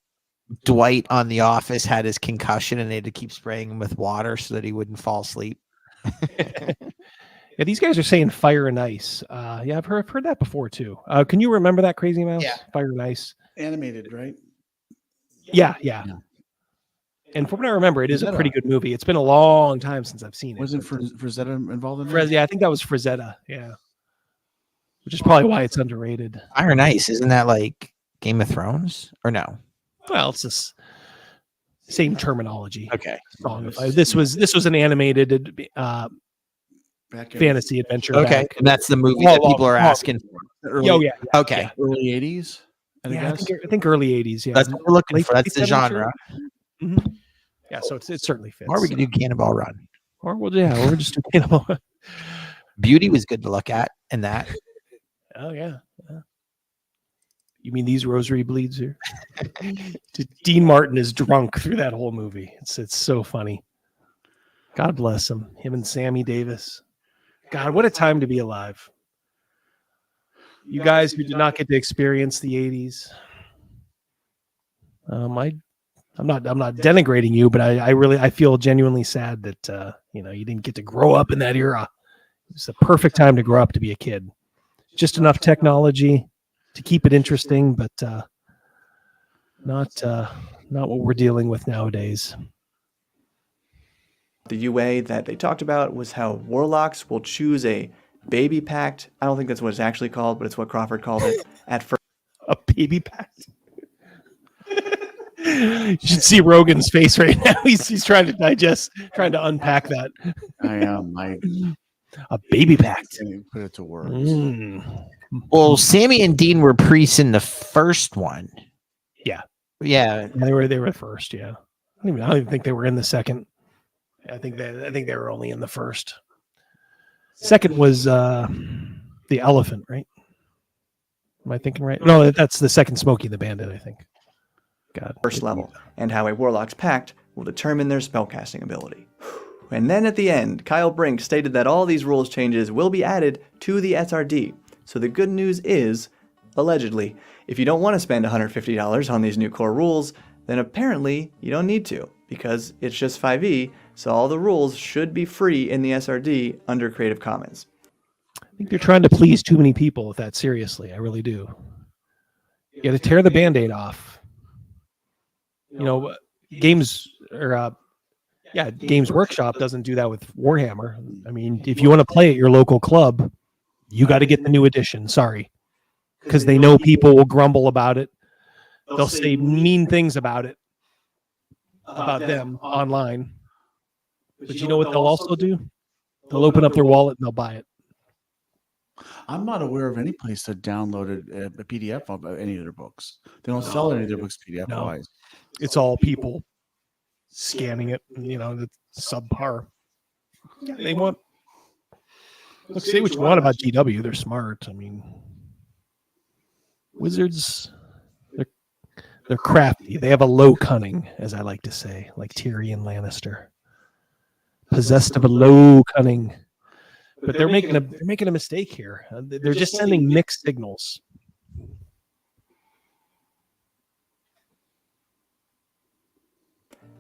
Dwight on The Office had his concussion and they had to keep spraying him with water so that he wouldn't fall asleep. Yeah, these guys are saying fire and ice. Yeah, I've heard that before too. Can you remember that, Crazymouse? Yeah. Fire and ice. Animated, right? Yeah. And from what I remember, it is a pretty good movie. It's been a long time since I've seen it. Wasn't Frazetta involved in that? Yeah, I think that was Frazetta. Yeah, which is probably why it's underrated. Fire and Ice, isn't that like Game of Thrones or no? Well, it's the same terminology. Okay. This was an animated fantasy adventure. Okay, back. and that's the movie that people are asking for. Yeah. Okay. Early 80s. I think early 80s. Yeah, That's what we're looking for. That's the genre. Mm-hmm. Yeah, so it certainly fits. Or we can do Cannonball Run. Or we're just doing Cannonball Run. Beauty was good to look at in that. Oh yeah. You mean these rosary bleeds here? Dean Martin is drunk through that whole movie. It's so funny. God bless him. Him and Sammy Davis. God, what a time to be alive. You guys who did not get to experience the 80s. I'm not denigrating you, but I feel genuinely sad that you didn't get to grow up in that era. It's the perfect time to grow up to be a kid. Just enough technology to keep it interesting, but not what we're dealing with nowadays. The UA that they talked about was how warlocks will choose a baby pact. I don't think that's what it's actually called, but it's what Crawford called it at first. A baby pact? You should see Rogan's face right now. He's trying to digest, trying to unpack that. I am. A baby pact. Put it to work. Well, Sammy and Dean were priests in the first one. Yeah. They were first. Yeah. I don't even think they were in the second. I think they were only in the first. Second was the elephant, right? Am I thinking right? No, that's the second Smokey the Bandit, I think. God. First level, and how a warlock's pact will determine their spellcasting ability. And then at the end, Kyle Brink stated that all these rules changes will be added to the SRD. So the good news is, allegedly, if you don't want to spend $150 on these new core rules, then apparently you don't need to, because it's just 5e, so all the rules should be free in the SRD under Creative Commons. I think they're trying to please too many people with that, seriously. I really do. You got to tear the Band-Aid off. Games Workshop doesn't do that with Warhammer. I mean, if you want to play at your local club, you got to get the new edition. Sorry. Because they know people will grumble about it. they'll say mean things about it, about them online. But you know what they'll also do? They'll open up their wallet and they'll buy it. I'm not aware of any place that downloaded a PDF of any of their books. They don't sell any of their books PDF wise. It's all people scanning it, the subpar. Yeah, they want. Look, say what you want about GW. They're smart. I mean, Wizards, they're crafty. They have a low cunning, as I like to say, like Tyrion Lannister, possessed of a low cunning. But they're making a mistake here. They're just sending mixed signals.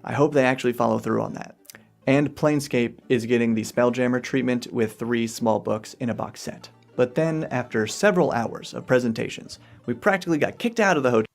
I hope they actually follow through on that. And Planescape is getting the Spelljammer treatment with 3 small books in a box set. But then, after several hours of presentations, we practically got kicked out of the hotel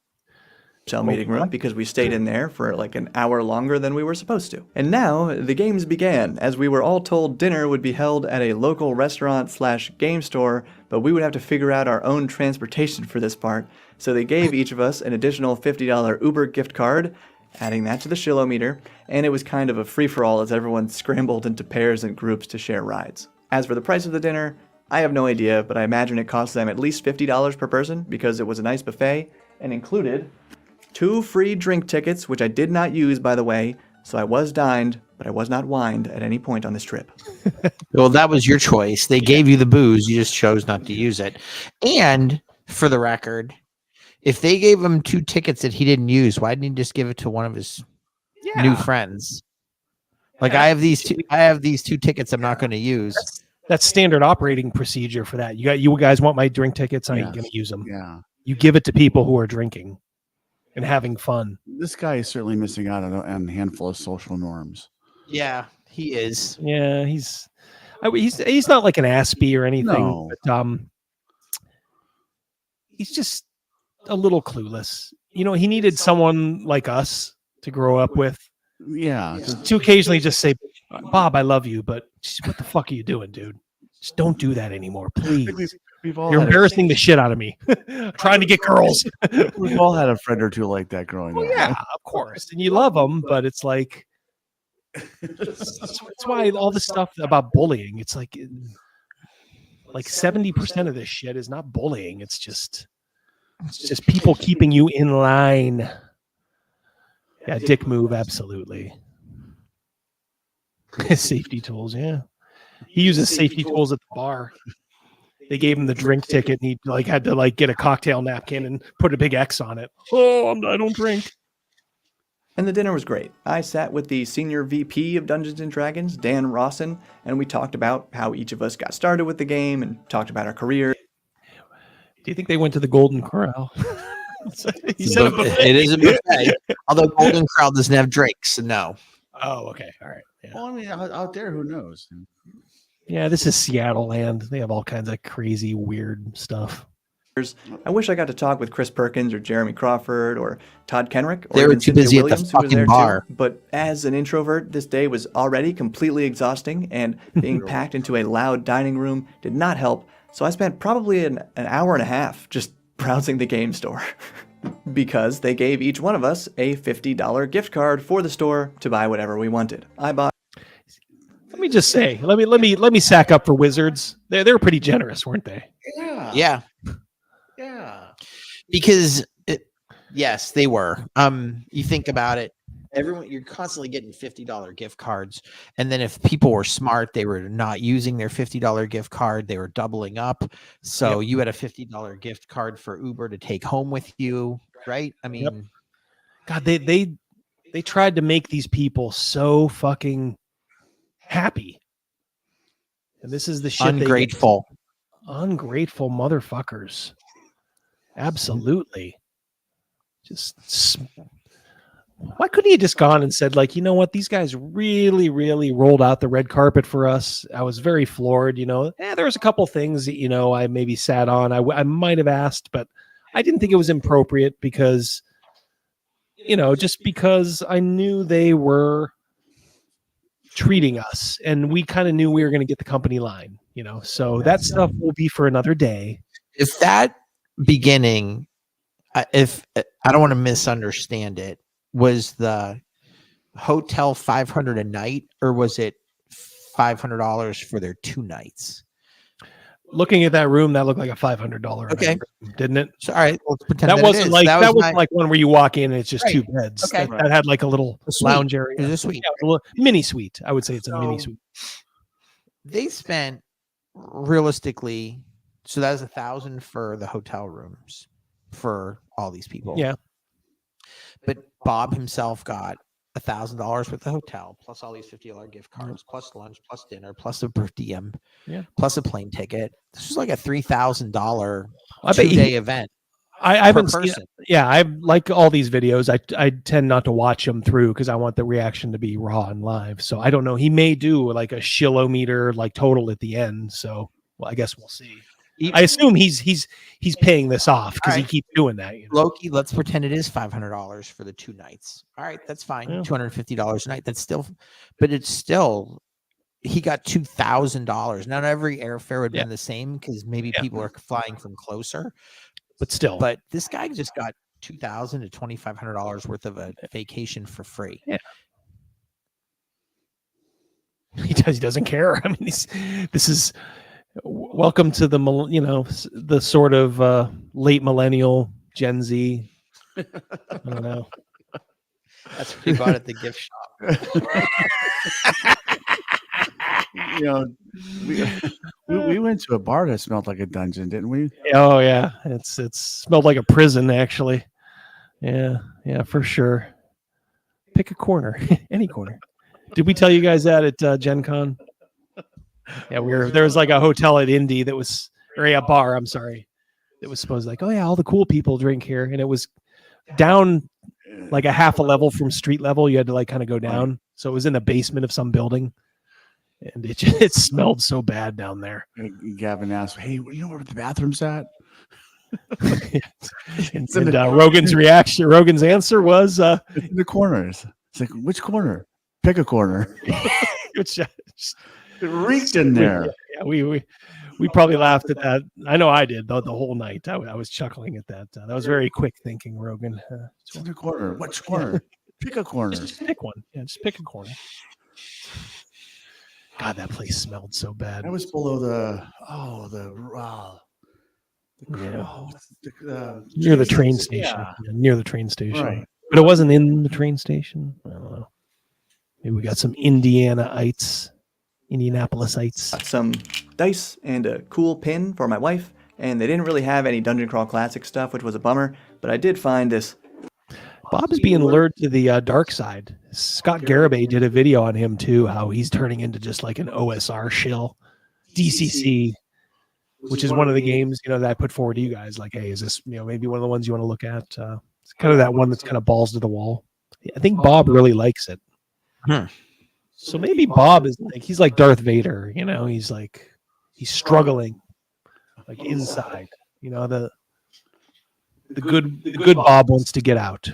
meeting room because we stayed in there for like an hour longer than we were supposed to. And now, the games began, as we were all told dinner would be held at a local restaurant/game store, but we would have to figure out our own transportation for this part, so they gave each of us an additional $50 Uber gift card, adding that to the Shillometer, and it was kind of a free-for-all as everyone scrambled into pairs and groups to share rides. As for the price of the dinner, I have no idea, but I imagine it cost them at least $50 per person because it was a nice buffet and included 2 free drink tickets, which I did not use, by the way, so I was dined, but I was not wined at any point on this trip. Well, that was your choice. They gave you the booze, you just chose not to use it. And for the record, if they gave him 2 tickets that he didn't use, why didn't he just give it to one of his new friends? Like, I have these 2 tickets I'm not going to use. That's standard operating procedure for that. You guys want my drink tickets? I ain't going to use them. Yeah. You give it to people who are drinking and having fun. This guy is certainly missing out on a handful of social norms. Yeah, he is. Yeah, he's not like an Aspie or anything, No. but he's just a little clueless. He needed someone like us to grow up with. Yeah. To occasionally just say, Bob, I love you, but what the fuck are you doing, dude? Just don't do that anymore, please. We've all You're had embarrassing the shit out of me. Trying to get girls. We've all had a friend or two like that growing up. Yeah, of course. And you love them, but it's like, that's why all this stuff about bullying, it's like 70% of this shit is not bullying. It's just people keeping you in line. Yeah, dick move, absolutely. Safety tools, yeah. He uses safety tools at the bar. They gave him the drink ticket, and he had to get a cocktail napkin and put a big X on it. Oh, I don't drink. And the dinner was great. I sat with the senior VP of Dungeons & Dragons, Dan Rawson, and we talked about how each of us got started with the game and talked about our career. Do you think they went to the Golden Corral? It is a buffet. Although Golden Corral doesn't have drinks, so no. Oh, okay. All right. Yeah. Well, I mean, out there, who knows? Yeah, this is Seattle land. They have all kinds of crazy, weird stuff. I wish I got to talk with Chris Perkins or Jeremy Crawford or Todd Kenrick. Or They were even too Cynthia busy at the Williams, who was fucking there bar. Too. But as an introvert, this day was already completely exhausting, and being packed into a loud dining room did not help. So I spent probably an hour and a half just browsing the game store. Because they gave each one of us a $50 gift card for the store to buy whatever we wanted. I bought. Let me just say, let me sack up for Wizards. They were pretty generous, weren't they? Yeah. Because yes, they were. You think about it, you're constantly getting $50 gift cards, and then if people were smart, they were not using their $50 gift card, they were doubling up. So you had a $50 gift card for Uber to take home with you, right? I mean, God, they tried to make these people so fucking happy, and this is the shit. Ungrateful motherfuckers. Absolutely. Just why couldn't he have just gone and said, you know what, these guys really, really rolled out the red carpet for us. I was very floored. There was a couple things that, I maybe sat on. I might have asked, but I didn't think it was appropriate because, just because I knew they were treating us and we kind of knew we were going to get the company line, so that stuff will be for another day. If that beginning if I don't want to misunderstand it, was the hotel $500 a night, or was it $500 for their 2 nights? Looking at that room, that looked like a $500 Okay. room, didn't it? So, all right, let's pretend that that it wasn't is. like That that was wasn't my- like one where you walk in and it's just Right. 2 beds. Okay. That had like a little A suite. lounge area. It was a suite. Yeah, a little mini suite. I would say it's a mini suite. They spent realistically, so that's $1,000 for the hotel rooms for all these people. Yeah. But Bob himself got $1,000 with the hotel, plus all these $50 gift cards, plus lunch, plus dinner, plus a per diem, plus a plane ticket. This was like a $3,000 I bet 2-day event. I per haven't seen. person. Yeah, I like all these videos. I tend not to watch them through because I want the reaction to be raw and live. So I don't know. He may do like a Shillometer like total at the end. So well, I guess we'll see. I assume he's paying this off because he keeps doing that. You know? Loki, let's pretend it is $500 for the 2 nights. All right, that's fine. Yeah. $250 a night. That's still, but it's still. He got $2,000. Not every airfare would have been the same because maybe people are flying from closer. But still, but this guy just got $2,000 to $2,500 worth of a vacation for free. Yeah. He doesn't care. I mean, this is welcome to the the sort of late millennial Gen Z. I don't know. That's what he bought at the gift shop. You know, we went to a bar that smelled like a dungeon, didn't we? Oh yeah, it smelled like a prison actually. Yeah, for sure. Pick a corner, any corner. Did we tell you guys that at Gen Con? Yeah, there was like a hotel at Indy that was, or a bar. I'm sorry, that was supposed to like, oh yeah, all the cool people drink here, and it was down like a half a level from street level. You had to like kind of go down, so it was in the basement of some building. And it smelled so bad down there. And Gavin asked, "Hey, you know where the bathroom's at?" and Rogan's answer was, "It's in the corners." It's like, which corner? Pick a corner. It reeked in there. Yeah, we probably laughed at that. I know I did the whole night. I was chuckling at that. That was very quick thinking, Rogan. It's in the corner. Which corner? Pick a corner. Just pick one. Yeah, just pick a corner. God, that place smelled so bad. That was below near the train station. Yeah. Yeah, near the train station. Right. But it wasn't in the train station. I don't know. Maybe we got some Indianapolisites. Some dice and a cool pin for my wife, and they didn't really have any Dungeon Crawl Classic stuff, which was a bummer, but I did find this. Bob's being lured to the dark side. Scott Garibay did a video on him too, how he's turning into just like an OSR shill, DCC, which is one of the games that I put forward to you guys. Like, hey, is this maybe one of the ones you want to look at? It's kind of that one that's kind of balls to the wall. I think Bob really likes it. So maybe Bob is like he's like Darth Vader. He's struggling like inside. The good Bob wants to get out.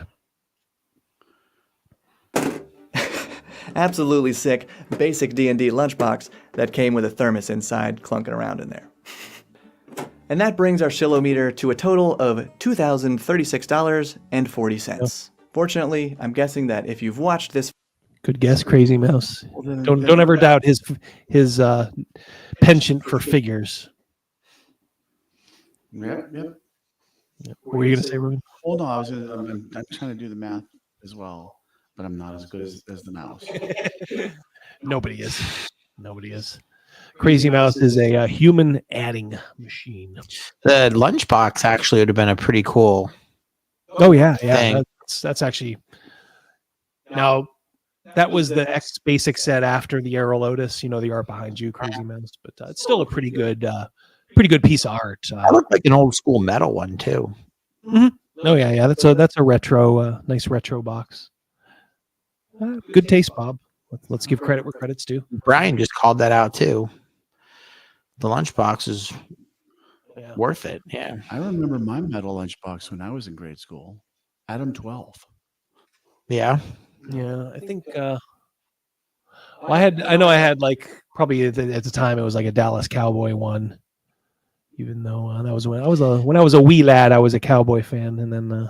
Absolutely sick basic D&D lunchbox that came with a thermos inside clunking around in there. And that brings our Shillometer to a total of $2,036.40. Fortunately, I'm guessing that if you've watched this... Good guess, Crazymouse. Don't ever doubt his penchant for figures. Yep. What were you going to say, Ruben? Hold on, I'm trying to do the math as well, but I'm not as good as the mouse. Nobody is. Crazymouse is a human adding machine. The lunchbox actually would have been a pretty cool. Oh yeah. thing. That's actually. Now, that was the X basic set after the Arrow Lotus. The art behind you, Crazymouse, but it's still a pretty good piece of art. That looked like an old school metal one too. Mm-hmm. Oh yeah. That's a retro, nice retro box. Good taste, Bob. Let's give credit where credit's due. Brian just called that out too. The lunchbox is worth it. Yeah. I remember my metal lunchbox when I was in grade school. Adam 12. Yeah. Yeah, I think I know I had like probably at the time it was like a Dallas Cowboy one. Even though that was when I was a wee lad, I was a Cowboy fan, and then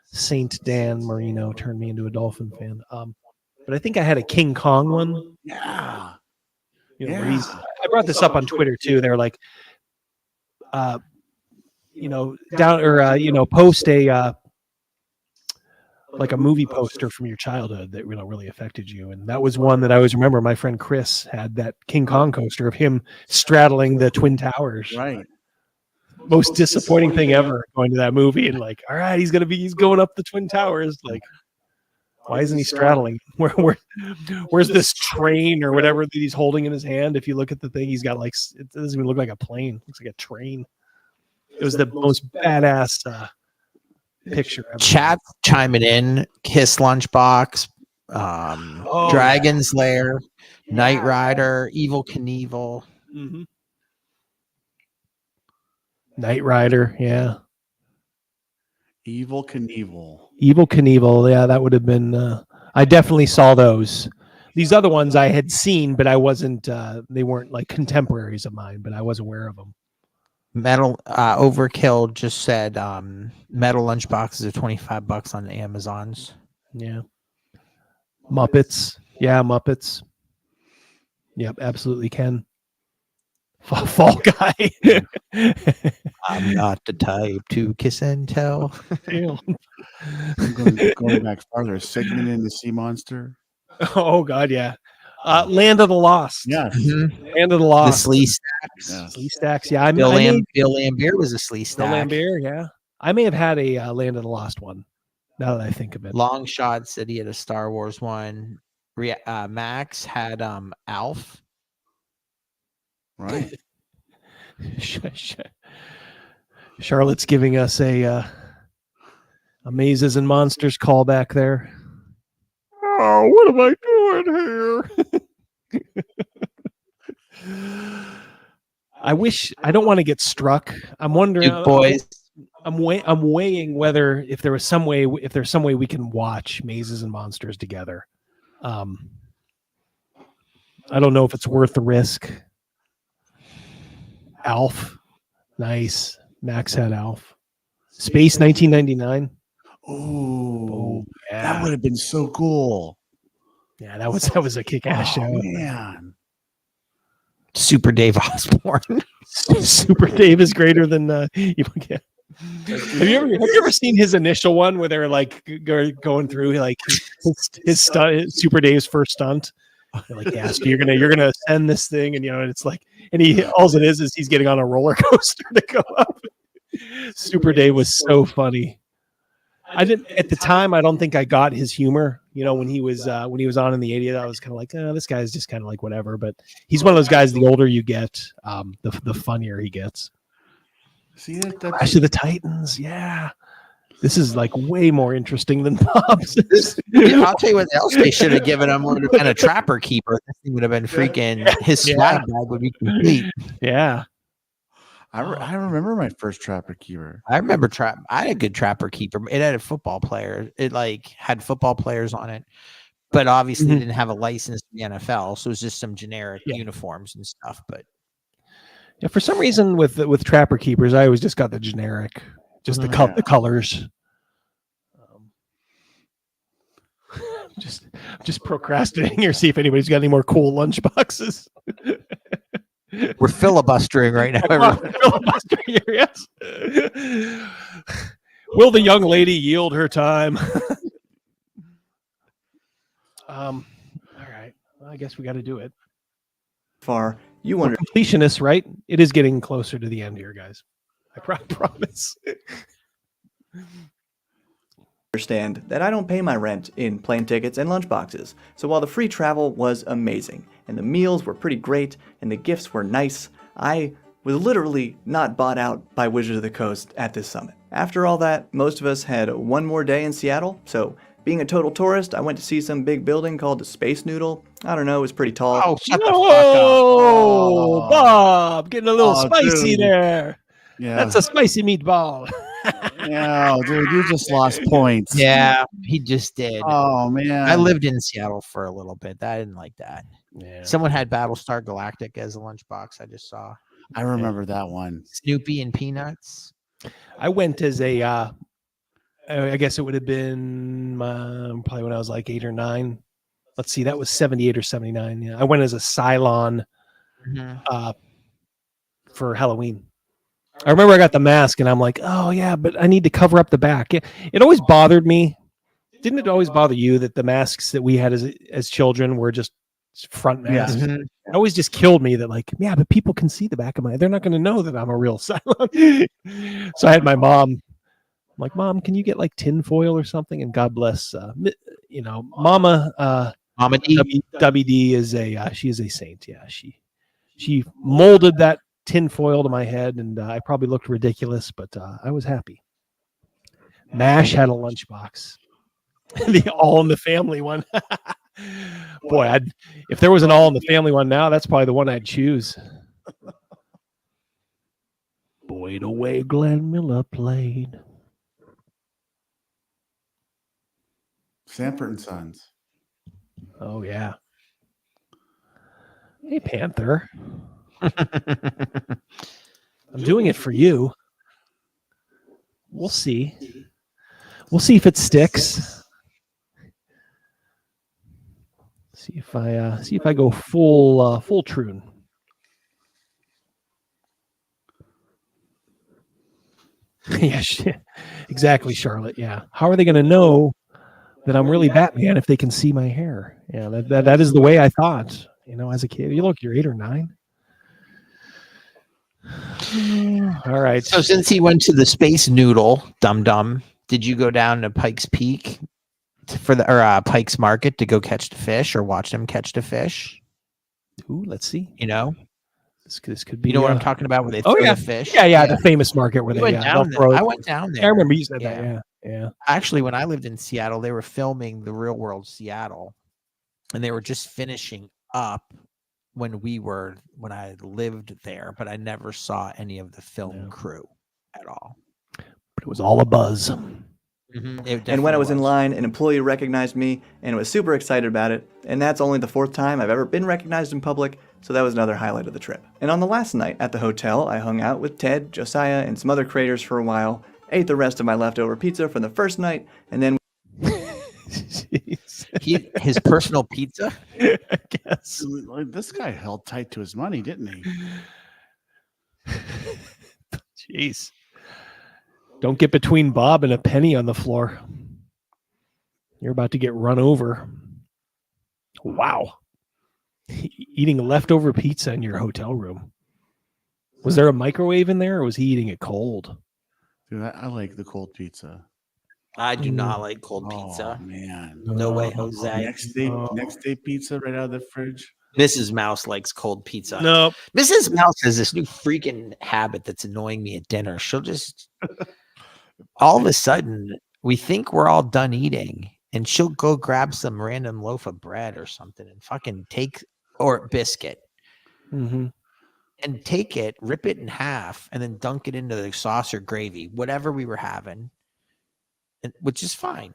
Saint Dan Marino turned me into a Dolphin fan. But I think I had a King Kong one. Yeah. You know, where I brought this up on Twitter too. They're like, post a like a movie poster from your childhood that really affected you, and that was one that I always remember. My friend Chris had that King Kong coaster of him straddling the Twin Towers. Right. Most disappointing thing ever, going to that movie and like, all right, he's going up the Twin Towers. Like, why isn't he straddling? Where's this train or whatever that he's holding in his hand? If you look at the thing, he's got like, it doesn't even look like a plane. It looks like a train. It was the most badass picture ever. Chat chiming in. Kiss Lunchbox, Dragon's Lair, Knight Rider, Evil Knievel. Mm-hmm. Knight Rider, yeah. Evil Knievel. Evil Knievel, yeah, that would have been. I definitely saw those. These other ones I had seen, but I wasn't. They weren't like contemporaries of mine, but I was aware of them. Metal Overkill just said metal lunchboxes are $25 on the Amazons. Yeah. Muppets. Yeah, Muppets. Yep, absolutely can. Fall Guy. I'm not the type to kiss and tell. going back farther, Sigmund and the Sea Monster. Oh God, yeah. Land of the Lost. Yes. Mm-hmm. Land of the Lost. The Slee Stacks. Yeah. Slee Stacks. Yeah. Bill Lambert was a Slee Stack. Bill Lambert. Yeah. I may have had a Land of the Lost one. Now that I think of it. Long Shot said he had a Star Wars one. Max had Alf. Right. Charlotte's giving us a Mazes and Monsters call back there. Oh, what am I doing here? I don't want to get struck. I'm wondering, Duke boys. I'm weighing whether if there's some way we can watch Mazes and Monsters together. I don't know if it's worth the risk. Alf, nice. Max had Alf. Space 1999. Oh, yeah. That would have been so cool. Yeah, that was a kick-ass show. Man. Super Dave Osborne. Super Dave is greater than you get. Have you ever seen his initial one where they're like going through like his stunt, Super Dave's first stunt? They're like, yeah, so you're gonna send this thing, and it's like, and all it is he's getting on a roller coaster to go up. Super Dave was so funny. I didn't at the time. I don't think I got his humor. When he was on in the 80s, I was kind of like, this guy's just kind of like whatever. But he's one of those guys. The older you get, the funnier he gets. See that? Clash of the Titans, yeah. This is like way more interesting than Bob's. I'll tell you what else they should have given him would have been a Trapper Keeper. This thing would have been freaking. His swag bag would be complete. Yeah. I remember my first Trapper Keeper. I remember I had a good Trapper Keeper. It had a football player. It had football players on it, but obviously didn't have a license to the NFL, so it was just some generic uniforms and stuff. But yeah, for some reason with Trapper Keepers, I always just got the generic, just the colors. Just procrastinating here, see if anybody's got any more cool lunchboxes. We're filibustering right now. Filibustering here, yes. Will the young lady yield her time? All right. Well, I guess we got to do it. Far you wonder. Completionist, right? It is getting closer to the end here, guys. I promise. Understand that I don't pay my rent in plane tickets and lunchboxes, so while the free travel was amazing, and the meals were pretty great, and the gifts were nice, I was literally not bought out by Wizards of the Coast at this summit. After all that, most of us had one more day in Seattle, so being a total tourist, I went to see some big building called the Space Noodle. I don't know, it was pretty tall. Oh, shut the fuck up. Oh, Bob, getting a little spicy dude. there. Yeah. That's a spicy meatball. Yeah, dude, you just lost points. Yeah, he just did. Oh man, I lived in Seattle for a little bit. I didn't like that. Yeah. Someone had Battlestar Galactic as a lunchbox. I just saw. I remember that one. Snoopy and Peanuts. I went as a, I guess it would have been probably when I was like 8 or 9. Let's see, that was 78 or 79. Yeah, I went as a Cylon for Halloween. I remember I got the mask and I'm like, oh yeah, but I need to cover up the back. It always bothered me. Didn't it always bother you that the masks that we had as children were just front masks? Yeah. It always just killed me that, like, yeah, but people can see the back of they're not going to know that I'm a real Cylon. So I had my mom, I'm like, Mom, can you get like tin foil or something? And God bless, Mama D. WD is she is a saint. Yeah. She molded that tin foil to my head, and I probably looked ridiculous, but I was happy. MASH had a lunchbox. The All in the Family one. Boy, if there was an All in the Family one now, that's probably the one I'd choose. Boy, the way Glenn Miller played. Sanford and Sons. Oh yeah. Hey, Panther. I'm doing it for you. We'll see. We'll see if it sticks. See if I go full troon. Yeah, exactly, Charlotte. Yeah. How are they going to know that I'm really Batman if they can see my hair? Yeah, that is the way I thought. As a kid. You're 8 or 9. All right. So since he went to the Space Noodle, dum, did you go down to Pike's Peak Pike's Market to go catch the fish or watch them catch the fish? Ooh, let's see. This could be. You know what I'm talking about? Where they throw the fish? Yeah, the famous market where I went down there. I remember you said that. Yeah. Actually, when I lived in Seattle, they were filming The Real World Seattle, and they were just finishing up when I lived there, but I never saw any of the film crew at all. But it was all a buzz. And when I was in line, an employee recognized me and was super excited about it. And that's only the 4th time I've ever been recognized in public, so that was another highlight of the trip. And on the last night at the hotel, I hung out with Ted, Josiah, and some other creators for a while, ate the rest of my leftover pizza from the first night, and then... His personal pizza? I guess. This guy held tight to his money, didn't he? Jeez. Don't get between Bob and a penny on the floor. You're about to get run over. Wow. Eating leftover pizza in your hotel room. Was there a microwave in there, or was he eating it cold? Dude, I like the cold pizza. I do not like cold pizza. Man. No way, Jose. Next day pizza right out of the fridge. Mrs. Mouse likes cold pizza. Nope. Mrs. Mouse has this new freaking habit that's annoying me at dinner. She'll just... all of a sudden, we think we're all done eating, and she'll go grab some random loaf of bread or something and fucking or biscuit, and take it, rip it in half, and then dunk it into the sauce or gravy, whatever we were having, which is fine.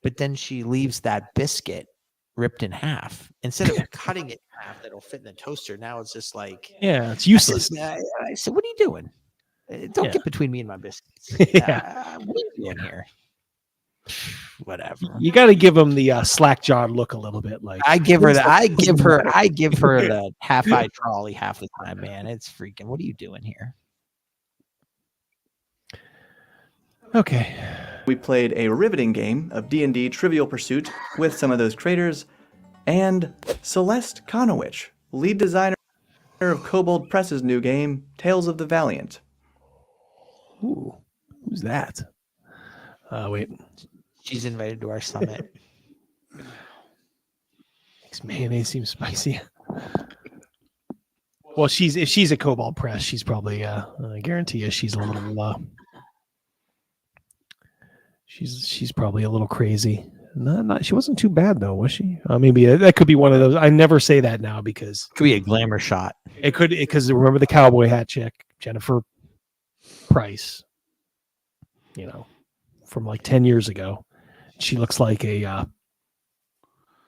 But then she leaves that biscuit ripped in half instead of cutting it in half that'll fit in the toaster. Now it's just like, yeah, it's useless. I said, what are you doing? Don't get between me and my biscuits. What are you doing here? Whatever. You got to give him the slack-jawed look a little bit. Like I give her the half-eye trolley half the time, man. It's freaking. What are you doing here? Okay. We played a riveting game of D&D Trivial Pursuit with some of those creators, and Celeste Conowitch, lead designer of Kobold Press's new game, Tales of the Valiant. Ooh, who's that? Wait. She's invited to our summit. Makes mayonnaise seem spicy. Well, if she's a Kobold Press, she's probably I guarantee you she's a little she's probably a little crazy. Not she wasn't too bad though, was she? Maybe that could be one of those. I never say that now because it could be a glamour shot. It could, because remember the cowboy hat chick, Jennifer Price, from like 10 years ago. She looks like a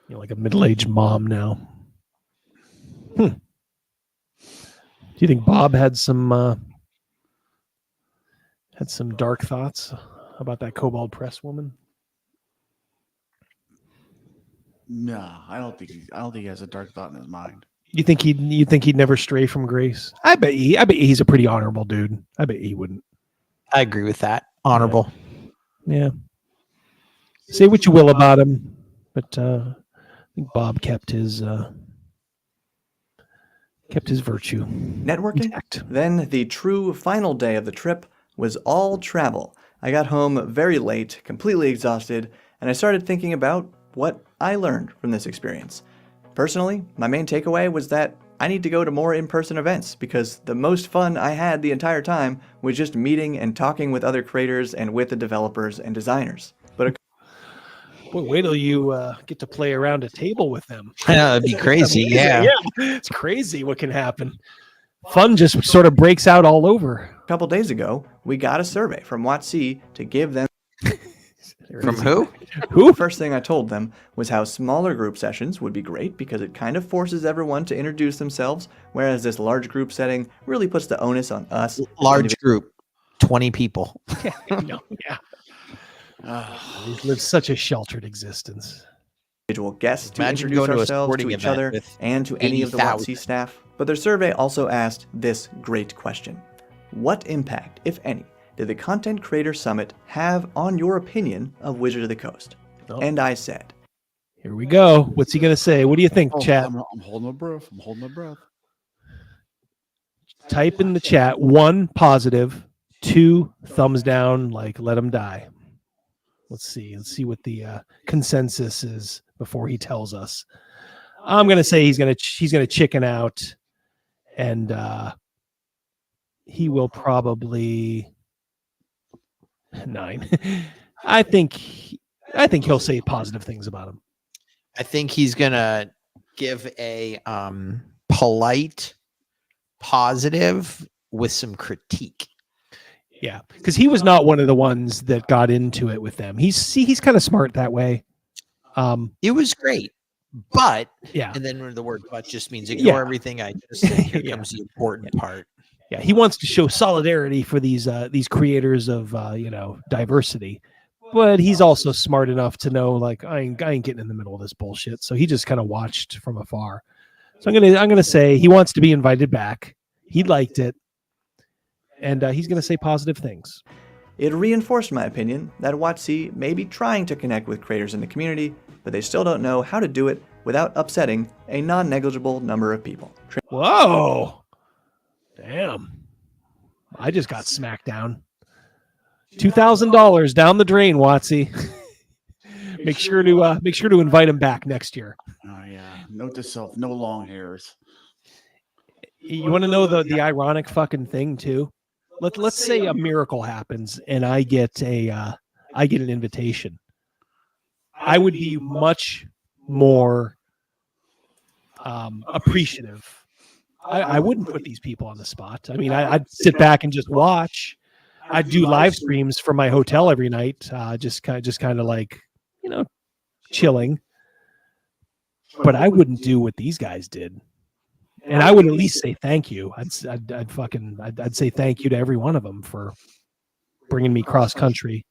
like a middle-aged mom now. you think Bob had some dark thoughts about that Kobold Press woman? No, I don't think he has a dark thought in his mind. You think he'd never stray from grace? I bet he's a pretty honorable dude. I bet he wouldn't. I agree with that. Honorable. Yeah. Say what you will about him, but I think Bob kept his virtue. Networking? Intact. Then the true final day of the trip was all travel. I got home very late, completely exhausted, and I started thinking about what I learned from this experience. Personally, my main takeaway was that I need to go to more in-person events because the most fun I had the entire time was just meeting and talking with other creators and with the developers and designers. But Boy, wait till you get to play around a table with them. Yeah, it'd be crazy. Yeah. It's crazy what can happen. Fun just sort of breaks out all over. a couple days ago, we got a survey from WotC to give them. From who? The first thing I told them was how smaller group sessions would be great because it kind of forces everyone to introduce themselves, whereas this large group setting really puts the onus on us. Large group, 20 people. Yeah. He's lived such a sheltered existence. Individual guests to Imagine introduce going to a ourselves sporting to each event other with and to any of the 80,000. WotC staff. But their survey also asked this great question. What impact, if any, did the Content Creator Summit have on your opinion of Wizard of the Coast? Oh. And I said, Here we go. What's he going to say? What do you think, chat? I'm holding my breath. I'm holding my breath. Type in the chat 1 positive, 2 thumbs down, like let him die. Let's see what the consensus is before he tells us. I'm gonna say he's gonna chicken out, and he will probably 9. I think he'll say positive things about him. I think he's gonna give a polite positive with some critique. Yeah, because he was not one of the ones that got into it with them. He's kind of smart that way. It was great, but yeah, and then the word "but" just means ignore everything I just said. Here comes the important part. Yeah, he wants to show solidarity for these creators of diversity, but he's also smart enough to know like I ain't getting in the middle of this bullshit. So he just kind of watched from afar. So I'm gonna say he wants to be invited back. He liked it. And he's going to say positive things. it reinforced my opinion that WotC may be trying to connect with creators in the community, but they still don't know how to do it without upsetting a non-negligible number of people. Whoa! Damn! I just got smacked down. $2,000 down the drain, WotC. Make sure to invite him back next year. Oh yeah. Note to self: no long hairs. You want to know the ironic fucking thing too? Let's say a miracle happens and I get an invitation. I would be much more appreciative. I wouldn't put these people on the spot. I mean, I'd sit back and just watch. I'd do live streams from my hotel every night, just kind of like, chilling. But I wouldn't do what these guys did. And I would at least say thank you. I'd say thank you to every one of them for bringing me cross country.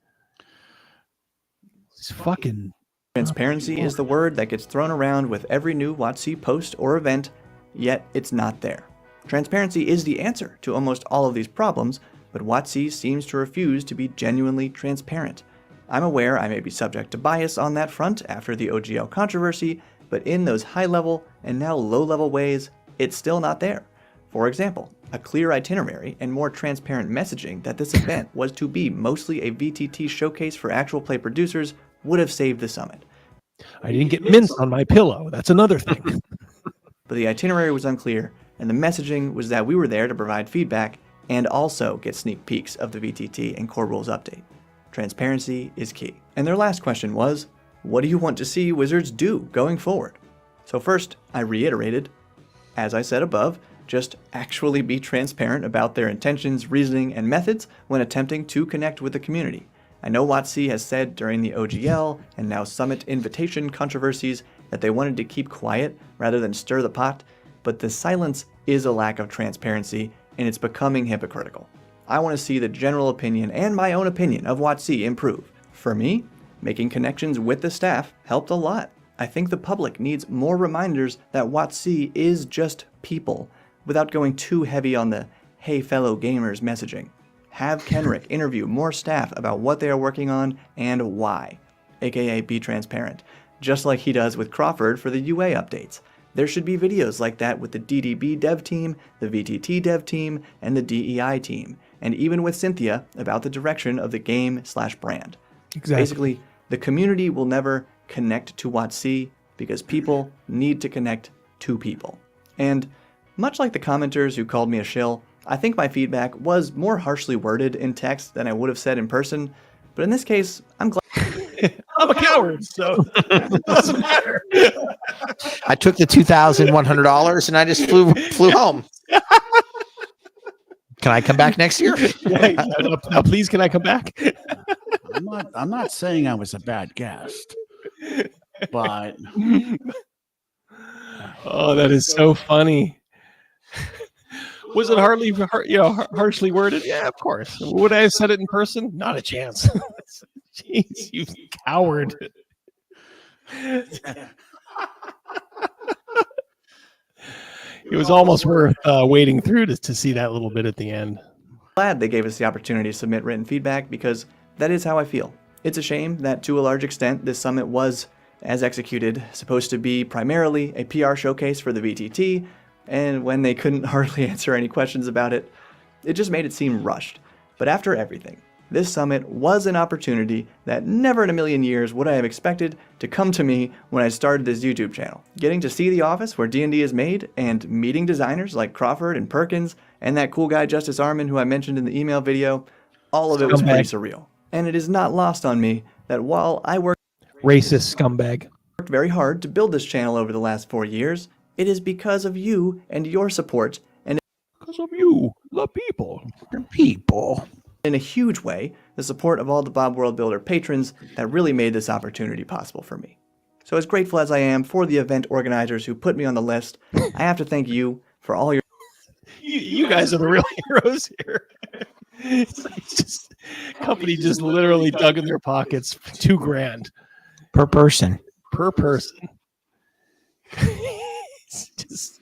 It's fucking Transparency is the word that gets thrown around with every new WotC post or event, yet it's not there. Transparency is the answer to almost all of these problems, but WotC seems to refuse to be genuinely transparent. I'm aware I may be subject to bias on that front after the OGL controversy, but in those high-level and now low-level ways, it's still not there. For example, a clear itinerary and more transparent messaging that this event was to be mostly a VTT showcase for actual play producers would have saved the summit. I didn't get mints on my pillow. That's another thing. But the itinerary was unclear, and the messaging was that we were there to provide feedback and also get sneak peeks of the VTT and core rules update. Transparency is key. And their last question was, what do you want to see Wizards do going forward? So first, I reiterated, as I said above, just actually be transparent about their intentions, reasoning, and methods when attempting to connect with the community. I know WotC has said during the OGL and now Summit invitation controversies that they wanted to keep quiet rather than stir the pot, but the silence is a lack of transparency, and it's becoming hypocritical. I want to see the general opinion and my own opinion of WotC improve. For me, making connections with the staff helped a lot. I think the public needs more reminders that WotC is just people, without going too heavy on the "hey fellow gamers" messaging. Have Kenrick interview more staff about what they are working on and why, aka be transparent, just like he does with Crawford for the UA updates. There should be videos like that with the DDB dev team, the VTT dev team, and the DEI team, and even with Cynthia about the direction of the game/brand. Exactly. Basically, the community will never connect to WotC because people need to connect to people. And much like the commenters who called me a shill, I think my feedback was more harshly worded in text than I would have said in person, but in this case, I'm glad. I'm a coward, so it doesn't matter. I took the $2,100 and I just flew home. Can I come back next year? Now, please, can I come back? I'm not saying I was a bad guest, but oh, that is so funny. Was it harshly worded? Yeah, of course. Would I have said it in person? Not a chance. Jeez, you coward. It was almost worth waiting through to see that little bit at the end. Glad they gave us the opportunity to submit written feedback because that is how I feel. It's a shame that to a large extent this summit was, as executed, supposed to be primarily a PR showcase for the VTT, and when they couldn't hardly answer any questions about it, it just made it seem rushed. But after everything, this summit was an opportunity that never in a million years would I have expected to come to me when I started this YouTube channel. Getting to see the office where D&D is made and meeting designers like Crawford and Perkins and that cool guy Justice Armin who I mentioned in the email video, all of it was pretty surreal. And it is not lost on me that while I worked scumbag very hard to build this channel over the last 4 years, it is because of you and your support, and because of you, the people. In a huge way, the support of all the Bob World Builder patrons that really made this opportunity possible for me. So as grateful as I am for the event organizers who put me on the list, I have to thank you for all your... You guys are the real heroes here. It's just company just literally dug in their pockets $2,000 per person. It's just,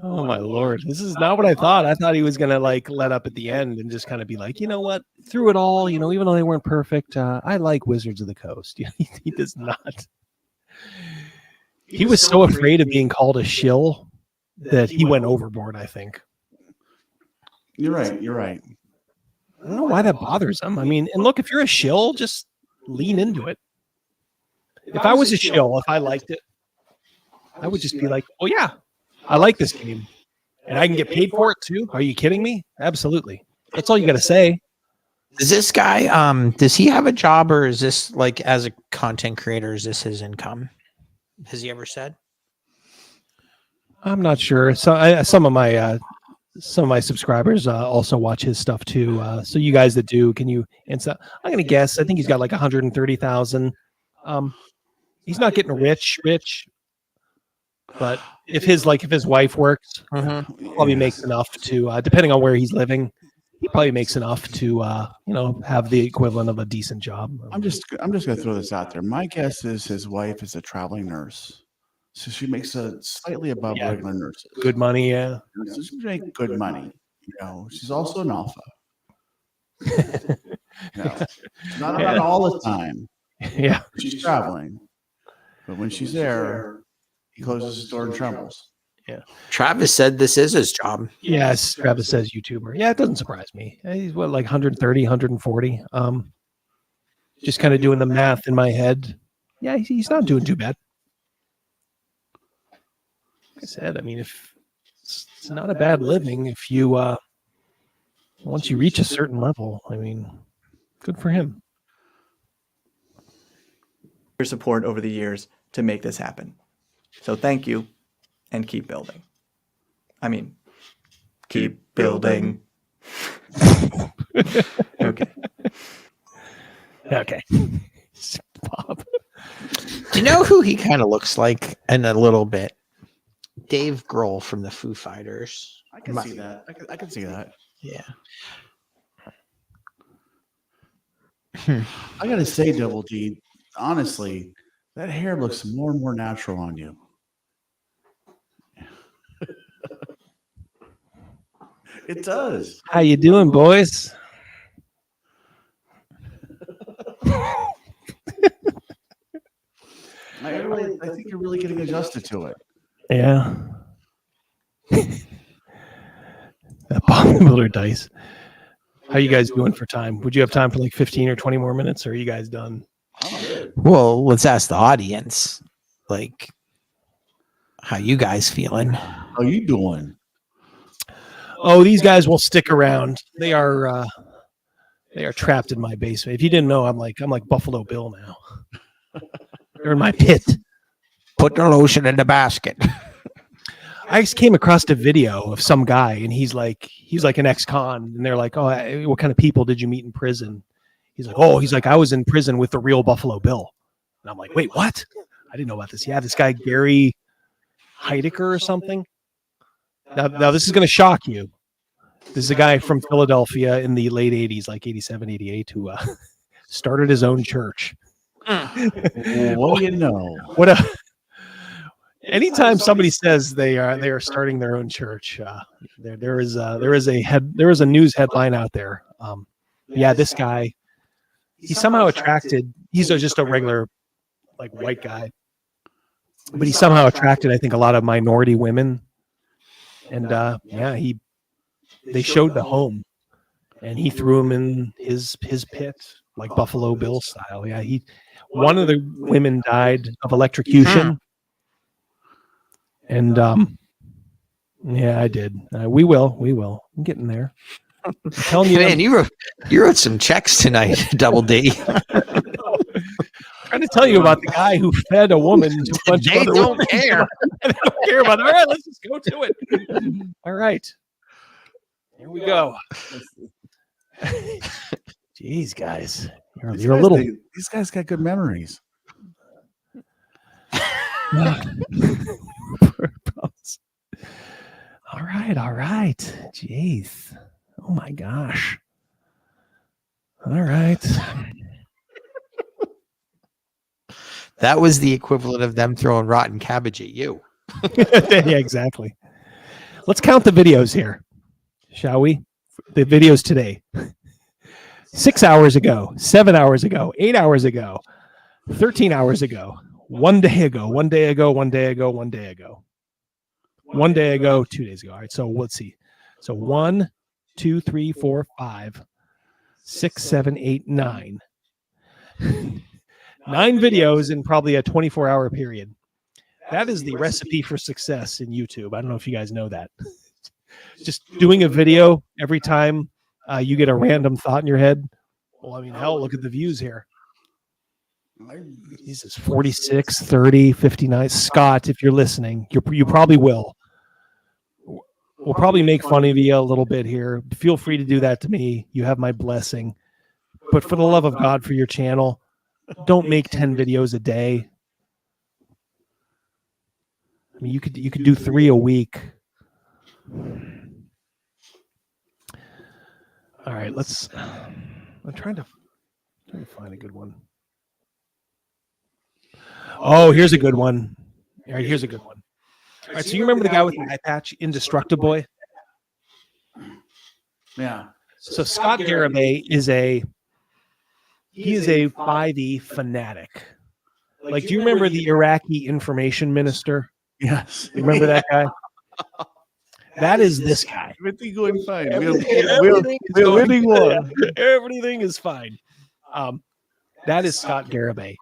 oh my Lord, this is not what I thought. I thought he was gonna like let up at the end and just kind of be like, you know what, through it all, even though they weren't perfect, I like Wizards of the Coast. He does not. He was so afraid of being called a shill that he went overboard, I think. You're right. I don't know why that bothers him. I mean, and look, if you're a shill, just lean into it. If I was a shill, if I liked it, I would just be like, oh yeah, I like this game. And I can get paid for it too. Are you kidding me? Absolutely. That's all you got to say. Does this guy, does he have a job, or is this like, as a content creator, is this his income? Has he ever said? I'm not sure. So some of my subscribers also watch his stuff too. So you guys that do, can you answer? I'm going to guess. I think he's got like 130,000. He's not getting rich, but if his wife works, probably makes enough to, depending on where he's living, he probably makes enough to, have the equivalent of a decent job. I'm just going to throw this out there. My guess is his wife is a traveling nurse, so she makes a slightly above regular nurses. Good money, yeah. So she makes good money. She's also an alpha. Not around all the time. Yeah, she's traveling, but when she's there, he closes his door and trembles. Yeah. Travis said this is his job. Yes, Travis says YouTuber. Yeah, it doesn't surprise me. He's what, like 130, 140. Just kind of doing the math in my head. Yeah, he's not doing too bad. Like I said, I mean, if it's not a bad living if you once you reach a certain level, I mean, good for him. Your support over the years to make this happen. So thank you, and keep building. I mean, keep building. Okay. Bob. Do you know who he kind of looks like in a little bit? Dave Grohl from the Foo Fighters. I can see that. I can see that. Yeah. I gotta say, Double D, honestly, that hair looks more and more natural on you. It does. How you doing, boys? I think you're really getting adjusted to it. Yeah. That bomb builder dice. How you guys doing for time? Would you have time for like 15 or 20 more minutes, or are you guys done? Well, let's ask the audience, like, how you guys feeling? How you doing? Oh, these guys will stick around. They are trapped in my basement. If you didn't know, I'm like Buffalo Bill now. They're in my pit. Put the lotion in the basket. I just came across a video of some guy, and he's like an ex-con, and they're like, "Oh, what kind of people did you meet in prison?" He's like, I was in prison with the real Buffalo Bill. And I'm like, wait, what? I didn't know about this. Yeah, this guy Gary Heidecker or something. Now this is going to shock you. This is a guy from Philadelphia in the late 80s, like 87, 88, who started his own church. What do you know? Anytime somebody says they are starting their own church, there is a news headline out there. Yeah, this guy, he's somehow attracted. He's just a regular, like, white guy, but he somehow attracted, I think, a lot of minority women. And yeah, they showed the home, and he threw him in his pit, like Buffalo Bill style. Yeah, one of the women died of electrocution. And yeah, I did. We will. I'm getting there. I'm telling you, man, you wrote some checks tonight, Double D. Trying to tell you about the guy who fed a woman to a bunch of other don't women. care. They don't care about it. All right, let's just go to it. All right, here we go. Jeez, guys, you're a little. These guys got good memories. All right. Jeez. Oh my gosh. All right. That was the equivalent of them throwing rotten cabbage at you. Yeah, exactly. Let's count the videos here, shall we? The videos today. 6 hours ago, 7 hours ago, 8 hours ago, 13 hours ago, 1 day ago, 1 day ago, 1 day ago, 1 day ago, 1 day ago, 2 days ago. All right, so let's see. So 1, 2, 3, 4, 5, 6, 7, 8, 9. 9 videos in probably a 24-hour period. That is the recipe for success in YouTube. I don't know if you guys know that. Just doing a video every time you get a random thought in your head. Well, I mean, hell, look at the views here. Jesus, 46, 30, 59. Scott, if you're listening, you probably will. We'll probably make fun of you a little bit here. Feel free to do that to me. You have my blessing. But for the love of God, for your channel, don't make 10 videos a day. I mean, you could do 3 a week. All right, I'm trying to find a good one. Oh, here's a good one. All right, here's a good one. All right, so you remember the guy with the eye patch, Indestructible? Yeah. So Scott Garibay is a 5e fanatic. Like, do you remember the Iraqi information minister? Yes. You remember that guy? That is this guy. Everything going fine. Everything is fine. That is Scott Garibay.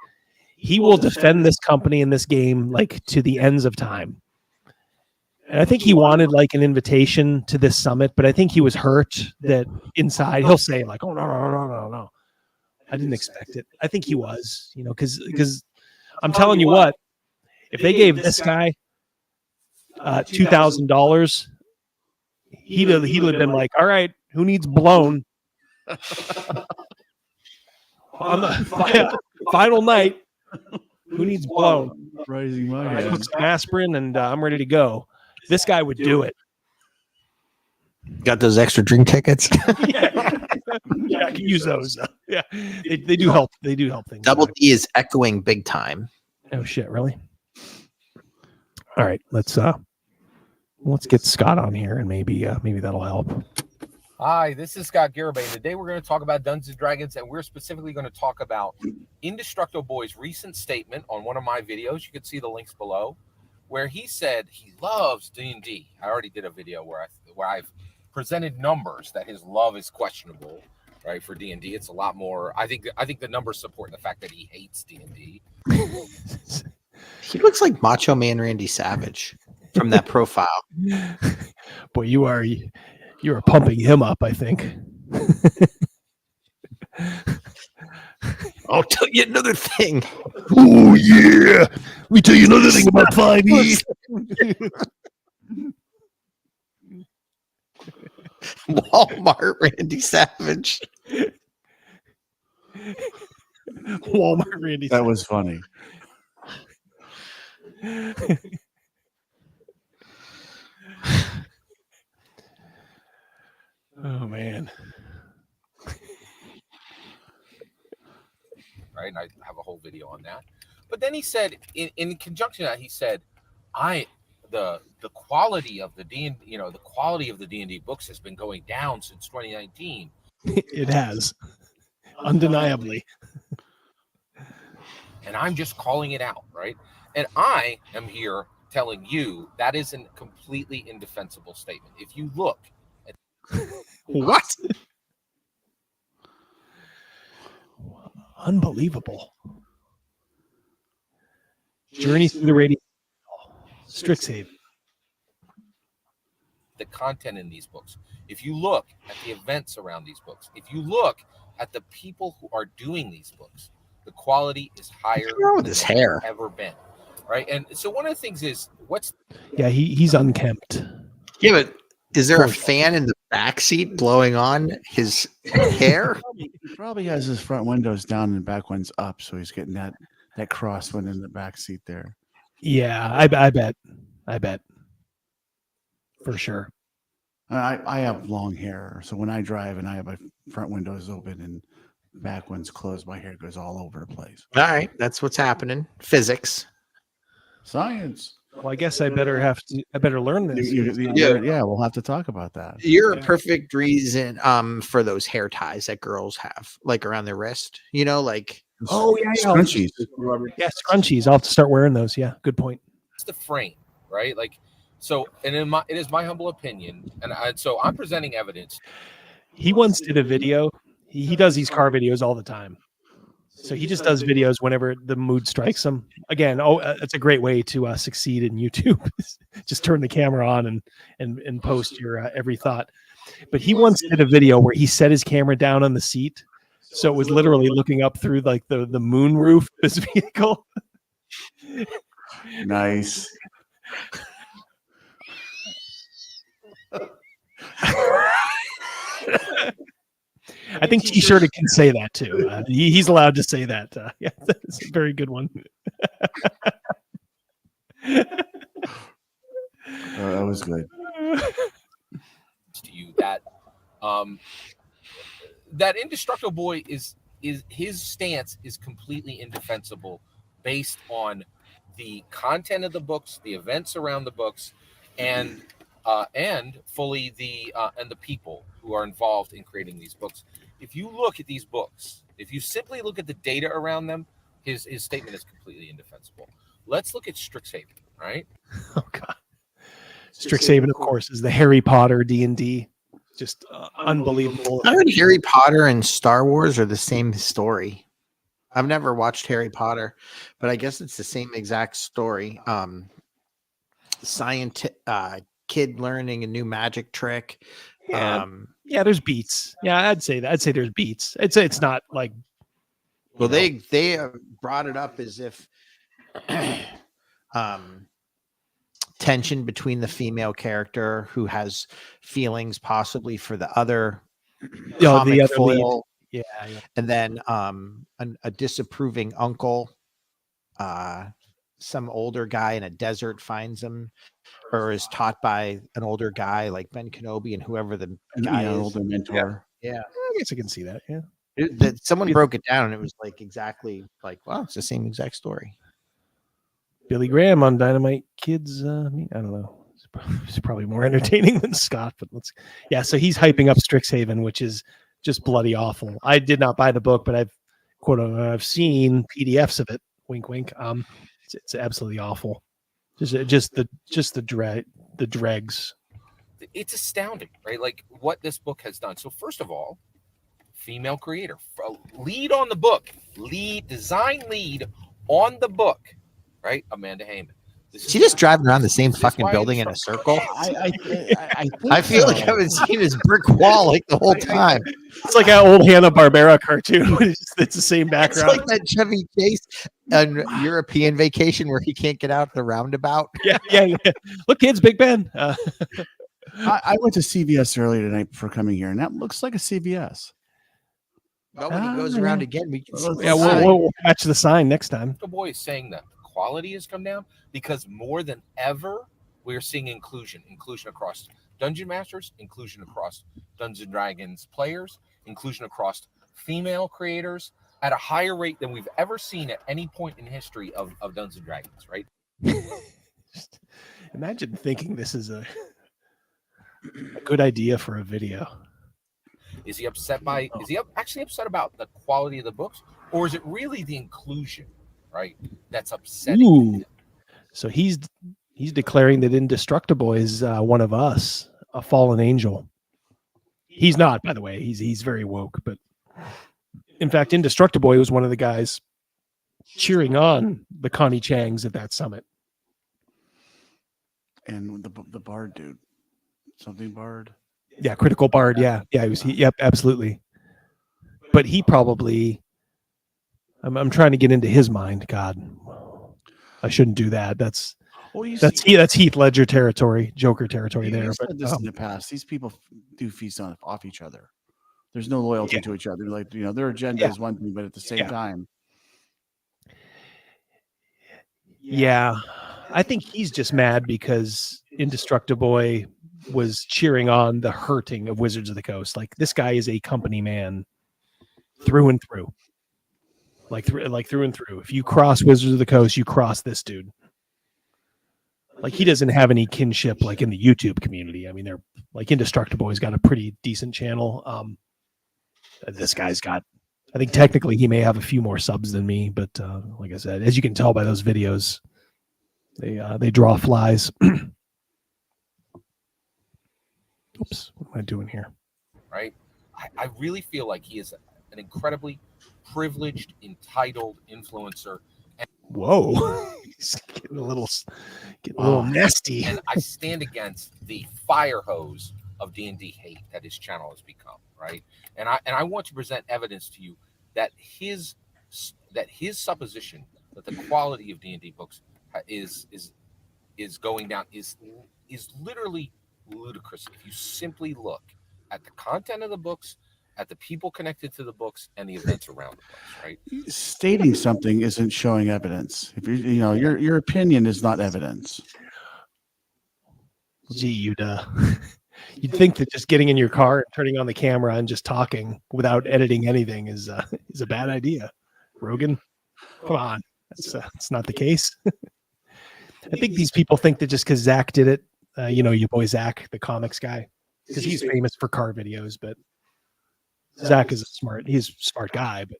He will defend this company in this game like to the ends of time. And I think he wanted like an invitation to this summit, but I think he was hurt that inside he'll say like, "Oh no. I didn't expect it." I think he was, because I'm telling you what, if they gave this guy $2,000, he'd have been like, "All right, who needs blown on the final night? Who needs blown? Rising my I took some aspirin and I'm ready to go." This guy would do it. Got those extra drink tickets? Yeah, I can use those. Yeah, they do help. They do help things. Double D is echoing big time. Oh shit! Really? All right, let's get Scott on here, and maybe that'll help. Hi, this is Scott Garibay. Today we're going to talk about Dungeons & Dragons, and we're specifically going to talk about Indestructible Boy's recent statement on one of my videos. You can see the links below, where he said he loves D&D. I already did a video where I've presented numbers that his love is questionable, right? For D&D, it's a lot more. I think the numbers support the fact that he hates D&D. He looks like Macho Man Randy Savage from that profile. Boy, you are pumping him up, I think. I'll tell you another thing. Oh yeah, let me tell you another thing about 5e. Walmart Randy Savage. Walmart Randy. That was funny. Oh man. Right, and I have a whole video on that. But then he said, in conjunction with that, he said, the quality of the D&D books has been going down since 2019. It has, undeniably. And I'm just calling it out, right? And I am here telling you that is a completely indefensible statement. If you look at what? Unbelievable. Journey through the radio. Strixhaven. the content in these books, if you look at the events around these books, if you look at the people who are doing these books, the quality is higher wrong with his hair? ever been. Right. And so one of the things is Yeah, he's unkempt. Yeah, but is there a fan in the back seat blowing on his hair? He probably has his front windows down and back ones up, so he's getting that crosswind in the back seat there. Yeah, I bet. For sure. I have long hair, so when I drive and I have my front windows open and back ones closed, my hair goes all over the place. All right, that's what's happening. Physics. Science. Well, I guess I better learn this. Yeah, we'll have to talk about that. You're a perfect reason for those hair ties that girls have, like around their wrist. You know, like scrunchies. Yeah, scrunchies. I'll have to start wearing those. Yeah, good point. it's the frame, right? Like, so, and it is my humble opinion, and so I'm presenting evidence. He once did a video. He does these car videos all the time. So he just does videos whenever the mood strikes him. Again, it's a great way to succeed in YouTube. Just turn the camera on and post your every thought. But he once did a video where he set his camera down on the seat, so it was literally looking up through like the moon roof of his vehicle. Nice. I think T-shirt can say that too. He's allowed to say that. Yeah, that's a very good one. That was good. To you that that Indestructible Boy is his stance is completely indefensible based on the content of the books, the events around the books, and fully the people who are involved in creating these books. If you look at these books, if you simply look at the data around them, his statement is completely indefensible. Let's look at Strixhaven, right? Oh God, Strixhaven, of course, is the Harry Potter D&D. Just unbelievable. I heard Harry Potter and Star Wars are the same story. I've never watched Harry Potter, but I guess it's the same exact story. Kid learning a new magic trick. Yeah, there's beats. Yeah, I'd say that. I'd say there's beats. I'd say it's not like. Well, they brought it up as if tension between the female character who has feelings possibly for the other comic foil. Yeah. And then a disapproving uncle some older guy in a desert finds him, or is taught by an older guy like Ben Kenobi and whoever the guy Yeah, is. older mentor. Yeah. I guess I can see that. Yeah. Someone broke it down and it was like exactly like, wow, it's the same exact story. Billy Graham on Dynamite Kids. I don't know. It's probably more entertaining than Scott, but yeah. So he's hyping up Strixhaven, which is just bloody awful. I did not buy the book, but I've seen PDFs of it. Wink, wink. It's absolutely awful. Just the dregs. It's astounding, right? Like what this book has done. So first of all, female creator, lead on the book, design lead on the book, right? Amanda Heyman. She just driving around the same fucking building in a circle. I feel like I've been seeing this brick wall like the whole time. It's like an old Hanna-Barbera cartoon. It's the same background. It's like that Chevy Chase on European Vacation where he can't get out the roundabout. Yeah. Look, kids, Big Ben. I went to CVS earlier tonight before coming here, and that looks like a CVS. Well, when he goes around again, we can see we'll match the sign next time. The boy is saying that the quality has come down because more than ever we're seeing inclusion across Dungeon Masters, inclusion across Dungeons and Dragons players, inclusion across female creators at a higher rate than we've ever seen at any point in history of Dungeons and Dragons, right? Imagine thinking this is a good idea for a video. Is he actually upset about the quality of the books, or is it really the inclusion, right, that's upsetting? Ooh. So he's declaring that Indestructible is one of us, a fallen angel. He's not, by the way. He's very woke, but in fact, Indestructible was one of the guys cheering on the Connie Changs at that summit. And the Bard dude, something Bard. Yeah, Critical Bard. Yeah, yep, absolutely. But he probably, I'm trying to get into his mind. God, I shouldn't do that. That's Heath Ledger territory, Joker territory there. But But this in the past, these people do feast off each other. There's no loyalty to each other. Like their agenda is one thing, but at the same time, yeah, I think he's just mad because Indestructible was cheering on the hurting of Wizards of the Coast. Like this guy is a company man through and through. Like through and through. If you cross Wizards of the Coast, you cross this dude. Like he doesn't have any kinship like in the YouTube community. I mean, they're like Indestructiboy's got a pretty decent channel. This guy's got, I think technically he may have a few more subs than me, but like I said, as you can tell by those videos, they draw flies. Oops, what am I doing here? Right? I really feel like he is an incredibly privileged, entitled influencer. And whoa, he's getting a little nasty. And I stand against the fire hose of D&D hate that his channel has become, right? And I want to present evidence to you that his supposition that the quality of D&D books is going down is literally ludicrous if you simply look at the content of the books, at the people connected to the books, and the events around the books, right? stating something isn't showing evidence. If your opinion is not evidence. Gee, you'd think that just getting in your car and turning on the camera and just talking without editing anything is a bad idea. Rogan, come on, that's not the case. I think these people think that just because Zach did it, your boy Zach, the comics guy, because he's famous for car videos, but Zach is he's a smart guy, but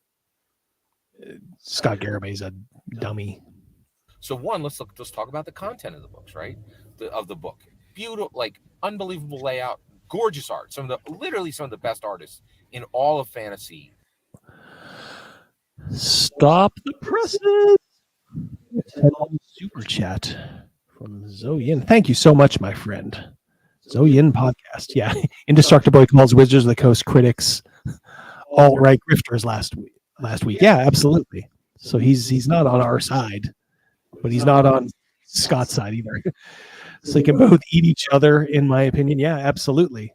Scott Garabay's a dummy. So let's talk about the content of the books, right? Of the book. Beautiful, like unbelievable layout, gorgeous art. Literally some of the best artists in all of fantasy. Stop the presses. Super chat from Zoyin. Thank you so much, my friend. Zoyin podcast. Yeah. Indestructible calls Wizards of the Coast critics alt-right grifters last week. Yeah, absolutely. So he's not on our side, but he's not on Scott's side either. So they can both eat each other, in my opinion. Yeah, absolutely.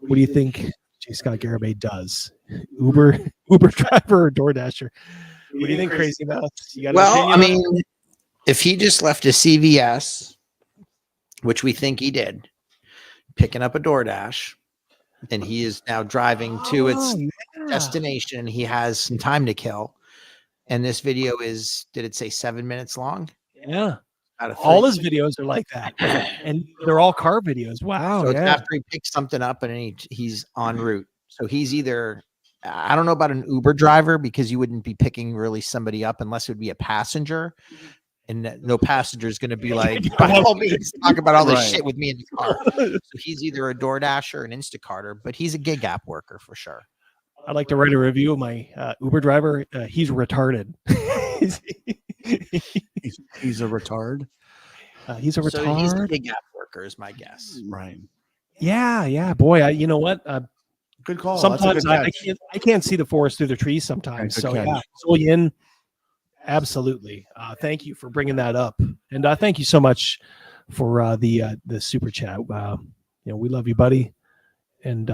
What do you think J. Scott Garibay does? Uber driver or DoorDasher? What do you think, Crazymouse? You got an opinion? I mean, If he just left a CVS, which we think he did, picking up a DoorDash, and he is now driving to its destination, he has some time to kill. And this video is, did it say 7 minutes long? Yeah. Out of All 3. his videos are like that. And they're all car videos. Wow. So it's Yeah. after he picks something up and he's en route. So he's either, I don't know about an Uber driver, because you wouldn't be picking really somebody up unless it would be a passenger. And no passenger is going to be like, by all means, talk about all this shit with me in the car. So he's either a DoorDasher or an Instacarter, but he's a gig app worker for sure. I'd like to write a review of my Uber driver. He's retarded. he's a retard. He's a retard. So he's a gig app worker is my guess. Right. Yeah. Boy, you know what? Good call. Sometimes That's a I good I can't see the forest through the trees sometimes. Good So catch. yeah, Zulian, absolutely. Thank you for bringing that up, and thank you so much for the super chat. We love you, buddy. And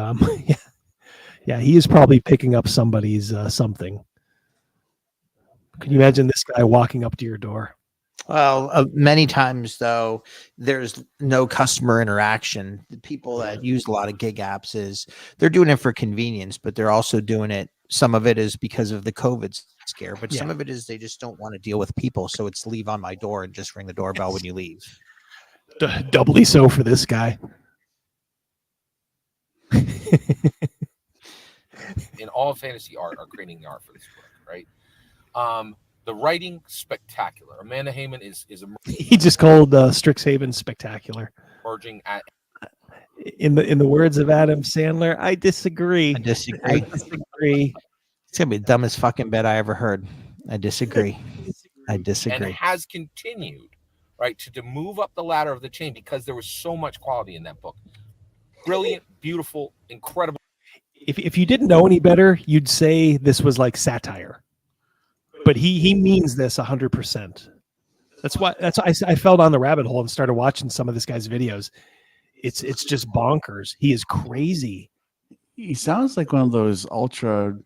yeah, he is probably picking up somebody's something. Can you imagine this guy walking up to your door? Well, many times though, there's no customer interaction. The people that use a lot of gig apps they're doing it for convenience, but they're also doing it. Some of it is because of the COVID scare, but some of it is they just don't want to deal with people. So it's leave on my door and just ring the doorbell when you leave. Doubly so for this guy. In all of fantasy art are creating the art for this book, right? The writing spectacular. Amanda Heyman is He just called Strixhaven spectacular. emerging at In the words of Adam Sandler, I disagree. I disagree. It's gonna be the dumbest fucking bet I ever heard. I disagree. I disagree. and has continued, right, to move up the ladder of the chain because there was so much quality in that book. Brilliant, beautiful, incredible. If you didn't know any better, you'd say this was like satire. But he means this 100%. That's why I fell down the rabbit hole and started watching some of this guy's videos. It's just bonkers. He is crazy. He sounds like one of those ultra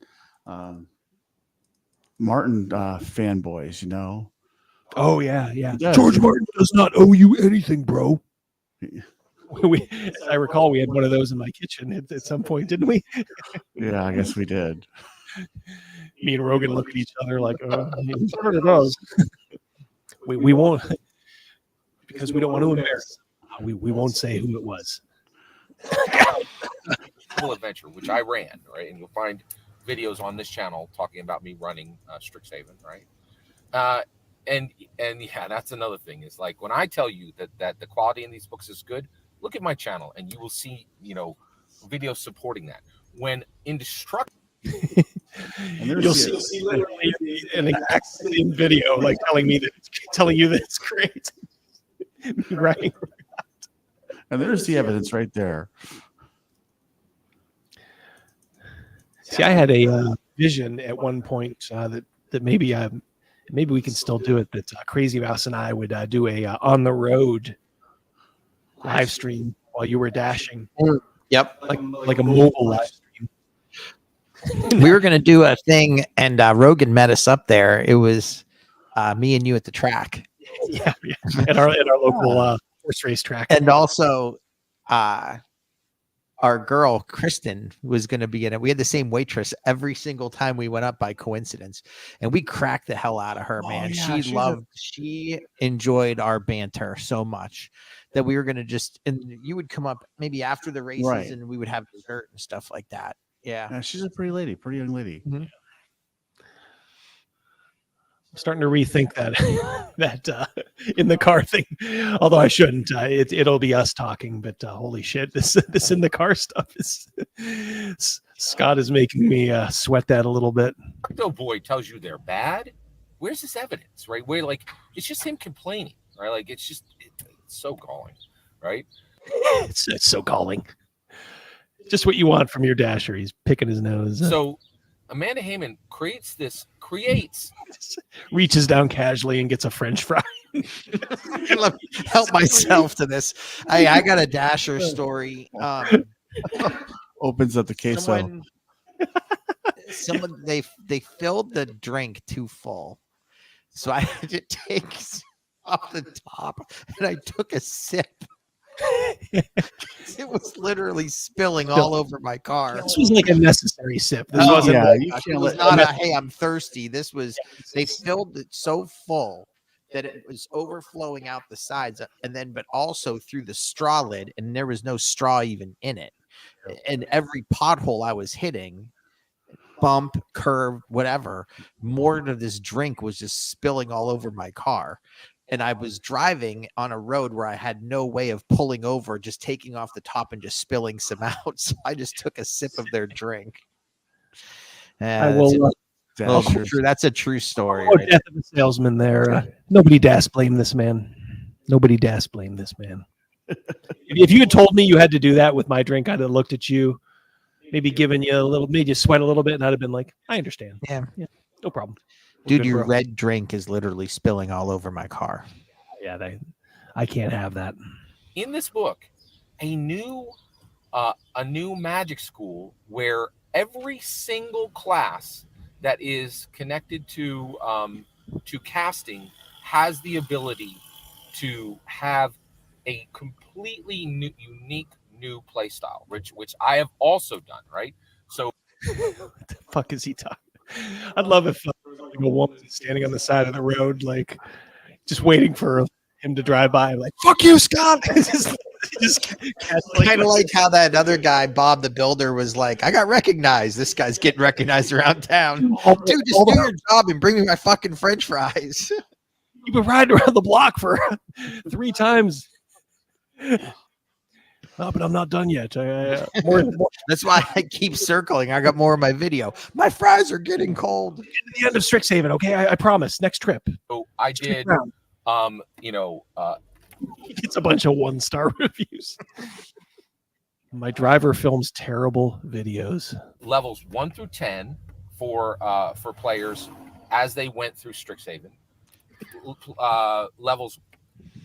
Martin fanboys, you know. Oh yeah. does. George Martin does not owe you anything, bro. As I recall, we had one of those in my kitchen at some point, didn't we? Yeah, I guess we did. Me and Rogan look at each other like, sure it does. We won't, because we don't want to embarrass him. We won't say who it was. Full adventure, which I ran, right? And you'll find videos on this channel talking about me running Strixhaven, right? And yeah, that's another thing is like when I tell you that the quality in these books is good, look at my channel and you will see, videos supporting that. When Indestructible, You'll see literally an exact same video, like telling you that it's great. Right. And there's the evidence right there. See, I had a vision at one point that maybe we can still do it. That Crazymouse and I would do a on the road live stream while you were dashing. Yep, like a mobile live stream. We were going to do a thing, and Rogan met us up there. It was me and you at the track. Yeah. At our local horse race track. And also, our girl Kristen was going to be in it. We had the same waitress every single time we went up by coincidence, and we cracked the hell out of her, man. Yeah, she enjoyed our banter so much that we were going to and you would come up maybe after the races, Right. and we would have dessert and stuff like that. Yeah, she's a pretty young lady. Mm-hmm. I'm starting to rethink that in the car thing, although I shouldn't. It'll be us talking, but holy shit, this in the car stuff is Scott is making me sweat that a little bit. Crypto Boy tells you they're bad. Where's this evidence, right? Where it's just him complaining, right? Like it's so galling, right? It's so galling. Just what you want from your dasher. He's picking his nose. So Amanda Heyman creates reaches down casually and gets a French fry. Let me help myself to this. I got a dasher story. Opens up the queso. Someone they filled the drink too full, so I had to take off the top, and I took a sip. It was literally spilling all over my car. This was like a necessary sip. This wasn't. Yeah, Like, you It can't was let. not a hey, I'm thirsty. This was they filled it so full that it was overflowing out the sides, and then but also through the straw lid, and there was no straw even in it. And every pothole I was hitting, bump, curve, whatever, more of this drink was just spilling all over my car. And I was driving on a road where I had no way of pulling over, just taking off the top and just spilling some out. So I just took a sip of their drink. I will. That's a true story. Oh, Right death of a salesman there. Nobody das blame this man. Nobody das blame this man. If you had told me you had to do that with my drink, I'd have looked at you, maybe given you a little, made you sweat a little bit, and I'd have been like, I understand. Yeah. No problem. Dude, Good, your bro. red drink is literally spilling all over my car. Yeah, I can't have that. In this book, a new magic school where every single class that is connected to casting has the ability to have a completely new, unique new play style, which I have also done, right? So What the fuck is he talking? I'd love if like a woman standing on the side of the road, like just waiting for him to drive by, like "fuck you, Scott." just Kind of like how that other guy, Bob the Builder, was like, I got recognized. This guy's getting recognized around town. Dude, just do your job and bring me my fucking French fries. You've been riding around the block for 3 times. Oh, but I'm not done yet. More. That's why I keep circling. I got more of my video. My fries are getting cold. Get to the end of Strixhaven, okay? I promise. Next trip. So I did, He gets a bunch of 1-star reviews. My driver films terrible videos. levels 1 through 10 for players as they went through Strixhaven. Levels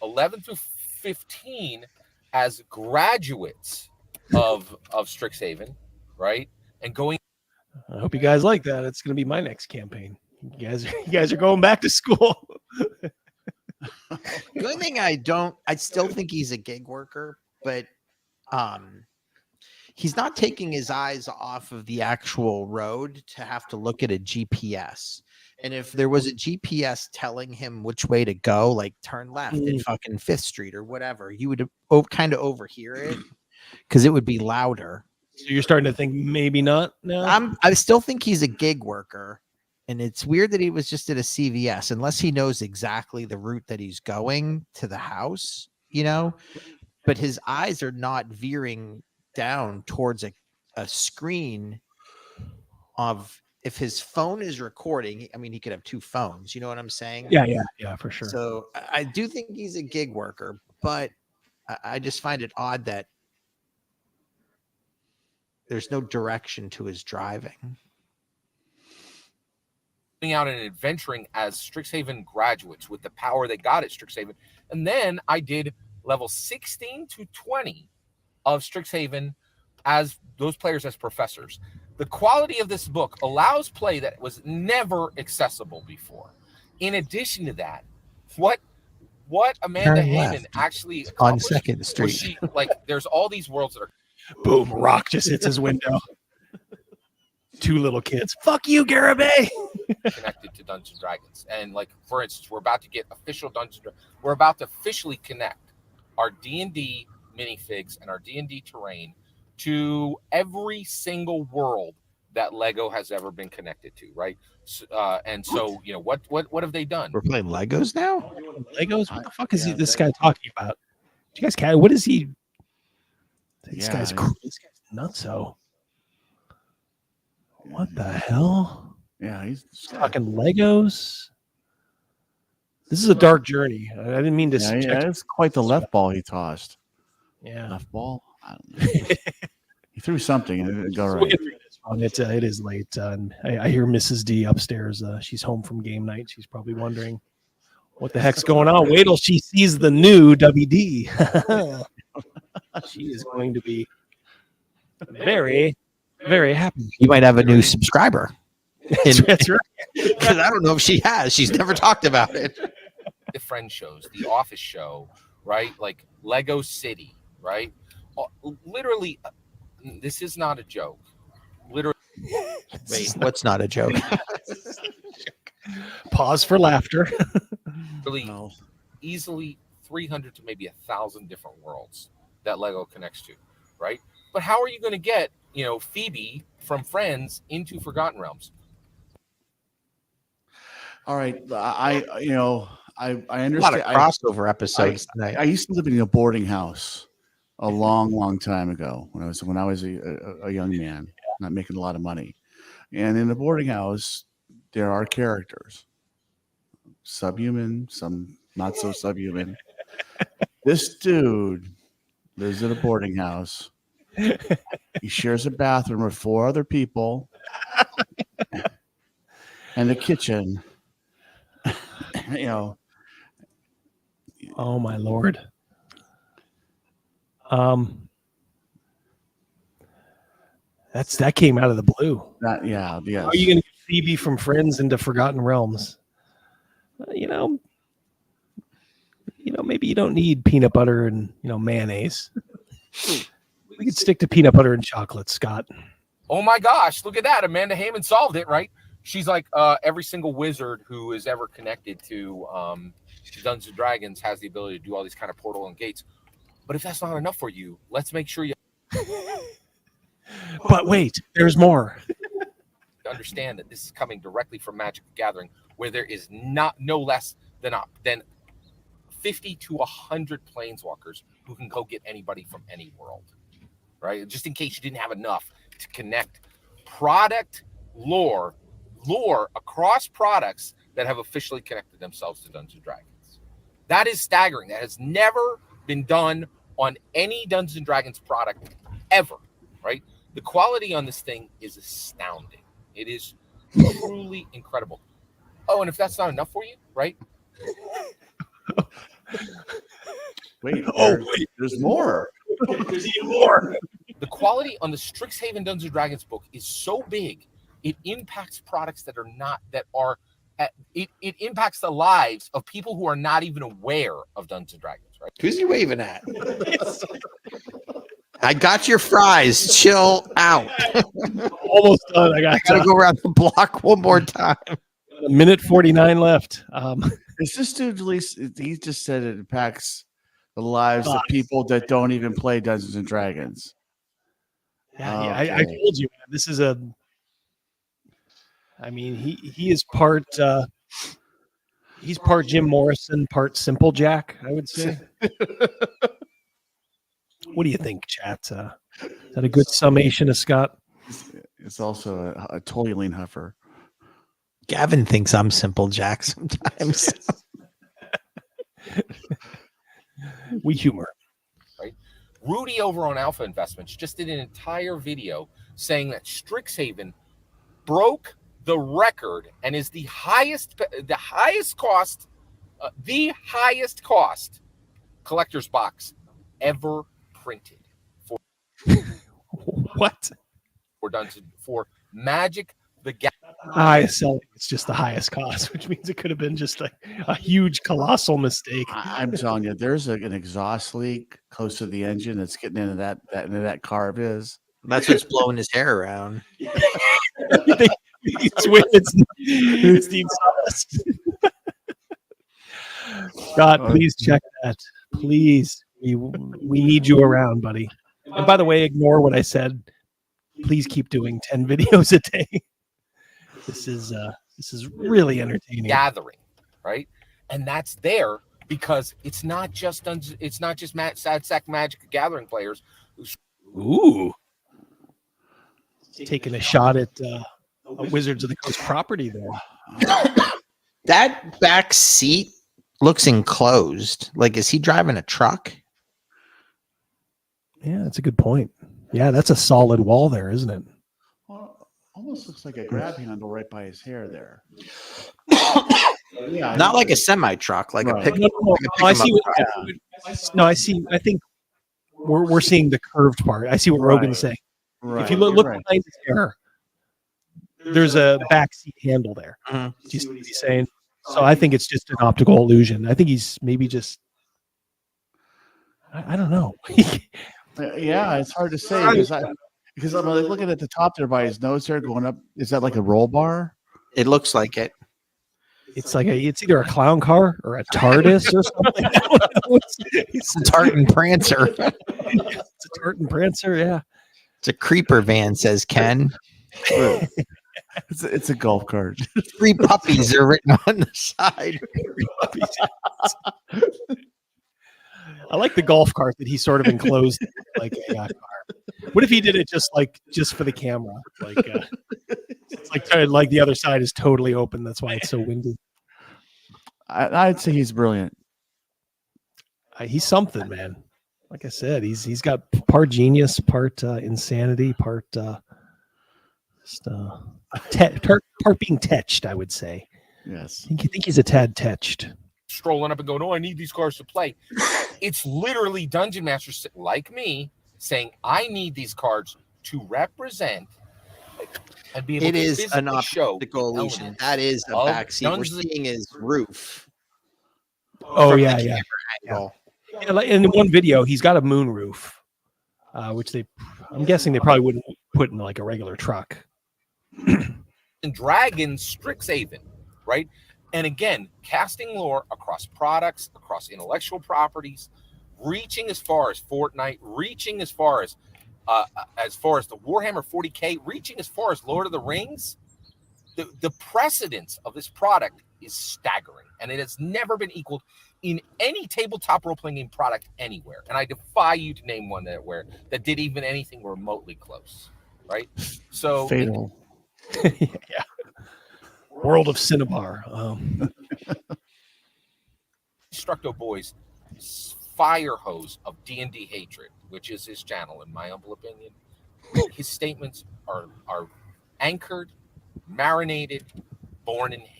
11 through 15 as graduates of Strixhaven, right? And going. I hope you guys like that. It's going to be my next campaign. You guys are going back to school. The only thing I still think he's a gig worker, but he's not taking his eyes off of the actual road to have to look at a GPS. And if there was a GPS telling him which way to go, like turn left at fucking 5th Street or whatever, you would kind of overhear it because it would be louder. So you're starting to think maybe not now? I still think he's a gig worker. And it's weird that he was just at a CVS, unless he knows exactly the route that he's going to the house, but his eyes are not veering down towards a screen of, if his phone is recording, I mean, he could have 2 phones, you know what I'm saying? Yeah, for sure. So I do think he's a gig worker, but I just find it odd that there's no direction to his driving. Out and adventuring as Strixhaven graduates with the power they got at Strixhaven. And then I did level 16 to 20 of Strixhaven as those players as professors. The quality of this book allows play that was never accessible before. In addition to that, what Amanda Heyman actually on 2nd Street. was she, like, there's all these worlds that are boom, rock just hits his window. 2 little kids. Fuck you, Garibay. connected to Dungeons & Dragons. And like, for instance, we're about to get official we're about to officially connect our D&D minifigs and our D&D terrain to every single world that Lego has ever been connected to, right? And so, what have they done? We're playing Legos now? Legos? What the fuck is this guy talking about? Do you guys what is he? This guy's nutso. What the hell? Yeah, he's talking Legos. This is a dark journey. I didn't mean to. Yeah, it's quite the left ball he tossed. Yeah, left ball. I don't know. He threw something and it didn't go right. It is late. I hear Mrs. D upstairs. She's home from game night. She's probably wondering what the heck's going on. Wait till she sees the new WD. She is going to be very, very happy. You might have a new subscriber. That's right. Because I don't know if she has. She's never talked about it. If Friends shows, The Office show, right? Like Lego City, right? Literally, this is not a joke. Literally. Wait, what's not a joke? Pause for laughter. Really easily 300 to maybe 1,000 different worlds that Lego connects to, right? But how are you going to get, Phoebe from Friends into Forgotten Realms? All right, I understand. A lot of crossover episodes tonight. I used to live in a boarding house a long time ago when I was a young man, not making a lot of money. And in the boarding house, there are characters, subhuman, some not so subhuman. This dude lives in a boarding house. He shares a bathroom with 4 other people and the kitchen. Oh my Lord. That came out of the blue. Yes. How are you going to get Phoebe from Friends into Forgotten Realms? Maybe you don't need peanut butter and mayonnaise. We could stick to peanut butter and chocolate, Scott. Oh my gosh, look at that. Amanda Heyman solved it, right? She's like, every single wizard who is ever connected to Dungeons & Dragons has the ability to do all these kind of portal and gates. But if that's not enough for you, let's make sure you But wait, there's more. understand that this is coming directly from Magic the Gathering, where there is no less than 50 to 100 planeswalkers who can go get anybody from any world, right? Just in case you didn't have enough to connect product lore across products that have officially connected themselves to Dungeons & Dragons. That is staggering. That has never been done on any Dungeons & Dragons product ever, right? The quality on this thing is astounding. It is truly incredible. Oh, and if that's not enough for you, right? Wait, there's more. There's even more. The quality on the Strixhaven Dungeons & Dragons book is so big, it impacts products it impacts the lives of people who are not even aware of Dungeons & Dragons, right? Who's he waving at? I got your fries. Chill out. Almost done. I gotta go around the block one more time. A minute 49 left. Is this dude released? He just said it impacts the lives of people that don't even play Dungeons and Dragons. Yeah, I told you, man, this is he is part he's part Jim Morrison, part Simple Jack, I would say. What do you think, chat? Is that a good summation of Scott? It's also a toiling huffer. Gavin thinks I'm Simple Jack sometimes. We humor. Right? Rudy over on Alpha Investments just did an entire video saying that Strixhaven broke the record and is the highest cost collector's box ever printed for what? For Magic the Gathering. It's just the highest cost, which means it could have been just a huge, colossal mistake. I'm telling you, there's an exhaust leak close to the engine that's getting into that car of his. That's what's blowing his hair around. It's the exhaust. Scott, please check that. Please, we need you around, buddy. And by the way, ignore what I said. Please keep doing 10 videos a day. This is really entertaining. Gathering, right? And that's there because it's not just Sad Sack Magic the Gathering players. Ooh, taking a shot at a Wizards of the Coast property there. That back seat looks enclosed. Like, is he driving a truck? Yeah, that's a good point. Yeah, that's a solid wall there, isn't it? Well, almost looks like a grab handle right by his hair there. Yeah, not like a semi truck, like right. a pickup. I see. I think we're seeing the curved part. I see what Rogan's saying. Right. If you look behind his hair, there's a back seat handle there. Do you see what he's saying? So I think it's just an optical illusion. I think he's maybe just. I don't know. Yeah, it's hard to say because I'm like looking at the top there by his nose there going up. Is that like a roll bar? It looks like it. It's like it's either a clown car or a TARDIS or something. It's a Tartan Prancer. It's a Tartan Prancer, yeah. It's a creeper van, says Ken. It's a golf cart. 3 puppies are written on the side. I like the golf cart that he sort of enclosed like a car. What if he did it just for the camera? Like it's like the other side is totally open. That's why it's so windy. I'd say he's brilliant. He's something, man. Like I said, he's got part genius, part insanity, part part being tetched. I would say. Yes. I think he's a tad tetched. Strolling up and going, "Oh, I need these cards to play." It's literally dungeon masters like me saying, "I need these cards to represent." And be able It to is physically an show optical the illusion. elements That is a of backseat. We're Dungeons seeing his roof. Oh from the yeah. camera angle. Yeah, like in one video, he's got a moon roof, which I'm guessing they probably wouldn't put in like a regular truck. and Dragons Strixhaven, right? And again, casting lore across products, across intellectual properties, reaching as far as Fortnite, reaching as far as the Warhammer 40K, reaching as far as Lord of the Rings. The precedence of this product is staggering, and it has never been equaled in any tabletop role-playing game product anywhere. And I defy you to name one that did even anything remotely close, right? So Fatal. Yeah. World of Cinnabar. Destructo Boy's fire hose of D&D hatred, which is his channel, in my humble opinion. His statements are anchored, marinated, born in hate.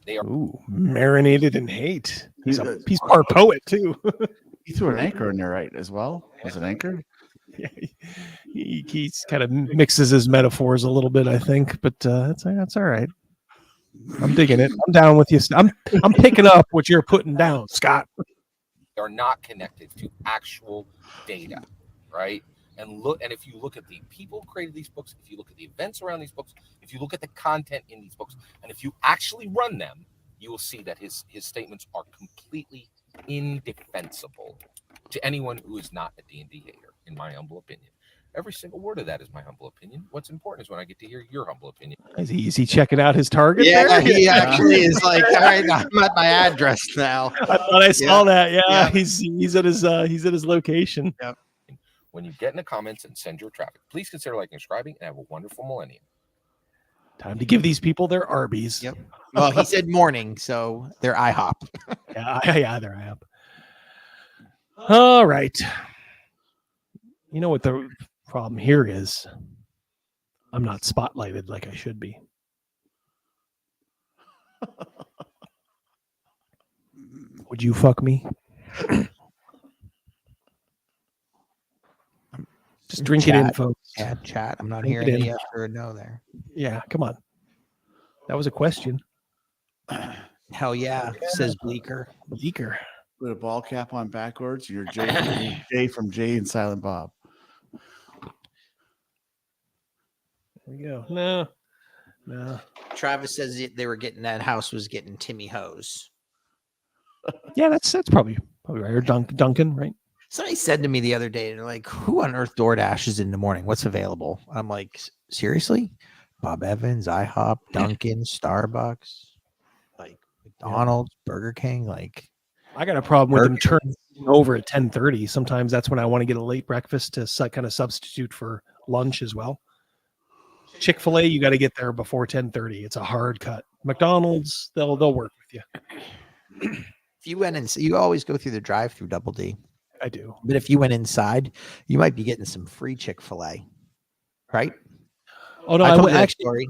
They are Marinated in hate. He's part poet too. He threw an anchor in there, right? As well. Was it anchored? Yeah, he's kind of mixes his metaphors a little bit, I think, but that's all right. I'm digging it. I'm down with you. I'm picking up what you're putting down, Scott. They are not connected to actual data, right? And if you look at the people who created these books, if you look at the events around these books, if you look at the content in these books, and if you actually run them, you will see that his statements are completely indefensible to anyone who is not a D&D hater, in my humble opinion. Every single word of that is my humble opinion. What's important is when I get to hear your humble opinion. Is he checking out his target? Yeah, there? he actually is like, all right, I'm at my address now. I thought I saw that. Yeah, he's at his location. Yep. When you get in the comments and send your traffic, please consider liking and subscribing and have a wonderful millennium. Time to give these people their Arby's. Yep. Well, he said morning, so they're IHOP. yeah, they're IHOP. All right. You know what the problem here is? I'm not spotlighted like I should be. Would you fuck me? Just drink it in, folks. Yeah, chat. I'm not Drink hearing it in. a yes or a no there. Yeah, come on. That was a question. Hell yeah, says Bleeker. Bleeker. Put a ball cap on backwards. You're Jay from Jay and Silent Bob. There we go. No. Travis says they were getting that house was getting Timmy Hose. Yeah, that's probably right. Or Duncan, right? Somebody said to me the other day, they're like, who on earth Doordash is in the morning? What's available? I'm like, seriously? Bob Evans, IHOP, Dunkin', Starbucks, like McDonald's, Burger King. Like, I got a problem with them turning over at 10:30. Sometimes that's when I want to get a late breakfast to kind of substitute for lunch as well. Chick-fil-A, you got to get there before 10:30. It's a hard cut. McDonald's, they'll work with you. If you went in, you always go through the drive-through Double D. I do. But if you went inside, you might be getting some free Chick-fil-A, right? Oh no, I went actually story.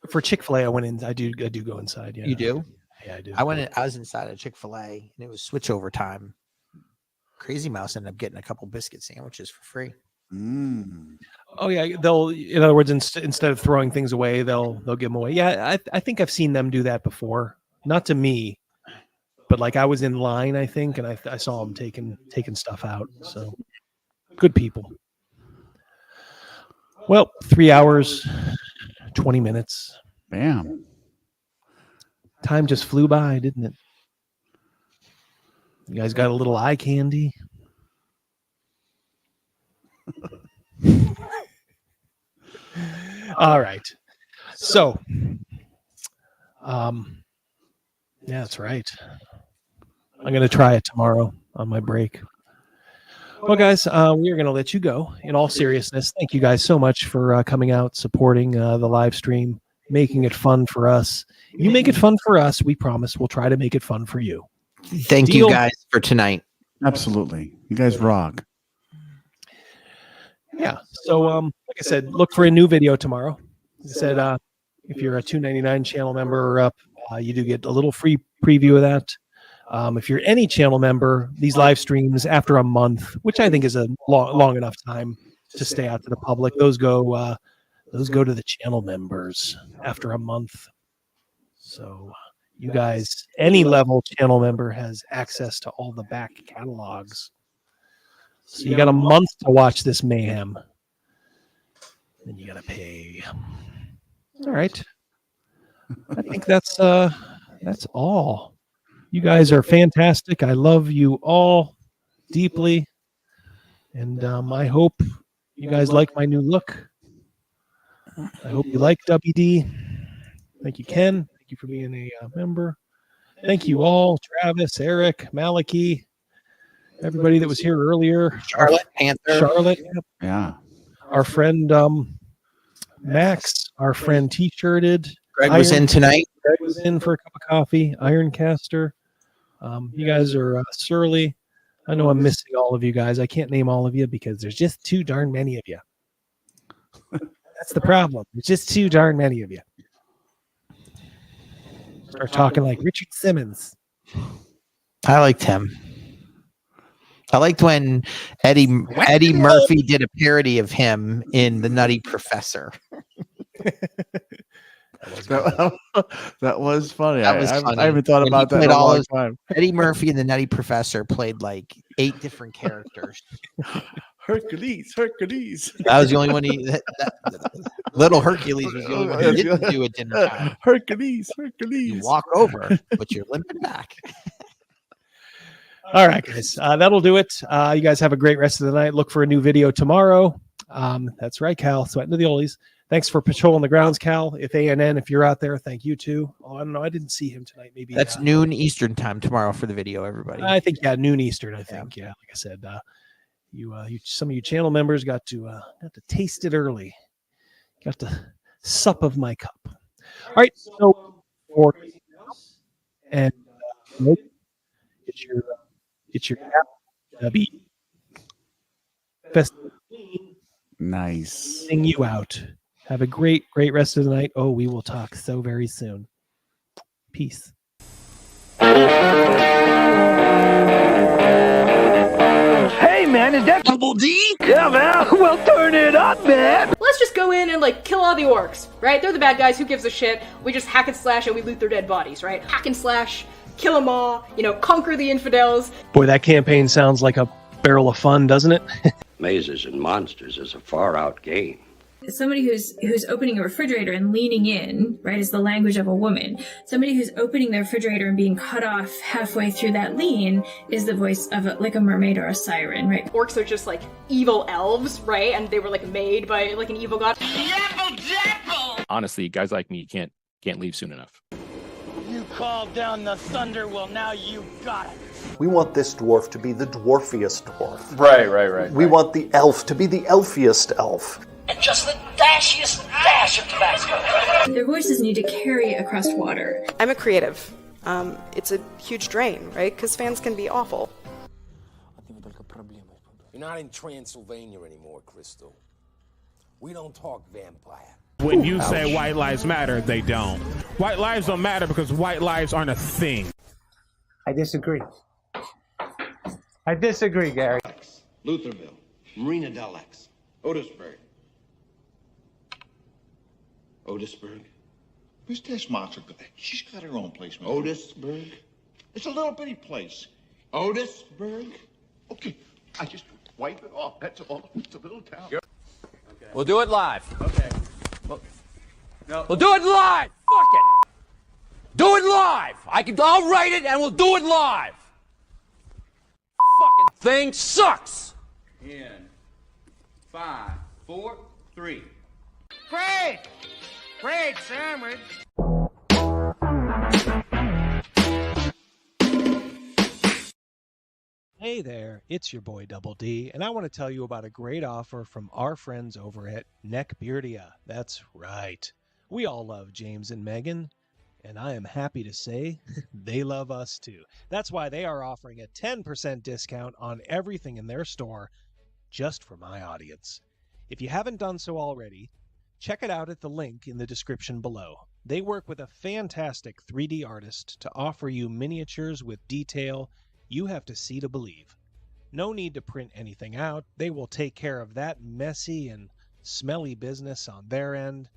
For Chick-fil-A. I went in. I do go inside. Yeah, you do. Yeah, I do. I was inside of Chick-fil-A, and it was switchover time. Crazymouse ended up getting a couple biscuit sandwiches for free. Oh yeah, they'll. In other words, instead of throwing things away, they'll give them away. Yeah, I think I've seen them do that before. not to me, but like I was in line, I think, and I saw them taking stuff out. So good people. Well, 3 hours, 20 minutes. Bam. Time just flew by, didn't it? You guys got a little eye candy? All right. So, yeah, that's right. I'm going to try it tomorrow on my break. Well, guys, we are going to let you go. In all seriousness, thank you guys so much for coming out, supporting the live stream, making it fun for us. You make it fun for us. We promise we'll try to make it fun for you. Thank you guys for tonight. Absolutely. You guys rock. Yeah. So, like I said, look for a new video tomorrow. Like I said, if you're a $2.99 channel member or up, you do get a little free preview of that. If you're any channel member, these live streams after a month, which I think is a long enough time to stay out to the public, those go to the channel members after a month. So you guys, any level channel member has access to all the back catalogs. So you got a month to watch this mayhem. Then you got to pay. All right. I think that's all. You guys are fantastic. I love you all deeply. And I hope you guys like my new look. I hope you like WD. Thank you, Ken. Thank you for being a member. Thank you all, Travis, Eric, Maliki, everybody that was here earlier. Charlotte, Panther. Charlotte. Yeah. Our friend Max, our friend T-shirted. Greg was in tonight. Greg was in for a cup of coffee. Ironcaster. You guys are surly. I know I'm missing all of you guys. I can't name all of you because there's just too darn many of you. That's the problem. There's just too darn many of you. Start talking like Richard Simmons. I liked him. I liked when Eddie Murphy did a parody of him in The Nutty Professor. That was funny. That was funny. I haven't thought When about he that in played a all long those- time. Eddie Murphy and The Nutty Professor played like 8 different characters. Hercules. That was the only one Little Hercules was the only one he didn't do at dinner time. Hercules. You walk over, but you're limping back. All right, guys. That'll do it. You guys have a great rest of the night. Look for a new video tomorrow. That's right, Cal. Sweating to the oldies. Thanks for patrolling the grounds, Cal. If you're out there, thank you too. Oh, I don't know. I didn't see him tonight. Maybe That's noon Eastern time tomorrow for the video, everybody. I think noon Eastern. I think like I said, you some of you channel members got to taste it early. Got to sup of my cup. All right, so for and it's your W Festival. Nice. Sing you out. Have a great rest of the night. Oh, we will talk so very soon. Peace. Hey, man, is that Double D? Yeah, man. Well, turn it up, man. Let's just go in and kill all the orcs, right? They're the bad guys. Who gives a shit? We just hack and slash and we loot their dead bodies, right? Hack and slash, kill them all. Conquer the infidels. Boy, that campaign sounds like a barrel of fun, doesn't it? Mazes and monsters is a far-out game. Somebody who's opening a refrigerator and leaning in, right, is the language of a woman. Somebody who's opening the refrigerator and being cut off halfway through that lean is the voice of a mermaid or a siren, right? Orcs are just evil elves, right? And they were made by an evil god. Honestly, guys like me can't leave soon enough. You called down the thunder, well, now you got it. We want this dwarf to be the dwarfiest dwarf. Right. We want the elf to be the elfiest elf. And just the dashiest dash of Tabasco. Their voices need to carry across water. I'm a creative. It's a huge drain, right? Because fans can be awful. You're not in Transylvania anymore, Crystal. We don't talk vampire. When you say white lives matter, they don't. White lives don't matter because white lives aren't a thing. I disagree. I disagree, Gary. Lutherville, Marina Del X, Otisburg, Where's this monster? She's got her own place. Otisburg? It's a little bitty place. Otisburg? Okay, I just wipe it off. That's all. It's a little town. We'll do it live. Okay. We'll do it live. Fuck it. Do it live. I'll write it and we'll do it live. Fucking thing sucks. In 5, 4, 3. Great! Great sandwich! Hey there, it's your boy Double D, and I want to tell you about a great offer from our friends over at Neckbeardia. That's right. We all love James and Megan, and I am happy to say they love us too. That's why they are offering a 10% discount on everything in their store just for my audience. If you haven't done so already, check it out at the link in the description below. They work with a fantastic 3D artist to offer you miniatures with detail you have to see to believe. No need to print anything out. They will take care of that messy and smelly business on their end.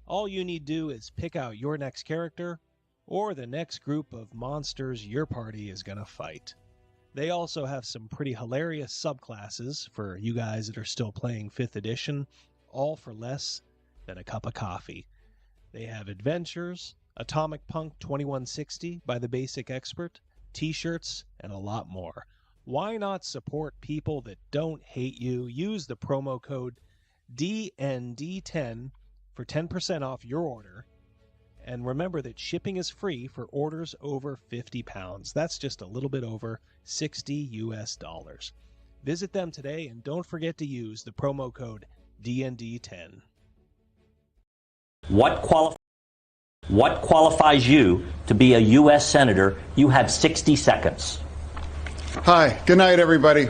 All you need to do is pick out your next character or the next group of monsters your party is going to fight. They also have some pretty hilarious subclasses for you guys that are still playing 5th edition, all for less than a cup of coffee. They have adventures, Atomic Punk 2160 by the Basic Expert, t-shirts, and a lot more. Why not support people that don't hate you? Use the promo code DND10 for 10% off your order. And remember that shipping is free for orders over 50 pounds. That's just a little bit over $60 US. Visit them today and don't forget to use the promo code DND10. What qualifies you to be a U.S. Senator? You have 60 seconds. Hi, good night, everybody.